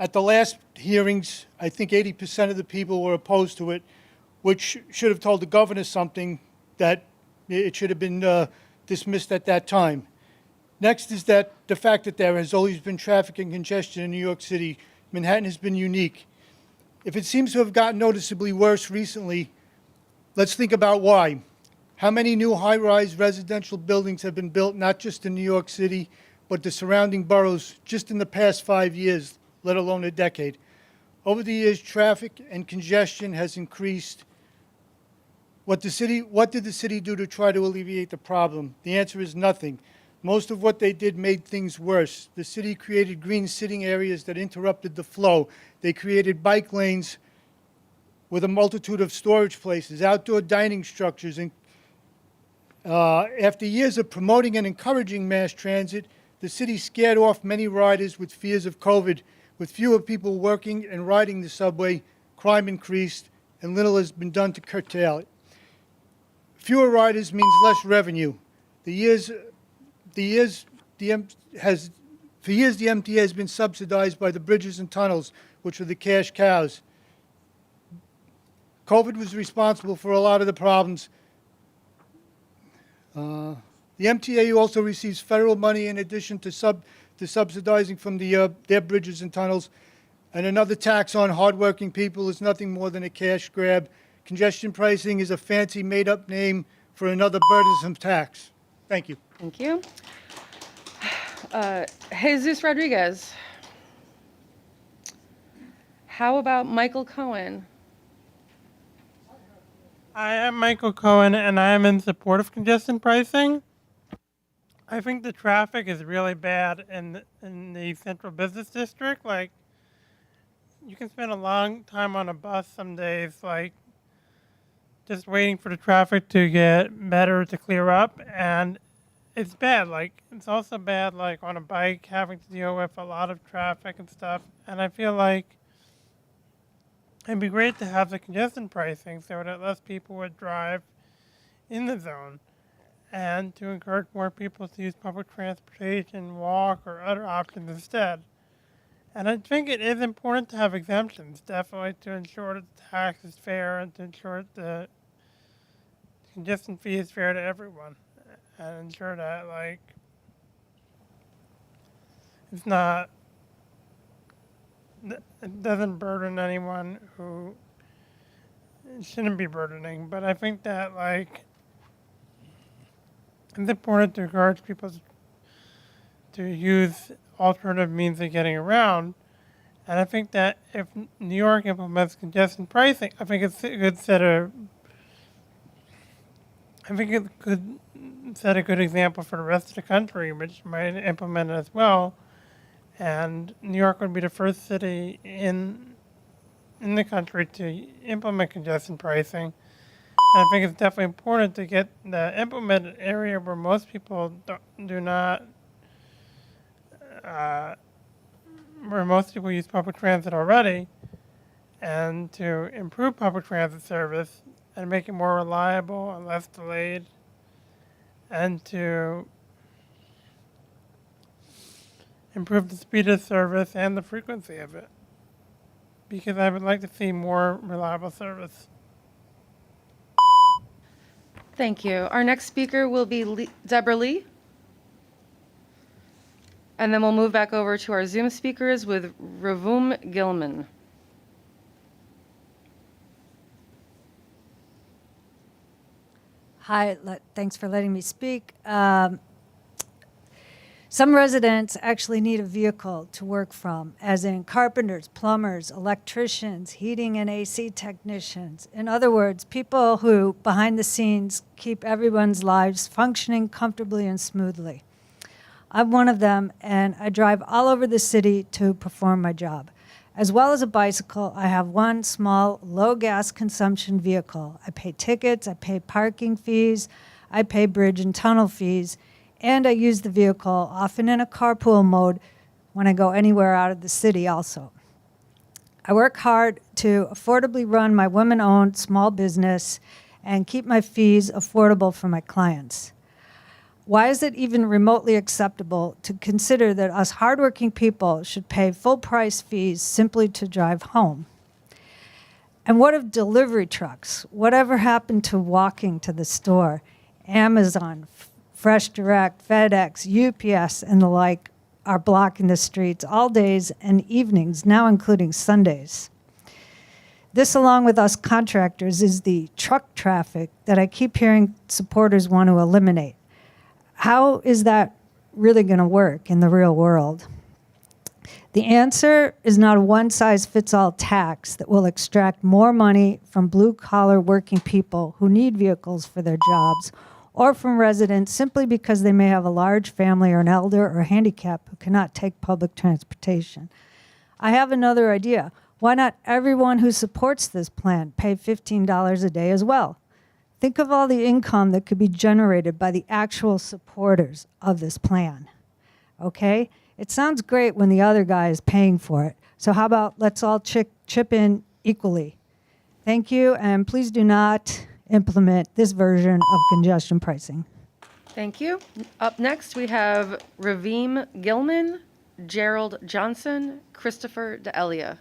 at the last hearings, I think 80% of the people were opposed to it, which should have told the governor something that it should have been dismissed at that time. Next is that the fact that there has always been traffic and congestion in New York City. Manhattan has been unique. If it seems to have gotten noticeably worse recently, let's think about why. How many new high-rise residential buildings have been built, not just in New York City, but the surrounding boroughs just in the past 5 years, let alone a decade? Over the years, traffic and congestion has increased. What did the city do to try to alleviate the problem? The answer is nothing. Most of what they did made things worse. The city created green sitting areas that interrupted the flow. They created bike lanes with a multitude of storage places, outdoor dining structures, and after years of promoting and encouraging mass transit, the city scared off many riders with fears of COVID. With fewer people working and riding the subway, crime increased, and little has been done to curtail it. Fewer riders means less revenue. For years, the MTA has been subsidized by the bridges and tunnels, which are the cash cows. COVID was responsible for a lot of the problems. The MTA also receives federal money in addition to subsidizing from their bridges and tunnels. And another tax on hardworking people is nothing more than a cash grab. Congestion pricing is a fancy made-up name for another burdensome tax. Thank you. Thank you. Jesus Rodriguez. How about Michael Cohen? I am Michael Cohen, and I am in support of congestion pricing. I think the traffic is really bad in the central business district. Like, you can spend a long time on a bus some days, like, just waiting for the traffic to get better, to clear up, and it's bad. Like, it's also bad, like, on a bike, having to deal with a lot of traffic and stuff, and I feel like it'd be great to have the congestion pricing so that less people would drive in the zone, and to encourage more people to use public transportation, walk, or other options instead. And I think it is important to have exemptions, definitely, to ensure that the tax is fair and to ensure that the congestion fee is fair to everyone, and ensure that, like, it's not, it doesn't burden anyone who it shouldn't be burdening. But I think that, like, it's important to encourage people to use alternative means of getting around. And I think that if New York implements congestion pricing, I think it's a good it could set a good example for the rest of the country, which might implement it as well. And New York would be the first city in the country to implement congestion pricing. And I think it's definitely important to get the implemented area where most people do not, where most people use public transit already, and to improve public transit service and make it more reliable and less delayed, and to improve the speed of service and the frequency of it, because I would like to see more reliable service. Thank you. Our next speaker will be Deborah Lee. And then we'll move back over to our Zoom speakers with Ravum Gilman. Hi, thanks for letting me speak. Some residents actually need a vehicle to work from, as in carpenters, plumbers, electricians, heating and AC technicians. In other words, people who, behind the scenes, keep everyone's lives functioning comfortably and smoothly. I'm one of them, and I drive all over the city to perform my job. As well as a bicycle, I have one small, low gas consumption vehicle. I pay tickets, I pay parking fees, I pay bridge and tunnel fees, and I use the vehicle, often in a carpool mode, when I go anywhere out of the city also. I work hard to affordably run my women-owned small business and keep my fees affordable for my clients. Why is it even remotely acceptable to consider that us hardworking people should pay full price fees simply to drive home? And what of delivery trucks? Whatever happened to walking to the store? Amazon, Fresh Direct, FedEx, UPS, and the like are blocking the streets all days and evenings, now including Sundays. This, along with us contractors, is the truck traffic that I keep hearing supporters want to eliminate. How is that really going to work in the real world? The answer is not a one-size-fits-all tax that will extract more money from blue-collar working people who need vehicles for their jobs, or from residents simply because they may have a large family or an elder or handicap who cannot take public transportation. I have another idea. Why not everyone who supports this plan pay $15 a day as well? Think of all the income that could be generated by the actual supporters of this plan, okay? It sounds great when the other guy is paying for it. So how about let's all chip in equally? Thank you, and please do not implement this version of congestion pricing. Thank you. Up next, we have Ravim Gilman, Gerald Johnson, Christopher D'Elia.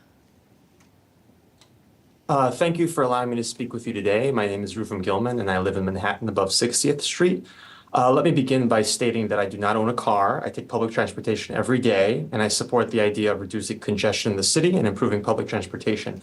Thank you for allowing me to speak with you today. My name is Ravim Gilman, and I live in Manhattan above 60th Street. Let me begin by stating that I do not own a car. I take public transportation every day, and I support the idea of reducing congestion in the city and improving public transportation.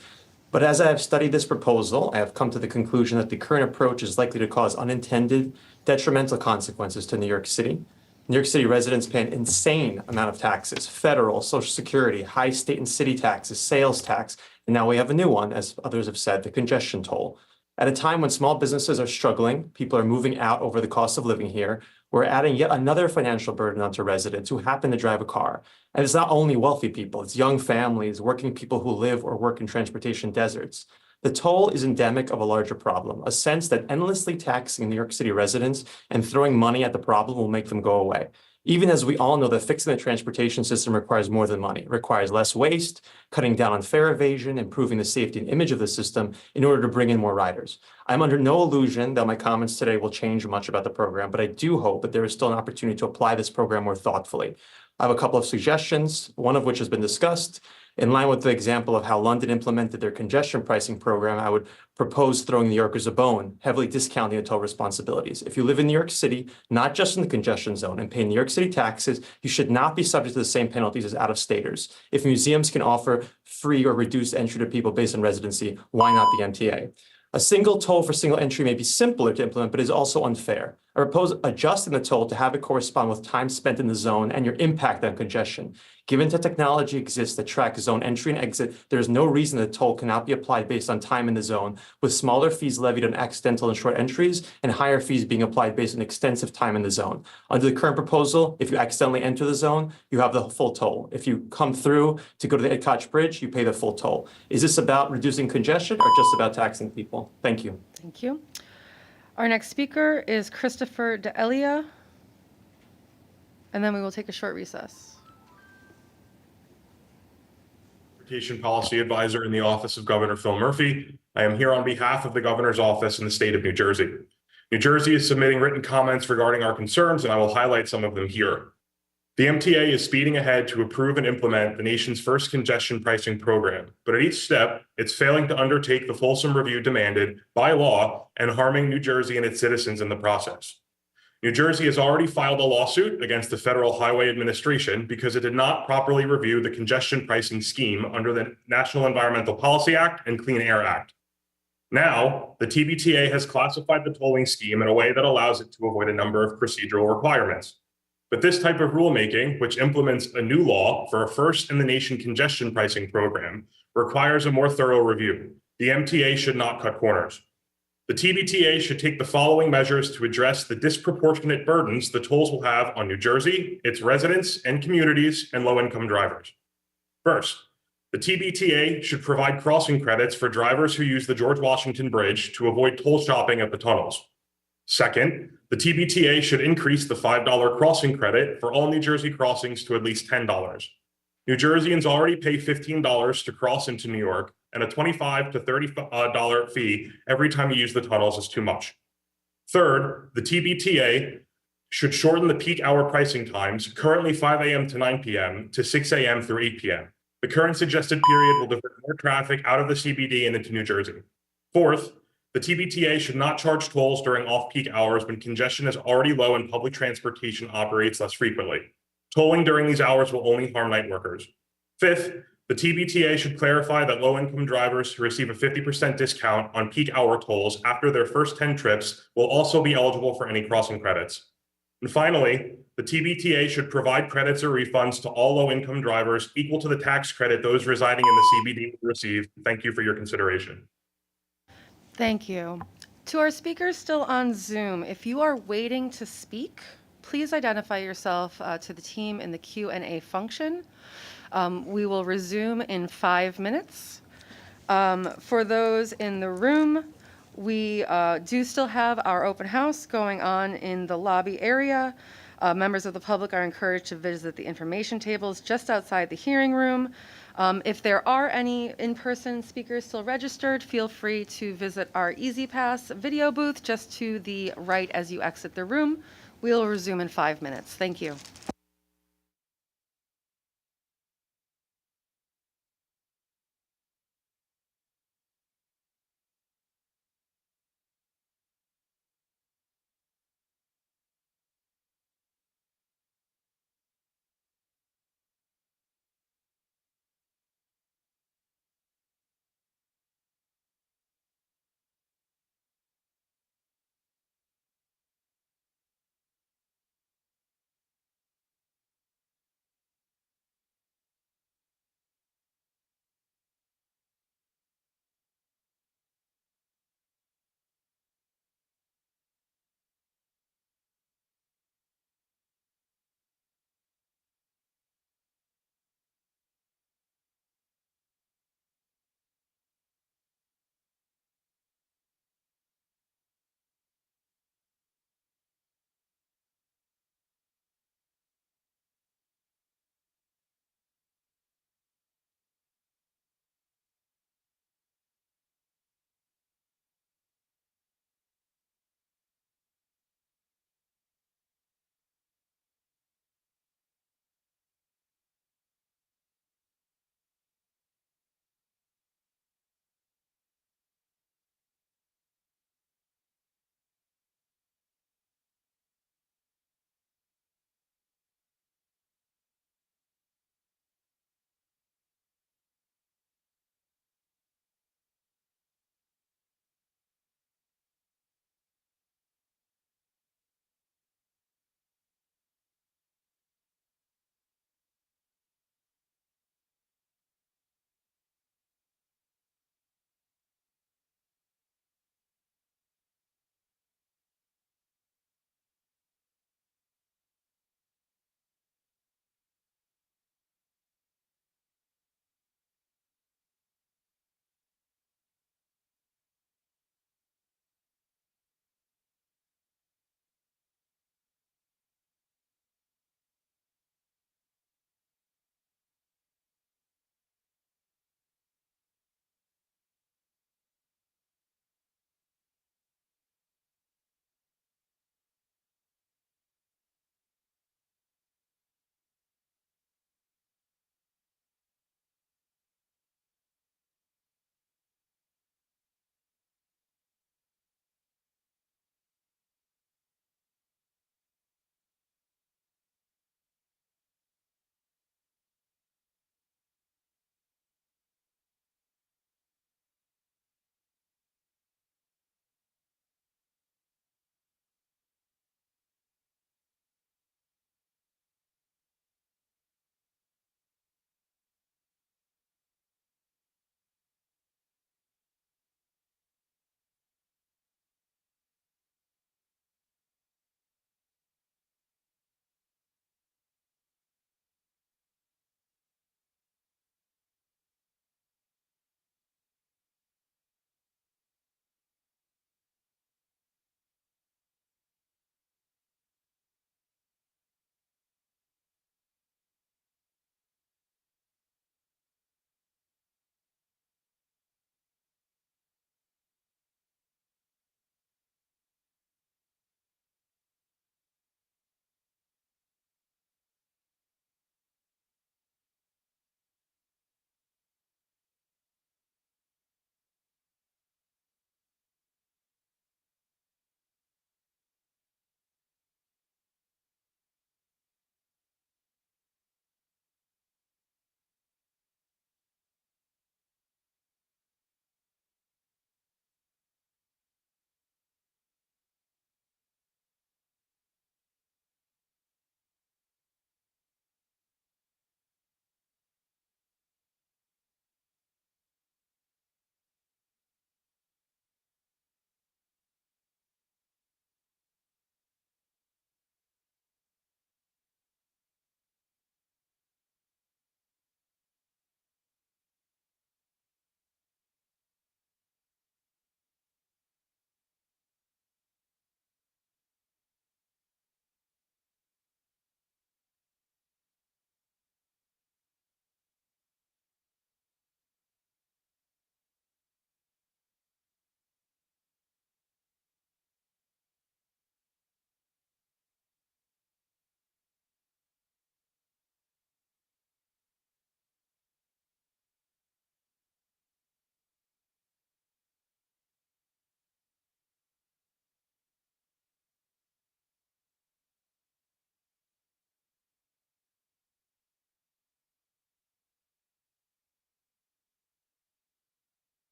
But as I have studied this proposal, I have come to the conclusion that the current approach is likely to cause unintended, detrimental consequences to New York City. New York City residents pay an insane amount of taxes: federal, Social Security, high state and city taxes, sales tax, and now we have a new one, as others have said, the congestion toll. At a time when small businesses are struggling, people are moving out over the cost of living here, we're adding yet another financial burden onto residents who happen to drive a car. And it's not only wealthy people, it's young families, working people who live or work in transportation deserts. The toll is endemic of a larger problem, a sense that endlessly taxing New York City residents and throwing money at the problem will make them go away. Even as we all know that fixing the transportation system requires more than money. It requires less waste, cutting down on fare evasion, improving the safety and image of the system in order to bring in more riders. I'm under no illusion that my comments today will change much about the program, but I do hope that there is still an opportunity to apply this program more thoughtfully. I have a couple of suggestions, one of which has been discussed. In line with the example of how London implemented their congestion pricing program, I would propose throwing New Yorkers a bone, heavily discounting the toll responsibilities. If you live in New York City, not just in the congestion zone, and pay New York City taxes, you should not be subject to the same penalties as out-of-staters. If museums can offer free or reduced entry to people based on residency, why not the MTA? A single toll for single entry may be simpler to implement, but is also unfair. I propose adjusting the toll to have it correspond with time spent in the zone and your impact on congestion. Given that technology exists that tracks zone entry and exit, there is no reason the toll cannot be applied based on time in the zone, with smaller fees levied on accidental and short entries and higher fees being applied based on extensive time in the zone. Under the current proposal, if you accidentally enter the zone, you have the full toll. If you come through to go to the Edcotch Bridge, you pay the full toll. Is this about reducing congestion or just about taxing people? Thank you. Thank you. Our next speaker is Christopher D'Elia, and then we will take a short recess. Transportation Policy Advisor in the Office of Governor Phil Murphy. I am here on behalf of the Governor's Office in the state of New Jersey. New Jersey is submitting written comments regarding our concerns, and I will highlight some of them here. The MTA is speeding ahead to approve and implement the nation's first congestion pricing program, but at each step, it's failing to undertake the fulsome review demanded by law and harming New Jersey and its citizens in the process. New Jersey has already filed a lawsuit against the Federal Highway Administration because it did not properly review the congestion pricing scheme under the National Environmental Policy Act and Clean Air Act. Now, the TBTA has classified the tolling scheme in a way that allows it to avoid a number of procedural requirements. But this type of rulemaking, which implements a new law for a first-in-the-nation congestion pricing program, requires a more thorough review. The MTA should not cut corners. The TBTA should take the following measures to address the disproportionate burdens the tolls will have on New Jersey, its residents and communities, and low-income drivers. First, the The TBTA should provide crossing credits for drivers who use the George Washington Bridge to avoid toll shopping at the tunnels. Second, the TBTA should increase the $5 crossing credit for all New Jersey crossings to at least $10. New Jerseyans already pay $15 to cross into New York, and a $25 to $30 fee every time you use the tunnels is too much. Third, the TBTA should shorten the peak hour pricing times, currently 5 a.m. to 9 p.m., to 6 a.m. through 8 p.m. The current suggested period will divert more traffic out of the CBD and into New Jersey. Fourth, the TBTA should not charge tolls during off-peak hours when congestion is already low and public transportation operates less frequently. Tolling during these hours will only harm night workers. Fifth, the TBTA should clarify that low-income drivers who receive a 50% discount on peak hour tolls after their first 10 trips will also be eligible for any crossing credits. And finally, the TBTA should provide credits or refunds to all low-income drivers equal to the tax credit those residing in the CBD will receive. Thank you for your consideration. Thank you. To our speakers still on Zoom, if you are waiting to speak, please identify yourself to the team in the Q&A function. We will resume in 5 minutes. For those in the room, we do still have our open house going on in the lobby area. Members of the public are encouraged to visit the information tables just outside the hearing room. If there are any in-person speakers still registered, feel free to visit our EasyPass video booth just to the right as you exit the room. We'll resume in 5 minutes. Thank you.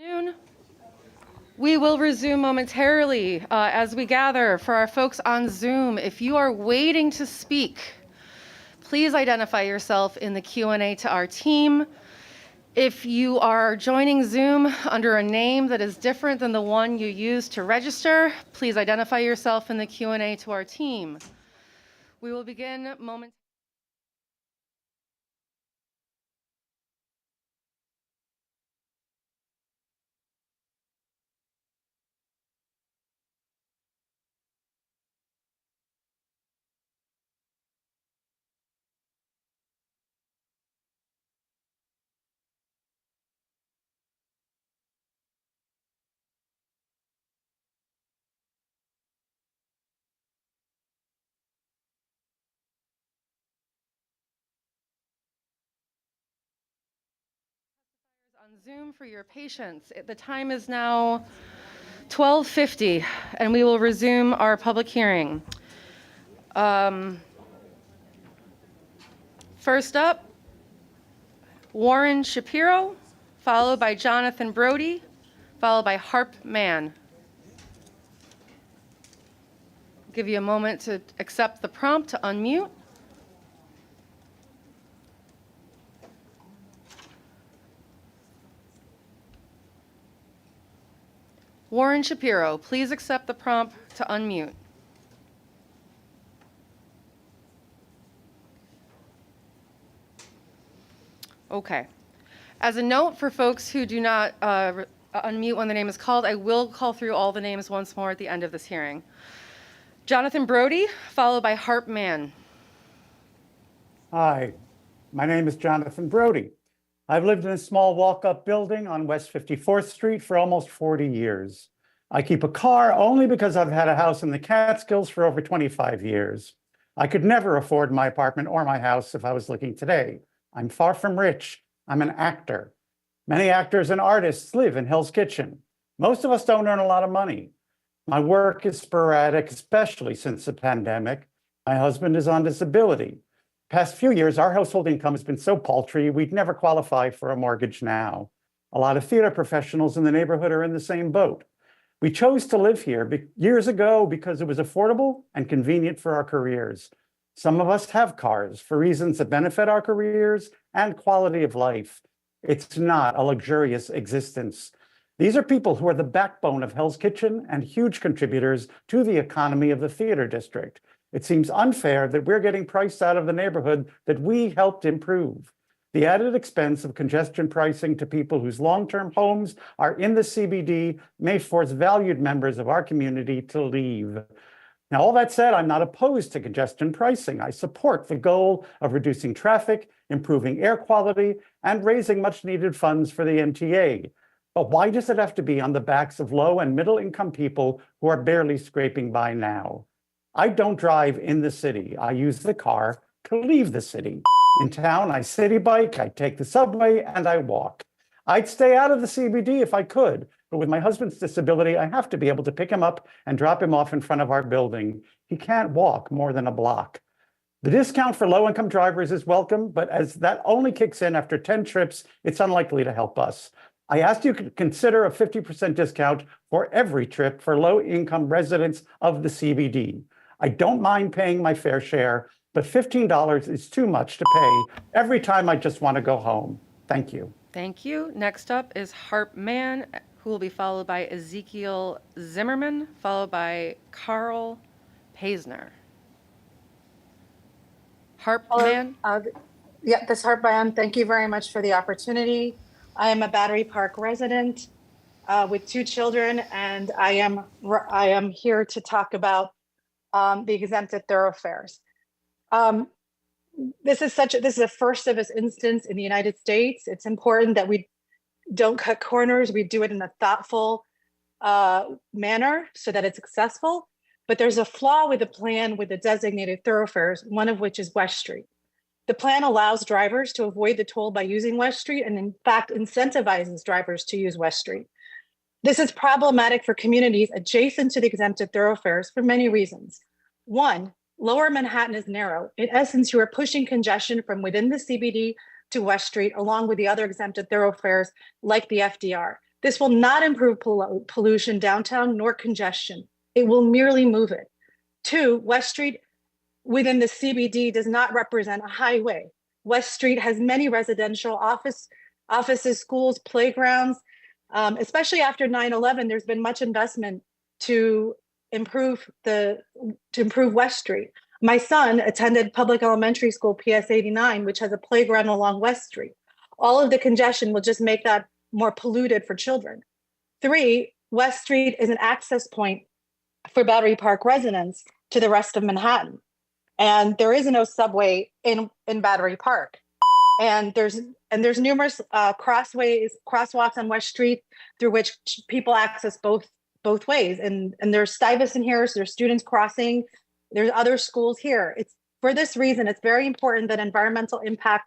Noon. We will resume momentarily as we gather. For our folks on Zoom, if you are waiting to speak, please identify yourself in the Q&A to our team. If you are joining Zoom under a name that is different than the one you used to register, please identify yourself in the Q&A to our team. We will begin momentarily. On Zoom for your patience. The time is now 12:50, and we will resume our public hearing. First up, Warren Shapiro, followed by Jonathan Brody, followed by Harp Mann. Give you a moment to accept the prompt to unmute. Warren Shapiro, please accept the prompt to unmute. Okay. As a note for folks who do not unmute when the name is called, I will call through all the names once more at the end of this hearing. Jonathan Brody, followed by Harp Mann. Hi, my name is Jonathan Brody. I've lived in a small walk-up building on West 54th Street for almost 40 years. I keep a car only because I've had a house in the Catskills for over 25 years. I could never afford my apartment or my house if I was looking today. I'm far from rich. I'm an actor. Many actors and artists live in Hell's Kitchen. Most of us don't earn a lot of money. My work is sporadic, especially since the pandemic. My husband is on disability. Past few years, our household income has been so paltry, we'd never qualify for a mortgage now. A lot of theater professionals in the neighborhood are in the same boat. We chose to live here years ago because it was affordable and convenient for our careers. Some of us have cars for reasons that benefit our careers and quality of life. It's not a luxurious existence. These are people who are the backbone of Hell's Kitchen and huge contributors to the economy of the theater district. It seems unfair that we're getting priced out of the neighborhood that we helped improve. The added expense of congestion pricing to people whose long-term homes are in the CBD may force valued members of our community to leave. Now, all that said, I'm not opposed to congestion pricing. I support the goal of reducing traffic, improving air quality, and raising much-needed funds for the MTA. But why does it have to be on the backs of low and middle-income people who are barely scraping by now? I don't drive in the city. I use the car to leave the city. In town, I city bike, I take the subway, and I walk. I'd stay out of the CBD if I could, but with my husband's disability, I have to be able to pick him up and drop him off in front of our building. He can't walk more than a block. The discount for low-income drivers is welcome, but as that only kicks in after 10 trips, it's unlikely to help us. I asked you to consider a 50% discount for every trip for low-income residents of the CBD. I don't mind paying my fair share, but $15 is too much to pay every time I just want to go home. Thank you. Thank you. Next up is Harp Mann, who will be followed by Ezekiel Zimmerman, followed by Carl Paisner. Harp Mann. Yeah, this is Harp Mann. Thank you very much for the opportunity. I am a Battery Park resident with 2 children, and I am here to talk about the exempted thoroughfares. This is a first of its instance in the United States. It's important that we don't cut corners. We do it in a thoughtful manner so that it's successful. But there's a flaw with the plan with the designated thoroughfares, one of which is West Street. The plan allows drivers to avoid the toll by using West Street and in fact incentivizes drivers to use West Street. This is problematic for communities adjacent to the exempted thoroughfares for many reasons. One, Lower Manhattan is narrow. In essence, you are pushing congestion from within the CBD to West Street, along with the other exempted thoroughfares like the FDR. This will not improve pollution downtown nor congestion. It will merely move it. 2, West Street within the CBD does not represent a highway. West Street has many residential offices, schools, playgrounds. Especially after 9/11, there's been much investment to improve West Street. My son attended public elementary school PS 89, which has a playground along West Street. All of the congestion will just make that more polluted for children. 3, West Street is an access point for Battery Park residents to the rest of Manhattan. And there is no subway in Battery Park. And there's numerous crosswalks on West Street through which people access both ways. And there's Stuyvesant here, so there's students crossing. There's other schools here. It's for this reason, it's very important that environmental impact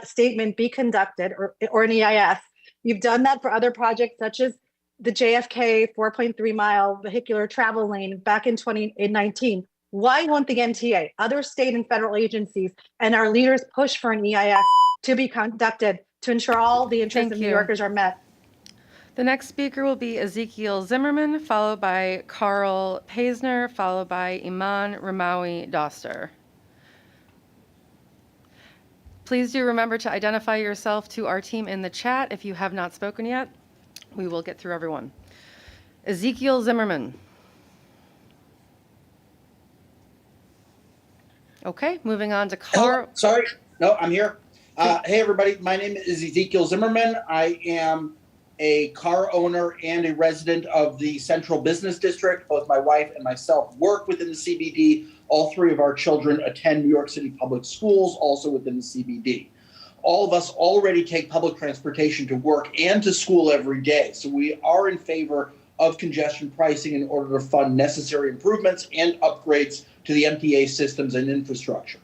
statement be conducted or an EIS. You've done that for other projects such as the JFK 4.3 mile vehicular travel lane back in 2019. Why won't the MTA, other state and federal agencies, and our leaders push for an EIS to be conducted to ensure all the interests of New Yorkers are met? The next speaker will be Ezekiel Zimmerman, followed by Carl Paisner, followed by Iman Ramawi Doster. Please do remember to identify yourself to our team in the chat if you have not spoken yet. We will get through everyone. Ezekiel Zimmerman. Okay, moving on to Carl. Sorry, no, I'm here. Hey, everybody. My name is Ezekiel Zimmerman. I am a car owner and a resident of the Central Business District. Both my wife and myself work within the CBD. All 3 of our children attend New York City public schools, also within the CBD. All of us already take public transportation to work and to school every day. So we are in favor of congestion pricing in order to fund necessary improvements and upgrades to the MTA systems and infrastructure.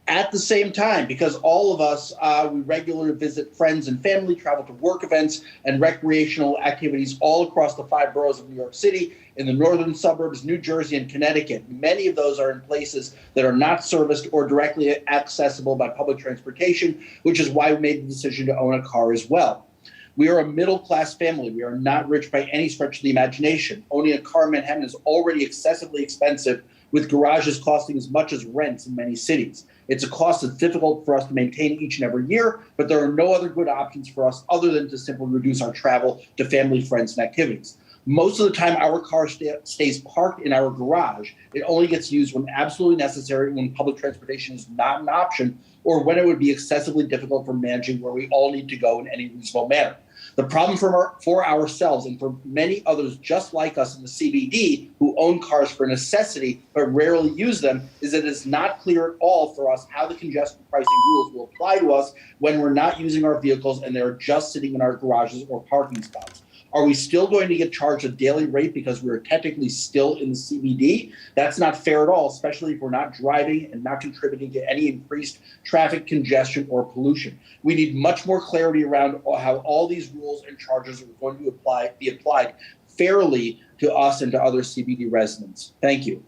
At the same time, because all of us, we regularly visit friends and family, travel to work events and recreational activities all across the 5 boroughs of New York City, in the northern suburbs, New Jersey, and Connecticut. Many of those are in places that are not serviced or directly accessible by public transportation, which is why we made the decision to own a car as well. We are a middle-class family. We are not rich by any stretch of the imagination. Owning a car in Manhattan is already excessively expensive, with garages costing as much as rents in many cities. It's a cost that's difficult for us to maintain each and every year, but there are no other good options for us other than to simply reduce our travel to family, friends, and activities. Most of the time, our car stays parked in our garage. It only gets used when absolutely necessary, when public transportation is not an option, or when it would be excessively difficult for managing where we all need to go in any reasonable manner. The problem for ourselves and for many others just like us in the CBD who own cars for necessity but rarely use them is that it's not clear at all for us how the congestion pricing rules will apply to us when we're not using our vehicles and they're just sitting in our garages or parking spots. Are we still going to get charged a daily rate because we're technically still in the CBD? That's not fair at all, especially if we're not driving and not contributing to any increased traffic congestion or pollution. We need much more clarity around how all these rules and charges are going to be applied fairly to us and to other CBD residents. Thank you.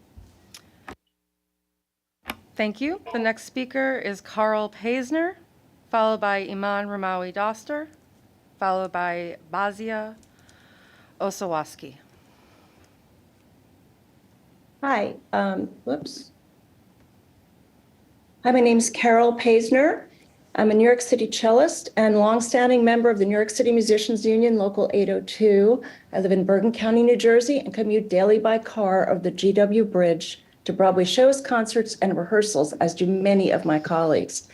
Thank you. The next speaker is Carl Paisner, followed by Iman Ramawi Doster, followed by Bazia Osawaski. Hi, whoops. Hi, my name is Carol Paisner. I'm a New York City cellist and longstanding member of the New York City Musicians Union, Local 802. I live in Bergen County, New Jersey, and commute daily by car over the GW Bridge to Broadway shows, concerts, and rehearsals, as do many of my colleagues.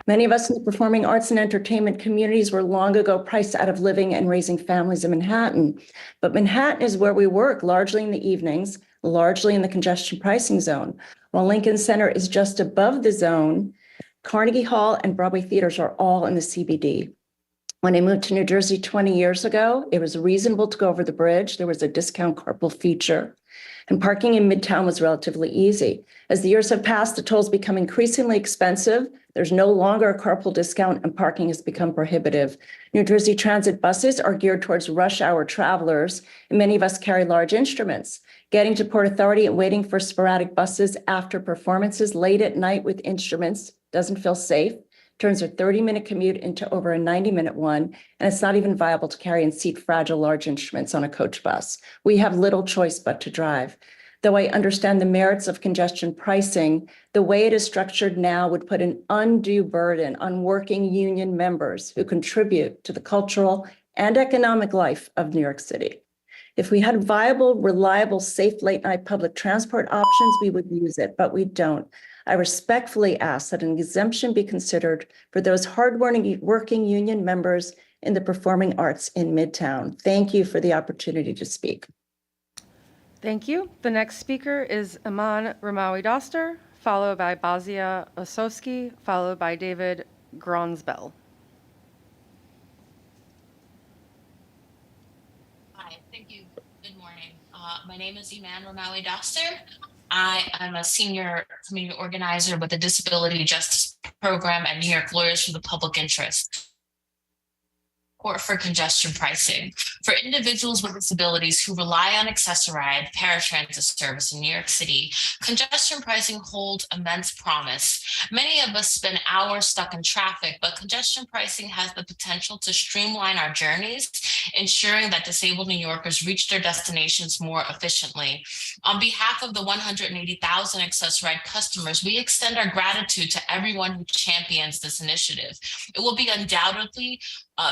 Many of us in the performing arts and entertainment communities were long ago priced out of living and raising families in Manhattan. But Manhattan is where we work, largely in the evenings, largely in the congestion pricing zone. While Lincoln Center is just above the zone, Carnegie Hall and Broadway theaters are all in the CBD. When I moved to New Jersey 20 years ago, it was reasonable to go over the bridge. There was a discount carpool feature. And parking in Midtown was relatively easy. As the years have passed, the tolls become increasingly expensive. There's no longer a carpool discount and parking has become prohibitive. New Jersey Transit buses are geared towards rush hour travelers, and many of us carry large instruments. Getting to Port Authority and waiting for sporadic buses after performances late at night with instruments doesn't feel safe. turns their 30-minute commute into over a 90-minute one, and it's not even viable to carry and seat fragile large instruments on a coach bus. We have little choice but to drive. Though I understand the merits of congestion pricing, the way it is structured now would put an undue burden on working union members who contribute to the cultural and economic life of New York City. If we had viable, reliable, safe late-night public transport options, we would use it, but we don't. I respectfully ask that an exemption be considered for those hardworking working union members in the performing arts in Midtown. Thank you for the opportunity to speak. Thank you. The next speaker is Iman Ramawi Doster, followed by Bazia Osowski, followed by David Gronsbell. Hi, thank you. Good morning. My name is Iman Ramawi Doster. I am a senior community organizer with the Disability Justice Program at New York Lawyers for the Public Interest. Or for congestion pricing. For individuals with disabilities who rely on accessoride paratransit service in New York City, congestion pricing holds immense promise. Many of us spend hours stuck in traffic, but congestion pricing has the potential to streamline our journeys, ensuring that disabled New Yorkers reach their destinations more efficiently. On behalf of the 180,000 accessoride customers, we extend our gratitude to everyone who champions this initiative. It will be undoubtedly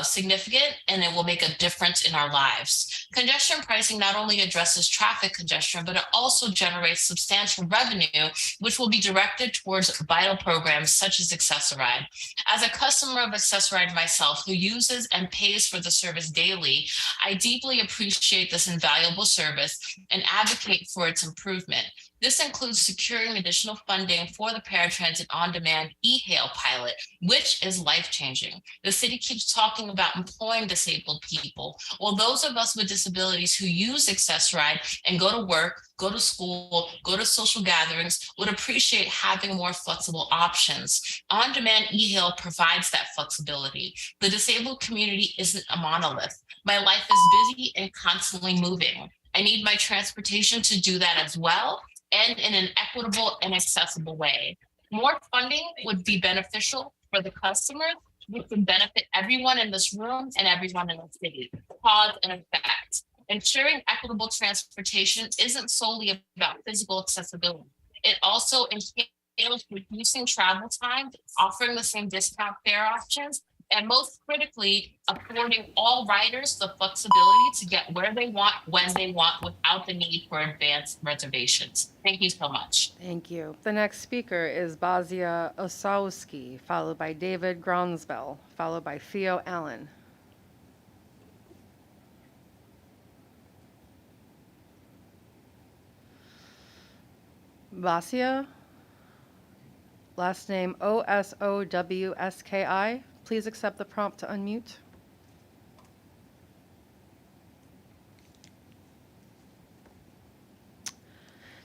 significant, and it will make a difference in our lives. Congestion pricing not only addresses traffic congestion, but it also generates substantial revenue, which will be directed towards vital programs such as Accessoride. As a customer of Accessoride myself, who uses and pays for the service daily, I deeply appreciate this invaluable service and advocate for its improvement. This includes securing additional funding for the paratransit on-demand e-hail pilot, which is life-changing. The city keeps talking about employing disabled people. Well, those of us with disabilities who use Accessoride and go to work, go to school, go to social gatherings would appreciate having more flexible options. On-demand e-hail provides that flexibility. The disabled community isn't a monolith. My life is busy and constantly moving. I need my transportation to do that as well, and in an equitable and accessible way. More funding would be beneficial for the customers, which would benefit everyone in this room and everyone in the city. Cause and effect. Ensuring equitable transportation isn't solely about physical accessibility. It also entails reducing travel time, offering the same discount fare options, and most critically, affording all riders the flexibility to get where they want, when they want, without the need for advanced reservations. Thank you so much. Thank you. The next speaker is Bazia Osowski, followed by David Gronsbell, followed by Theo Allen. Bazia, last name Osowski. Please accept the prompt to unmute.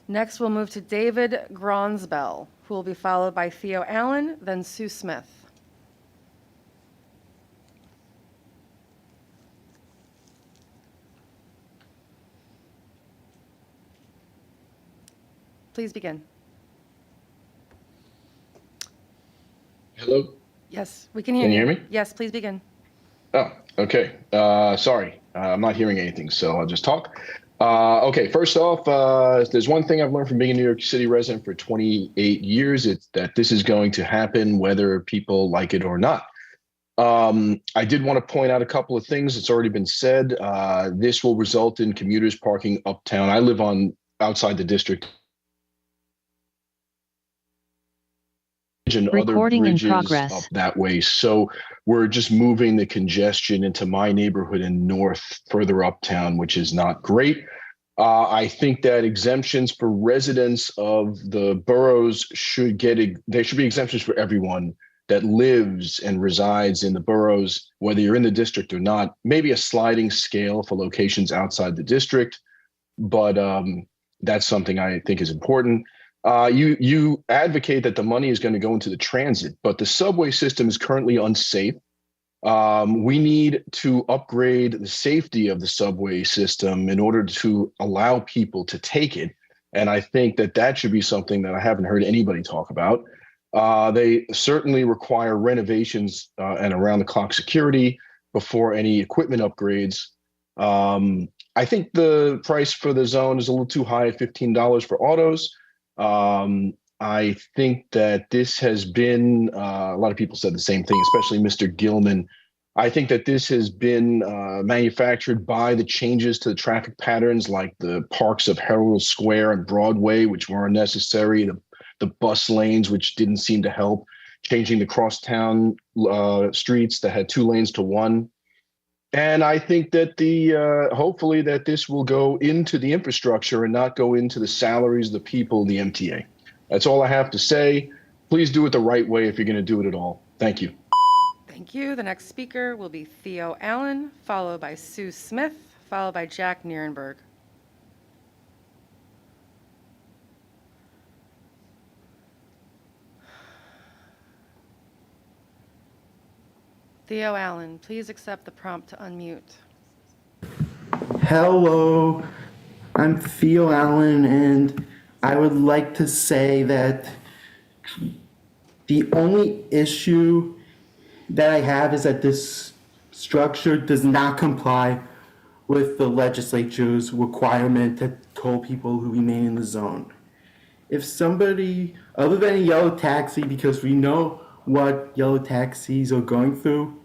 Next, we'll move to David Gronsbell, who will be followed by Theo Allen, then Sue Smith. Please begin. Hello? Yes, we can hear you. Can you hear me? Yes, please begin. Oh, okay. Sorry, I'm not hearing anything, so I'll just talk. Okay, first off, there's one thing I've learned from being a New York City resident for 28 years. It's that this is going to happen whether people like it or not. I did want to point out a couple of things. It's already been said. This will result in commuters parking uptown. I live outside the district. And Recording other in bridges progress. up that way. So we're just moving the congestion into my neighborhood and north further uptown, which is not great. I think that exemptions for residents of the boroughs there should be exemptions for everyone that lives and resides in the boroughs, whether you're in the district or not. Maybe a sliding scale for locations outside the district, but that's something I think is important. You advocate that the money is going to go into the transit, but the subway system is currently unsafe. We need to upgrade the safety of the subway system in order to allow people to take it. And I think that should be something that I haven't heard anybody talk about. They certainly require renovations and around-the-clock security before any equipment upgrades. I think the price for the zone is a little too high at $15 for autos. I think that this has been, a lot of people said the same thing, especially Mr. Gilman. I think that this has been manufactured by the changes to the traffic patterns, like the parks of Herald Square and Broadway, which were unnecessary, the bus lanes, which didn't seem to help, changing the crosstown streets that had 2 lanes to 1. And I think that hopefully that this will go into the infrastructure and not go into the salaries of the people, the MTA. That's all I have to say. Please do it the right way if you're going to do it at all. Thank you. Thank you. The next speaker will be Theo Allen, followed by Sue Smith, followed by Jack Nierenberg. Theo Allen, please accept the prompt to unmute. Hello, I'm Theo Allen, and I would like to say that the only issue that I have is that this structure does not comply with the legislature's requirement to toll people who remain in the zone. If somebody, other than a yellow taxi, because we know what yellow taxis are going through,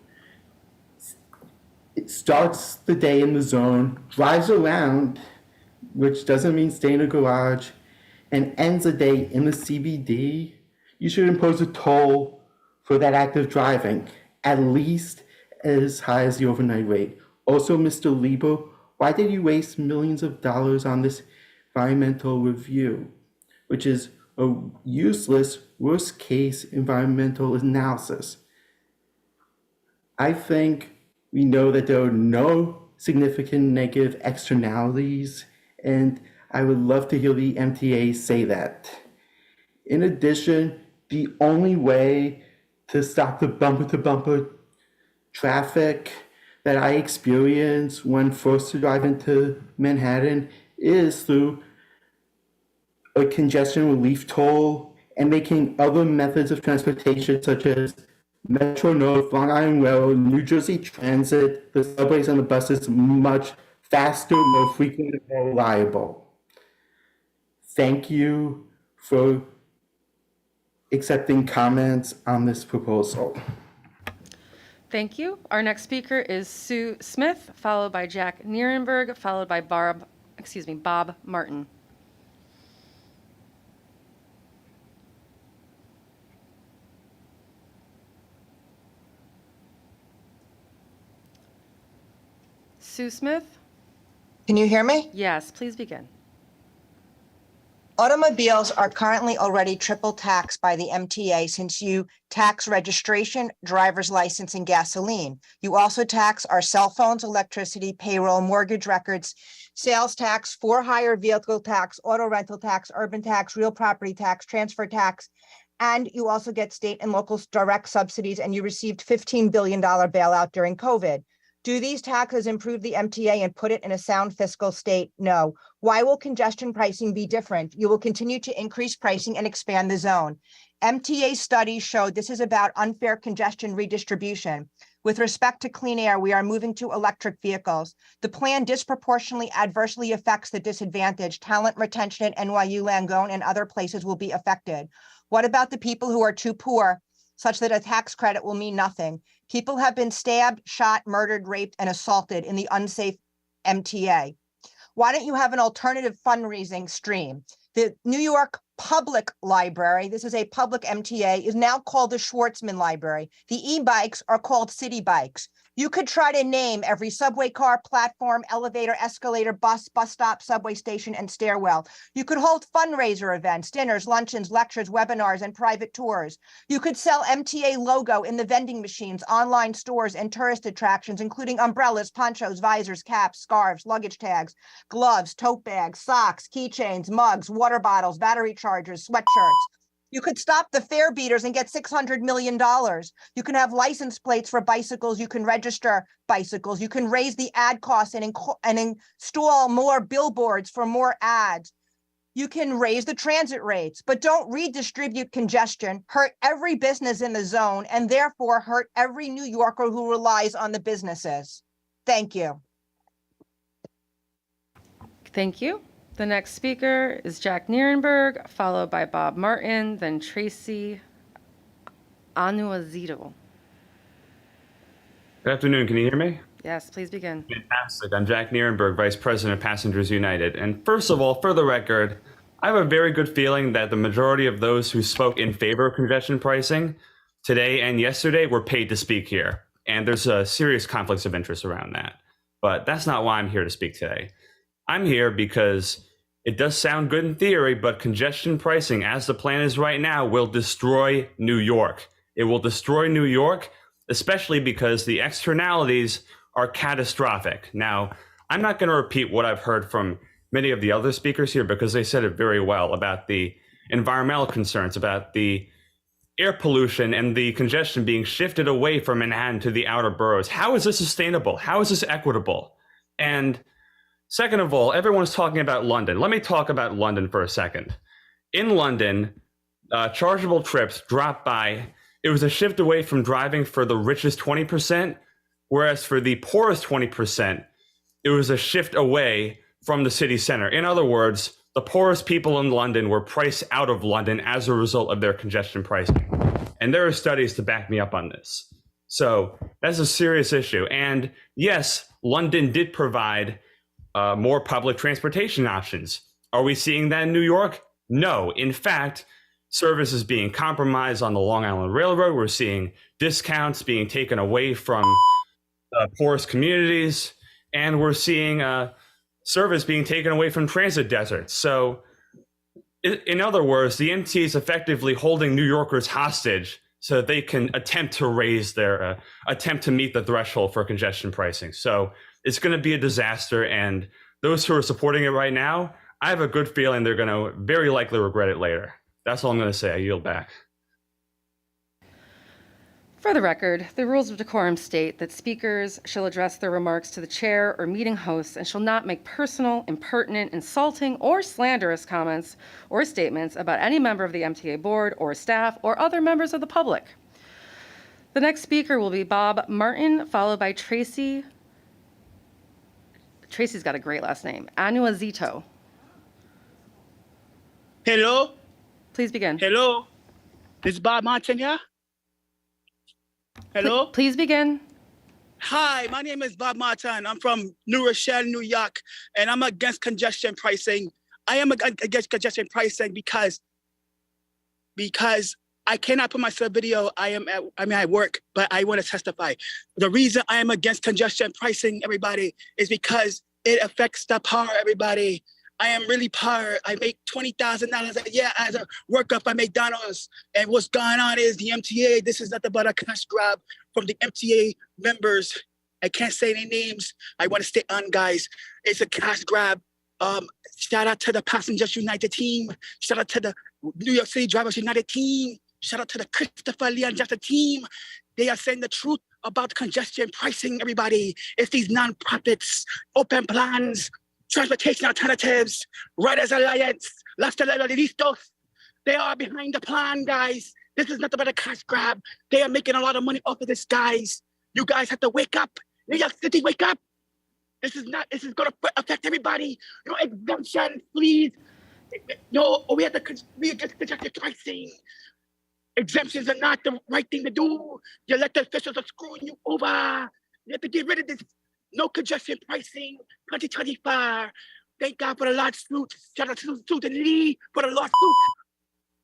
it starts the day in the zone, drives around, which doesn't mean stay in a garage, and ends the day in the CBD, you should impose a toll for that act of driving, at least as high as the overnight rate. Also, Mr. Lieber, why did you waste millions of dollars on this environmental review, which is a useless, worst case environmental analysis? I think we know that there are no significant negative externalities, and I would love to hear the MTA say that. In addition, the only way to stop the bumper-to-bumper traffic that I experience when forced to drive into Manhattan is through a congestion relief toll and making other methods of transportation such as Metro North, Long Island Railroad, New Jersey Transit, the subways and the buses much faster, more frequent, and more reliable. Thank you for accepting comments on this proposal. Thank you. Our next speaker is Sue Smith, followed by Jack Nierenberg, followed by Bob Martin. Sue Smith? Can you hear me? Yes, please begin. Automobiles are currently already triple taxed by the MTA since you tax registration, driver's license, and gasoline. You also tax our cell phones, electricity, payroll, mortgage records, sales tax, for-hire vehicle tax, auto rental tax, urban tax, real property tax, transfer tax, and you also get state and local direct subsidies, and you received $15 billion bailout during COVID. Do these taxes improve the MTA and put it in a sound fiscal state? No. Why will congestion pricing be different? You will continue to increase pricing and expand the zone. MTA studies showed this is about unfair congestion redistribution. With respect to clean air, we are moving to electric vehicles. The plan disproportionately adversely affects the disadvantaged. Talent retention at NYU Langone and other places will be affected. What about the people who are too poor, such that a tax credit will mean nothing? People have been stabbed, shot, murdered, raped, and assaulted in the unsafe MTA. Why don't you have an alternative fundraising stream? The New York Public Library, this is a public MTA, is now called the Schwartzman Library. The e-bikes are called city bikes. You could try to name every subway car, platform, elevator, escalator, bus stop, subway station, and stairwell. You could hold fundraiser events, dinners, luncheons, lectures, webinars, and private tours. You could sell MTA logo in the vending machines, online stores, and tourist attractions, including umbrellas, ponchos, visors, caps, scarves, luggage tags, gloves, tote bags, socks, keychains, mugs, water bottles, battery chargers, sweatshirts. You could stop the fare beaters and get $600 million. You can have license plates for bicycles. You can register bicycles. You can raise the ad costs and install more billboards for more ads. you can raise the transit rates, but don't redistribute congestion, hurt every business in the zone, and therefore hurt every New Yorker who relies on the businesses. Thank you. Thank you. The next speaker is Jack Nierenberg, followed by Bob Martin, then Tracy Anuazito. Good afternoon. Can you hear me? Yes, please begin. Fantastic. I'm Jack Nierenberg, Vice President of Passengers United. And first of all, for the record, I have a very good feeling that the majority of those who spoke in favor of congestion pricing today and yesterday were paid to speak here. And there's a serious conflicts of interest around that. But that's not why I'm here to speak today. I'm here because it does sound good in theory, but congestion pricing, as the plan is right now, will destroy New York. It will destroy New York, especially because the externalities are catastrophic. Now, I'm not going to repeat what I've heard from many of the other speakers here because they said it very well about the environmental concerns, about the air pollution and the congestion being shifted away from Manhattan to the outer boroughs. How is this sustainable? How is this equitable? And second of all, everyone's talking about London. Let me talk about London for a second. In London, chargeable trips dropped by, it was a shift away from driving for the richest 20%, whereas for the poorest 20%, it was a shift away from the city center. In other words, the poorest people in London were priced out of London as a result of their congestion pricing. And there are studies to back me up on this. So that's a serious issue. And yes, London did provide more public transportation options. Are we seeing that in New York? No. In fact, service is being compromised on the Long Island Railroad. We're seeing discounts being taken away from poorest communities, and we're seeing service being taken away from transit deserts. So in other words, the MTA is effectively holding New Yorkers hostage so that they can attempt to raise their, attempt to meet the threshold for congestion pricing. So it's going to be a disaster, and those who are supporting it right now, I have a good feeling they're going to very likely regret it later. That's all I'm going to say. I yield back. For the record, the rules of decorum state that speakers shall address their remarks to the chair or meeting hosts and shall not make personal, impertinent, insulting, or slanderous comments or statements about any member of the MTA board or staff or other members of the public. The next speaker will be Bob Martin, followed by Tracy's got a great last name, Anuazito. Hello? Please begin. Hello? This is Bob Martin here? Hello? Please begin. Hi, my name is Bob Martin. I'm from New Rochelle, New York, and I'm against congestion pricing. I am against congestion pricing because I cannot put myself video. I'm at work, but I want to testify. The reason I am against congestion pricing, everybody, is because it affects the poor, everybody. I am really poor. I make $20,000 a year as a worker for McDonald's. And what's going on is the MTA, this is nothing but a cash grab from the MTA members. I can't say any names. I want to stay on, guys. It's a cash grab. Shout out to the Passengers United team. Shout out to the New York City Drivers United team. Shout out to the Christopher Lee and Justice team. They are saying the truth about congestion pricing, everybody. It's these nonprofits, open plans, transportation alternatives, Riders Alliance, Las Uustus. They are behind the plan, guys. This is nothing but a cash grab. They are making a lot of money off of this, guys. You guys have to wake up. New York City, wake up. This is going to affect everybody. No exemption, please. No, we have to congestion pricing. Exemptions are not the right thing to do. Your elected officials are screwing you over. You have to get rid of this. No congestion pricing, 2025. Thank God for the lawsuit. Shout out to Susan Lee for the lawsuit.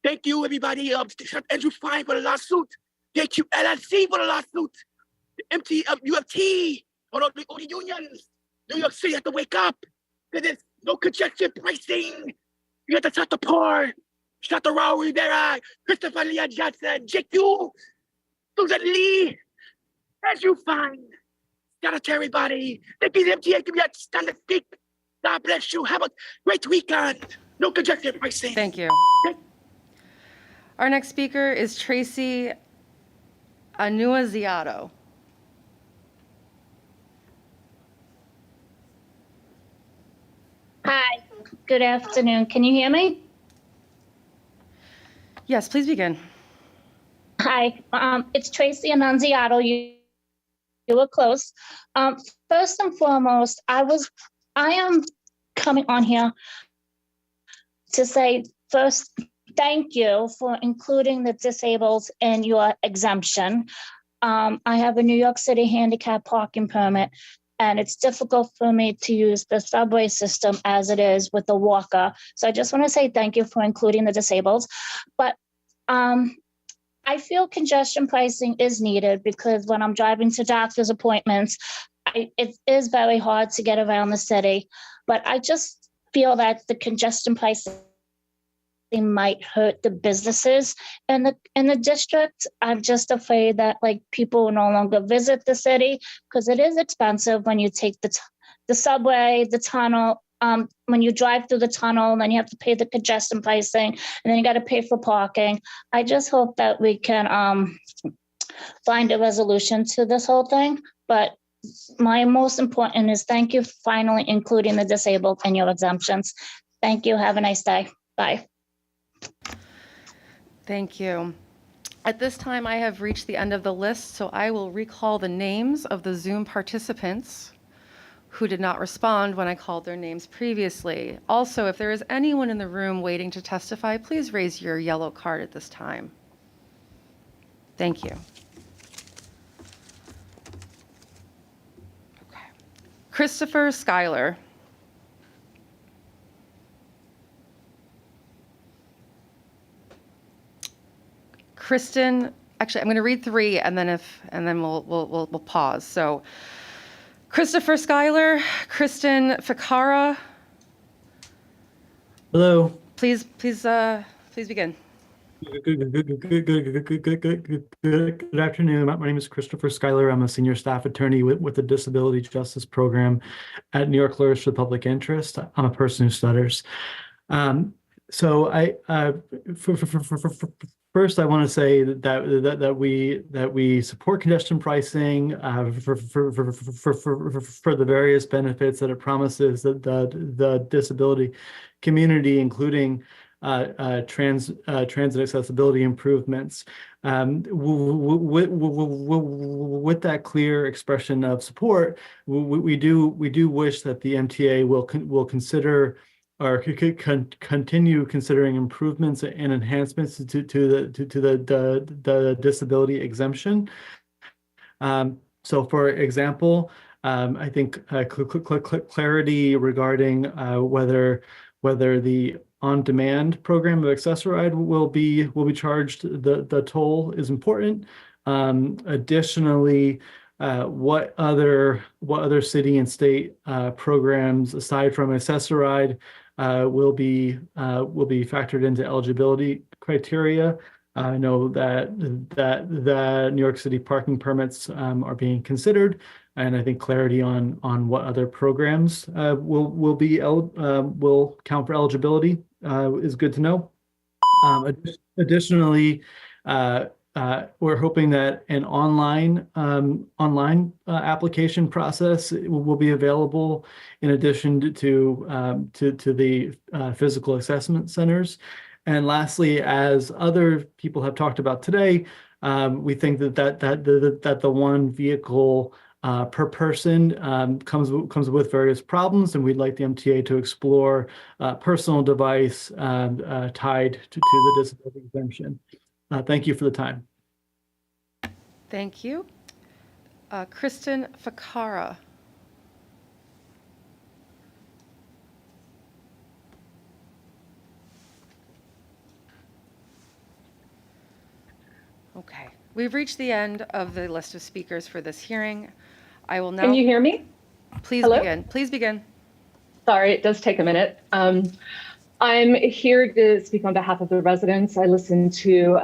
Thank you, everybody. Shout out Andrew Fine for the lawsuit. Thank you, LLC, for the lawsuit. The MT of UFT, all the unions. New York City have to wake up. There's no congestion pricing. You have to stop the poor. Shout out to Raul Rivera, Christopher Lee Johnson, JQ, Susan Lee, Andrew Fine. Shout out to everybody. Thank you, the MTA. Give me a stand to speak. God bless you. Have a great weekend. No congestion pricing. Thank you. Our next speaker is Tracy Anuazito. Hi, Good afternoon. Can you hear me? Yes, please begin. Hi, it's Tracy Annunziato. You were close. First and foremost, I am coming on here to say first, thank you for including the disabled in your exemption. I have a New York City handicap parking permit, and it's difficult for me to use the subway system as it is with the walker. So I just want to say thank you for including the disabled. But I feel congestion pricing is needed because when I'm driving to doctor's appointments, it is very hard to get around the city. But I just feel that the congestion pricing might hurt the businesses in the district. I'm just afraid that like people will no longer visit the city because it is expensive when you take the subway, the tunnel. When you drive through the tunnel, and then you have to pay the congestion pricing, and then you got to pay for parking. I just hope that we can find a resolution to this whole thing. But my most important is thank you for finally including the disabled in your exemptions. Thank you. Have a nice day. Bye. Thank you. At this time, I have reached the end of the list, so I will recall the names of the Zoom participants who did not respond when I called their names previously. Also, if there is anyone in the room waiting to testify, please raise your yellow card at this time. Thank you. Okay. Christopher Schuyler. Kristen, actually, I'm going to read three, and then we'll pause. So, Christopher Schuyler, Kristen Ficara. Hello. Please begin. Good afternoon. My name is Christopher Schuyler. I'm a senior staff attorney with the Disability Justice Program at New York Lawyers for the Public Interest. I'm a person who stutters. So first, I want to say that we support congestion pricing for the various benefits that it promises the disability community, including transit accessibility improvements. With that clear expression of support, we do wish that the MTA will consider or continue considering improvements and enhancements to the disability exemption. So, for example, I think clarity regarding whether the on-demand program of Accessoride will be charged the toll is important. Additionally, what other city and state programs aside from Accessoride will be factored into eligibility criteria? I know that the New York City parking permits are being considered, and I think clarity on what other programs will count for eligibility is good to know. Additionally, we're hoping that an online application process will be available in addition to the physical assessment centers. And lastly, as other people have talked about today, we think that the one vehicle per person comes with various problems, and we'd like the MTA to explore personal device tied to the disability exemption. Thank you for the time. Thank you. Kristen Ficara. Okay, we've reached the end of the list of speakers for this hearing. I will now. Can you hear me? Please Hello? begin. Please begin. Sorry, it does take a minute. I'm here to speak on behalf of the residents. I listened to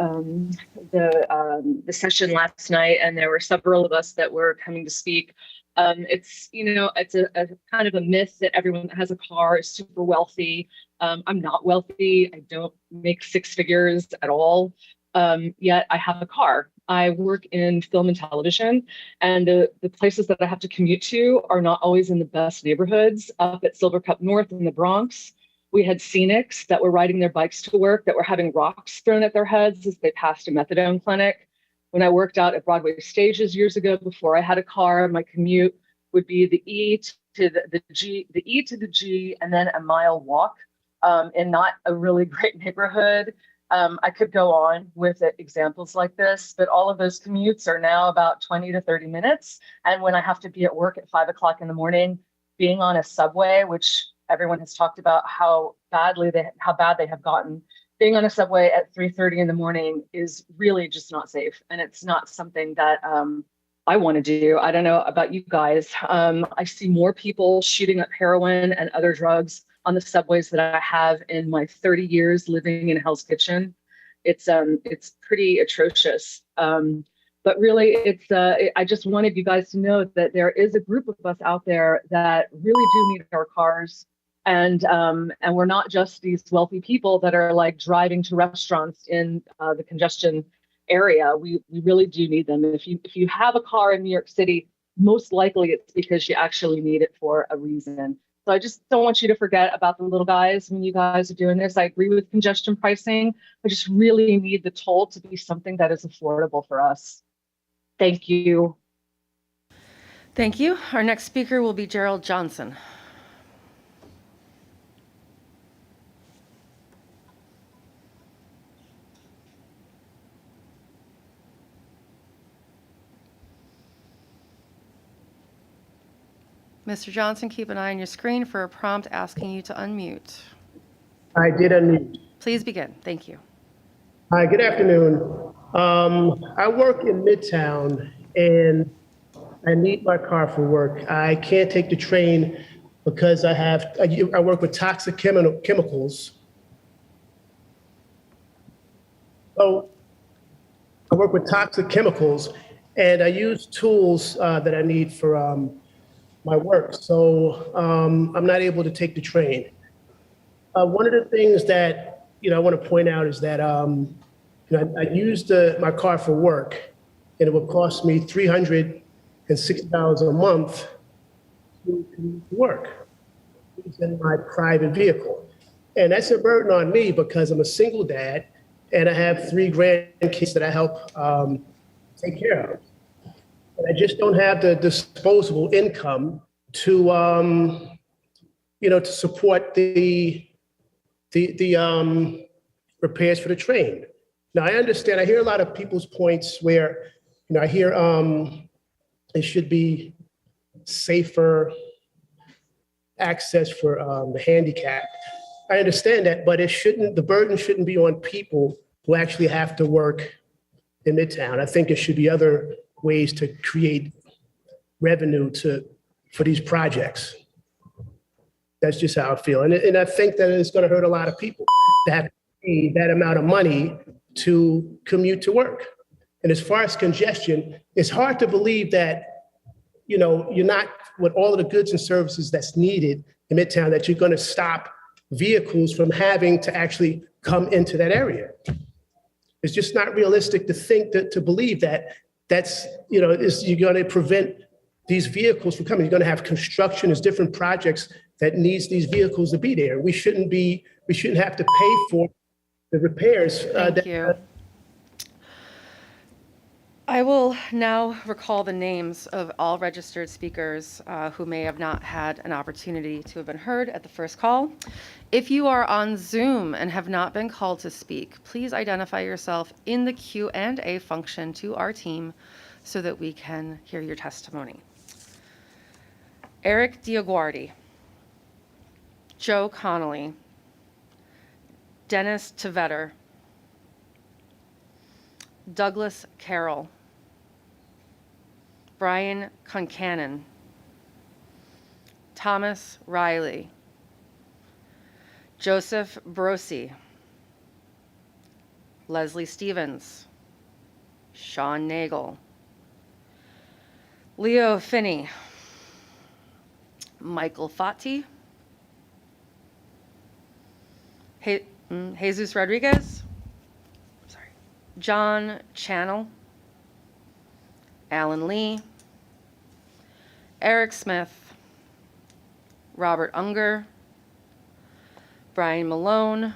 the session last night, and there were several of us that were coming to speak. It's a kind of a myth that everyone that has a car is super wealthy. I'm not wealthy. I don't make six figures at all. Yet I have a car. I work in film and television, and the places that I have to commute to are not always in the best neighborhoods. Up at Silver Cup North in the Bronx, We had scenics that were riding their bikes to work that were having rocks thrown at their heads as they passed a methadone clinic. When I worked out at Broadway Stages years ago, before I had a car, my commute would be the E to the G, the E to the G, and then a mile walk in not a really great neighborhood. I could go on with examples like this, but all of those commutes are now about 20 to 30 minutes. And when I have to be at work at 5 o'clock in the morning, being on a subway, which everyone has talked about how bad they have gotten. Being on a subway at 3:30 in the morning is really just not safe, and it's not something that I want to do. I don't know about you guys. I see more people shooting up heroin and other drugs on the subways that I have in my 30 years living in Hell's Kitchen. It's pretty atrocious. But really, I just wanted you guys to know that there is a group of us out there that really do need our cars. And we're not just these wealthy people that are like driving to restaurants in the congestion area. We really do need them. If you have a car in New York City, most likely it's because you actually need it for a reason. So I just don't want you to forget about the little guys when you guys are doing this. I agree with congestion pricing. I just really need the toll to be something that is affordable for us. Thank you. Thank you. Our next speaker will be Gerald Johnson. Mr. Johnson, keep an eye on your screen for a prompt asking you to unmute. I did unmute. Please begin. Thank you. Hi, good afternoon. I work in Midtown and I need my car for work. I can't take the train because I work with toxic chemicals. So I work with toxic chemicals and I use tools that I need for my work. So I'm not able to take the train. One of the things that I want to point out is that I used my car for work, and it would cost me $360 a month to commute to work using my private vehicle. And that's a burden on me because I'm a single dad, and I have 3 grandkids that I help take care of. And I just don't have the disposable income to to support the repairs for the train. Now I understand. I hear a lot of people's points where I hear it should be safer access for the handicapped. I understand that, but the burden shouldn't be on people who actually have to work in Midtown. I think there should be other ways to create revenue for these projects. That's just how I feel. And I think that it's going to hurt a lot of people to have to pay that amount of money to commute to work. And as far as congestion, it's hard to believe that, you're not, with all of the goods and services that's needed in Midtown, that you're going to stop vehicles from having to actually come into that area. It's just not realistic to think to believe that you're going to prevent these vehicles from coming. You're going to have construction. There's different projects that needs these vehicles to be there. We shouldn't have to pay for the repairs. Thank you. I will now recall the names of all registered speakers who may have not had an opportunity to have been heard at the first call. If you are on Zoom and have not been called to speak, please identify yourself in the Q&A function to our team so that we can hear your testimony. Eric Diaguardi, Joe Connolly, Dennis Tvetter, Douglas Carroll, Brian Concannon, Thomas Riley, Joseph Brosi, Leslie Stevens, Sean Nagel, Leo Finney, Michael Fati, Jesus Rodriguez, John Channel, Alan Lee, Eric Smith, Robert Unger, Brian Malone,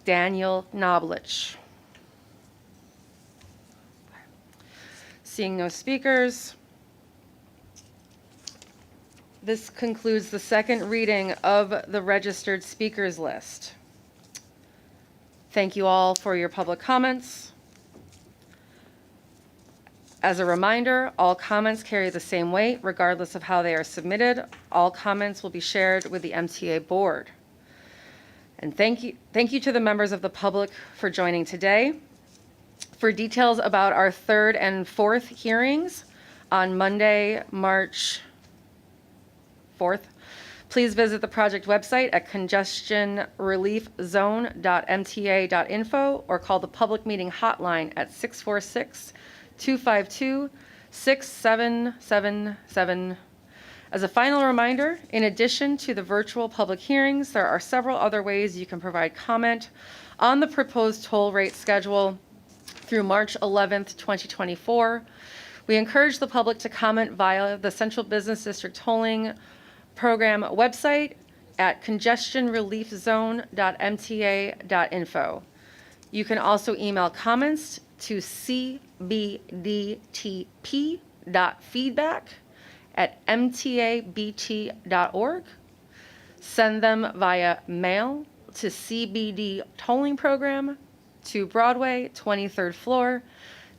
Daniel Knoblich. Seeing no speakers, this concludes the second reading of the registered speakers list. Thank you all for your public comments. As a reminder, all comments carry the same weight regardless of how they are submitted. All comments will be shared with the MTA board. And thank you to the members of the public for joining today. For details about our third and fourth hearings on Monday, March 4th, please visit the project website at congestionreliefzone.mta.info or call the public meeting hotline at 646-252-6777. As a final reminder, in addition to the virtual public hearings, there are several other ways you can provide comment on the proposed toll rate schedule through March 11th, 2024. We encourage the public to comment via the Central Business District Tolling Program website at congestionreliefzone.mta.info. You can also email comments to cbdtp.feedback@mtabt.org. Send them via mail to CBD Tolling Program, 2 Broadway, 23rd floor,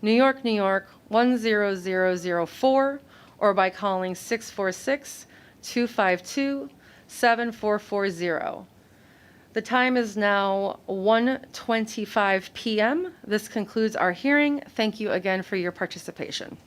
New York, New York, 10004, or by calling 646-252-7440. The time is now 1:25 p.m. This concludes our hearing. Thank you again for your participation.